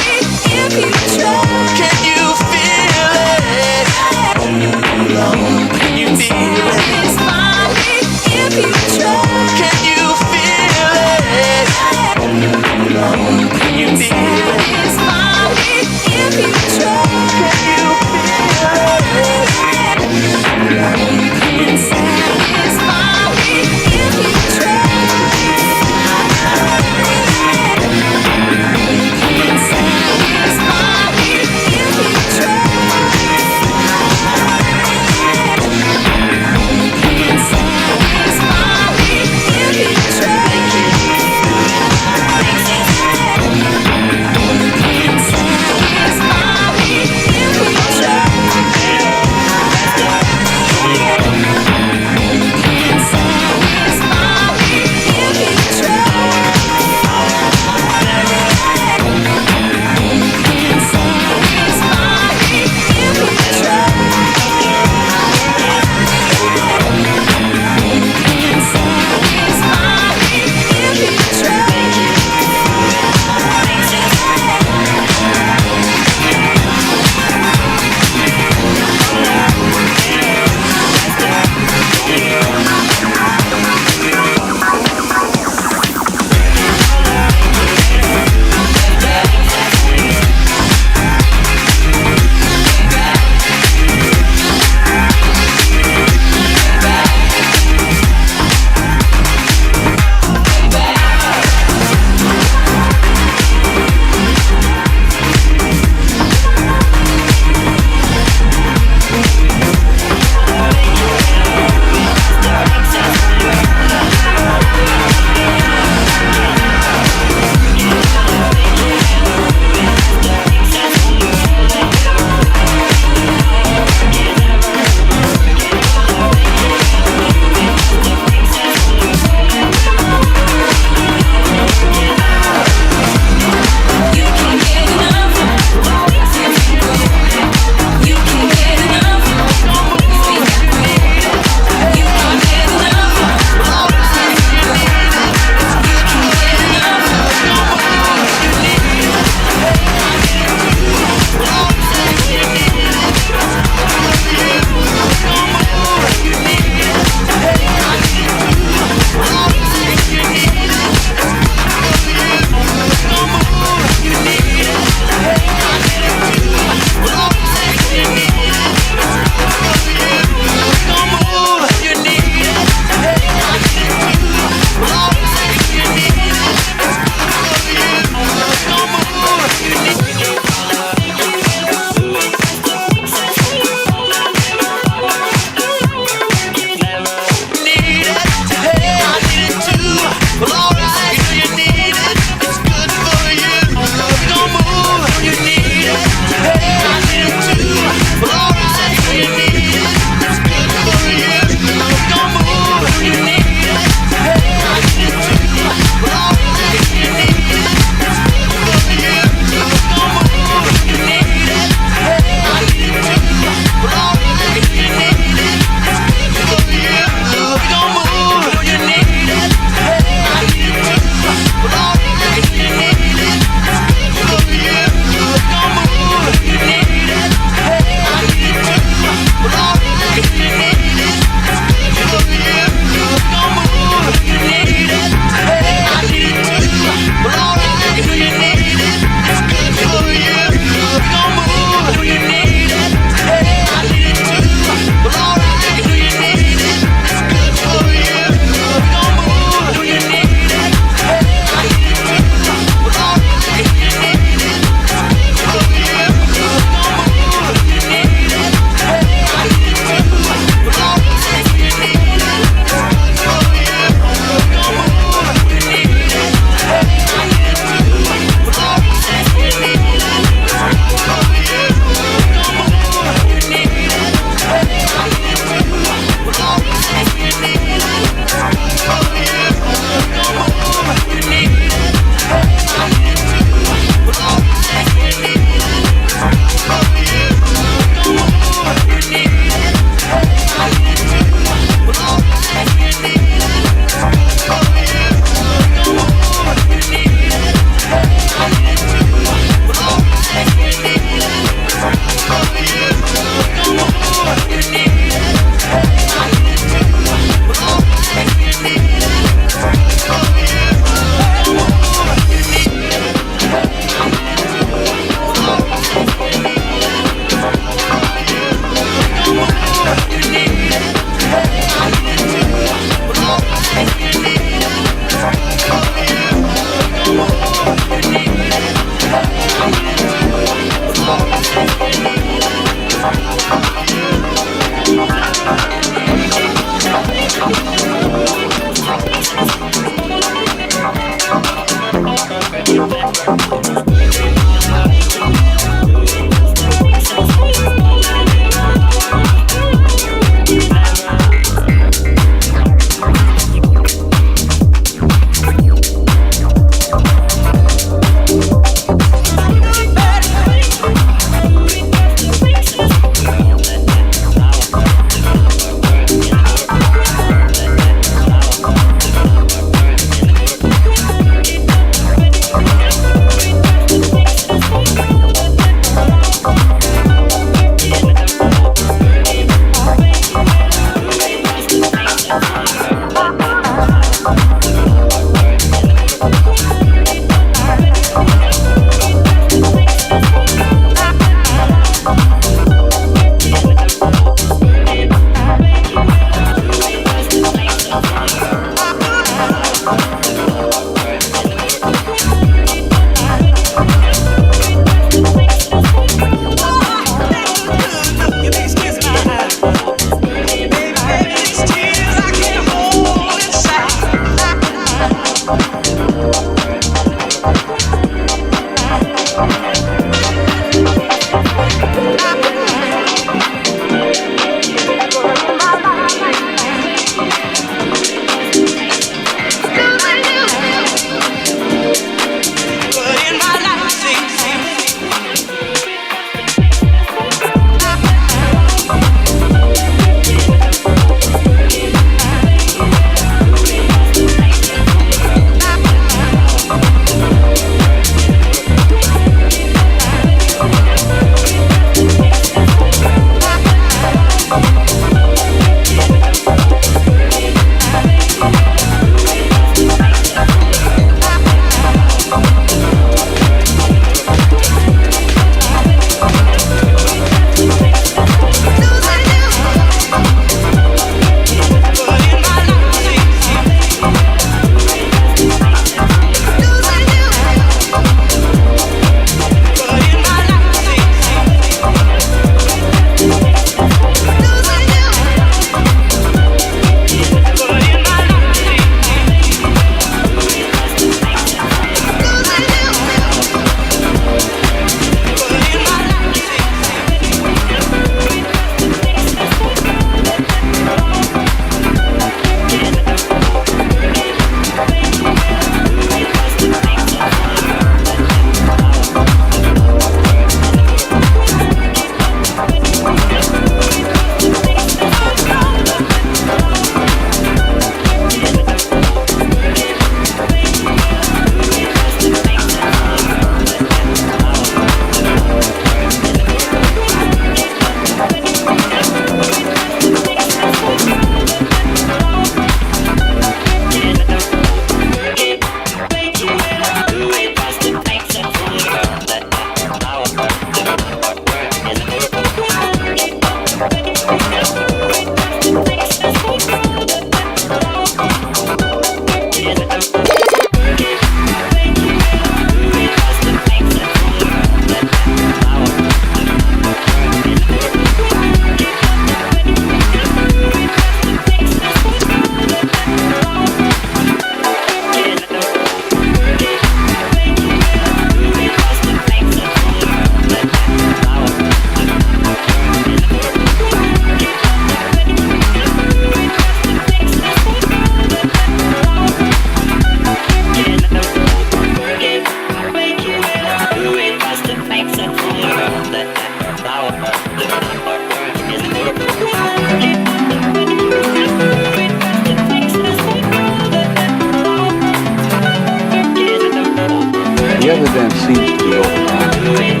The evidence seems to be overwhelming. We've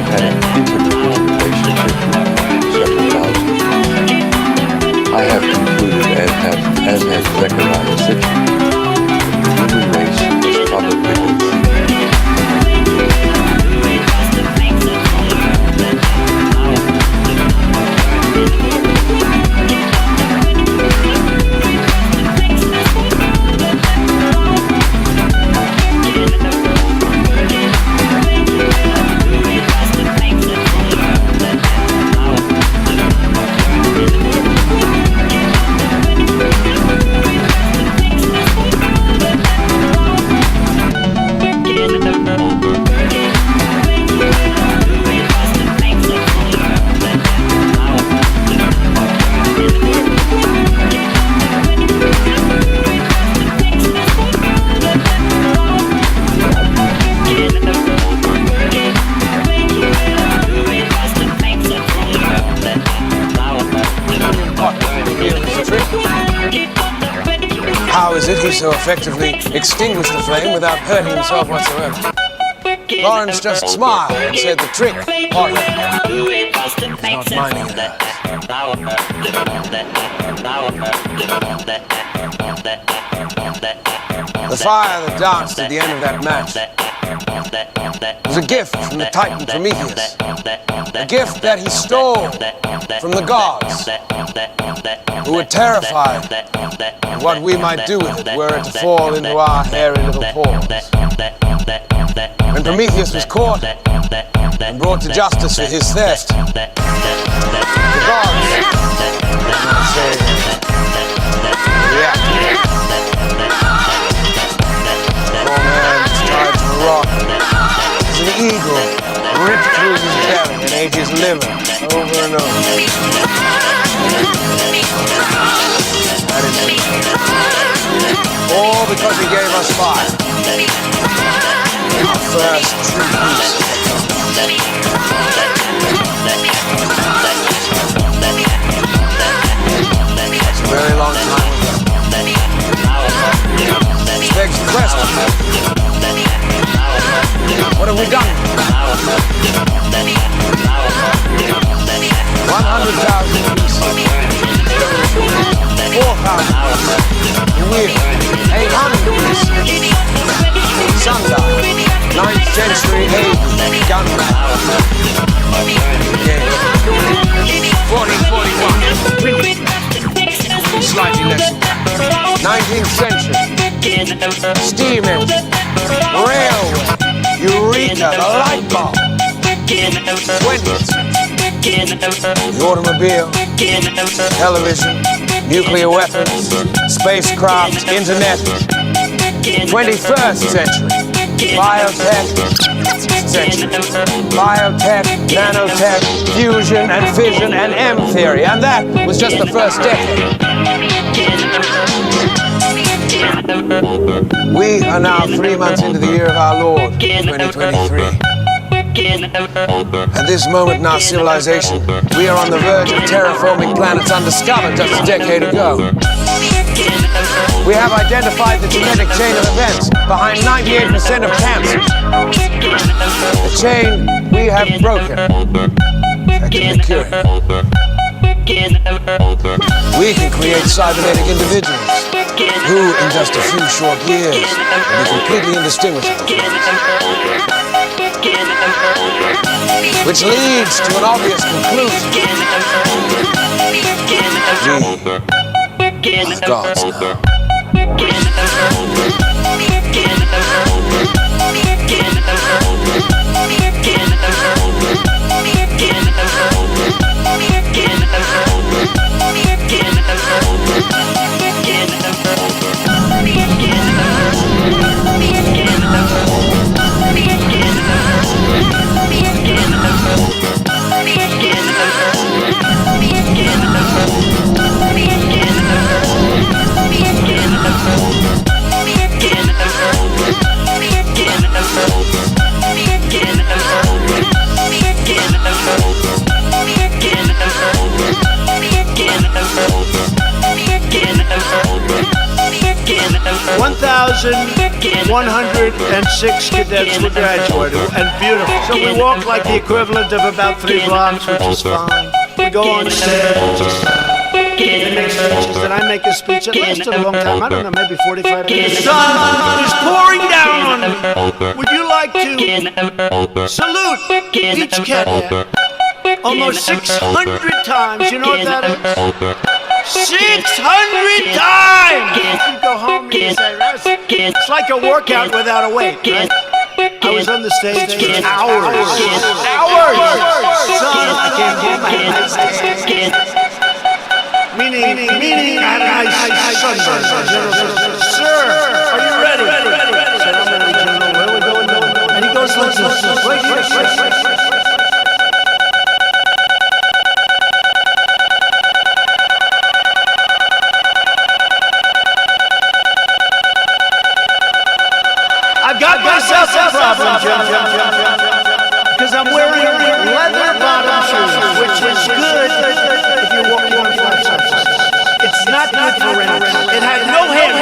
had an intimate relationship for several thousand years. I have concluded, as has Zechariah Sitchin, that the human race is probably extinct. do so effectively extinguish the flame without hurting himself whatsoever. Lawrence just smiled and said the trick, partner, is not minding it. The fire that danced at the end of that match was a gift from the Titan Prometheus, a gift that he stole from the gods, who were terrified of what we might do with it were it to fall into our hairy little paws. When Prometheus was caught and brought to justice for his theft, the gods, reacted. Poor man was tied to a rock as an eagle ripped through his belly and ate his liver over and over. All because he gave us fire. Our first true peace. That's a very long time ago. Which begs the question. What have we done? 100,000 pieces. 4,000 pieces. A wheel. 800 pieces. Sundial. 9th century AD. Gunpowder. 1441. Slightly less than that. 19th century. Steam engine. Railway. Eureka. The light bulb. 20th century. The automobile. Television. Nuclear weapons. Spacecraft. Internet. 21st century. Biotech. Century. Biotech, nanotech, fusion and fission and M theory. And that was just the first decade. We are now 3 months into the year of our Lord, 2023. At this moment in our civilization, we are on the verge of terraforming planets undiscovered just a decade ago. We have identified the genetic chain of events behind 98% of cancer. The chain we have broken, effectively curing. We can create cybernetic individuals who, in just a few short years, will be completely indistinguishable. Which leads to an obvious conclusion. We are the gods now. 1,106 cadets were graduated, and beautiful. So we walk like the equivalent of about 3 blocks, which is fine. We go on stage. Then I make a speech that lasted a long time. I don't know, maybe 45 minutes. The sun is pouring down on me. Would you like to salute each cadet almost 600 times? You know what that is? 600 times! You go home and you say, it's like a workout without a weight, right? I was on the stage for hours. Son, I can't hold my hands. Meaning, I sunburn. Sir, are you ready? I said, I'm ready, General. Where are we going? And he goes like this. Right here. I've got myself a problem, because I'm wearing leather bottom shoes, which is good if you're walking on flat surfaces. It's not good for rental. It had no head.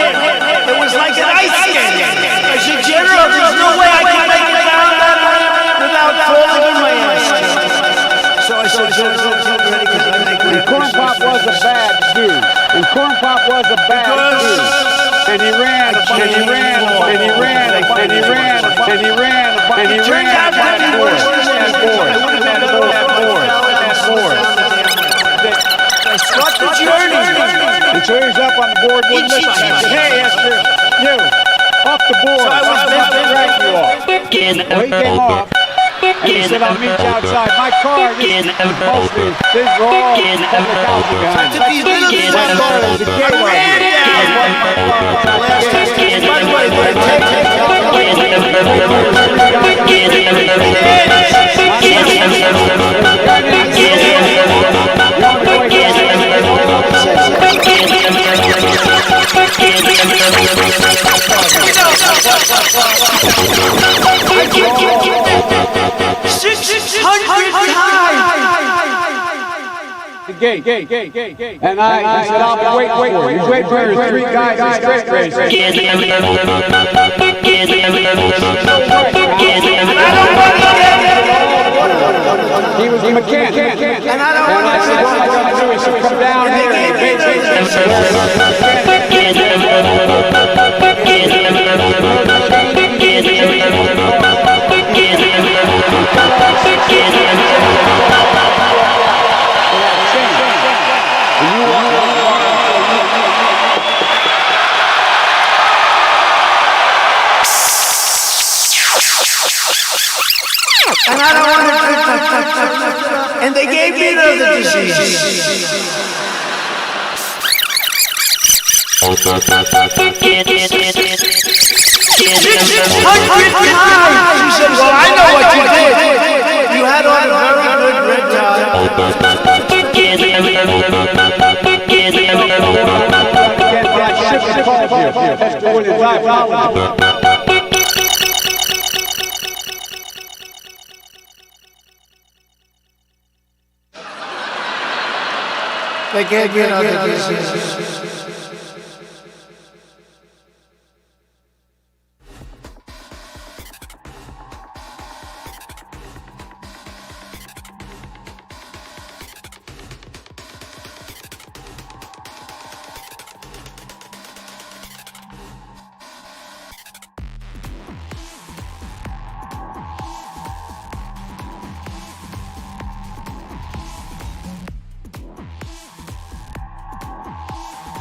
It was like an ice skate. I said, General, there's no way I can make it down that ramp without falling on my ass. So I said, General, get ready because I make it. And Corn Pop was a bad dude. And Corn Pop was a bad dude. And he ran, and he ran, and he ran, and he ran, and he ran, and he ran that board. Start the journey. And so he was up on the board, wouldn't listen. I said, hey, Esther, you, off the board. So I was meant to drag you off. Well, he came off. And he said, I'll meet you outside. My car, this is mostly, these are all public housing behind me. These little kids, My car is a gateway. By the way, Gate. And I said, I'll be wait for you. Wait for your three guys in straight racers. He was a mechanic. And I said, what am I going to do? He said, come down here. And I don't want to. And they gave me another disease. 600 times. She said, well, I know what you did. You had on a very good red tie. They gave me another disease.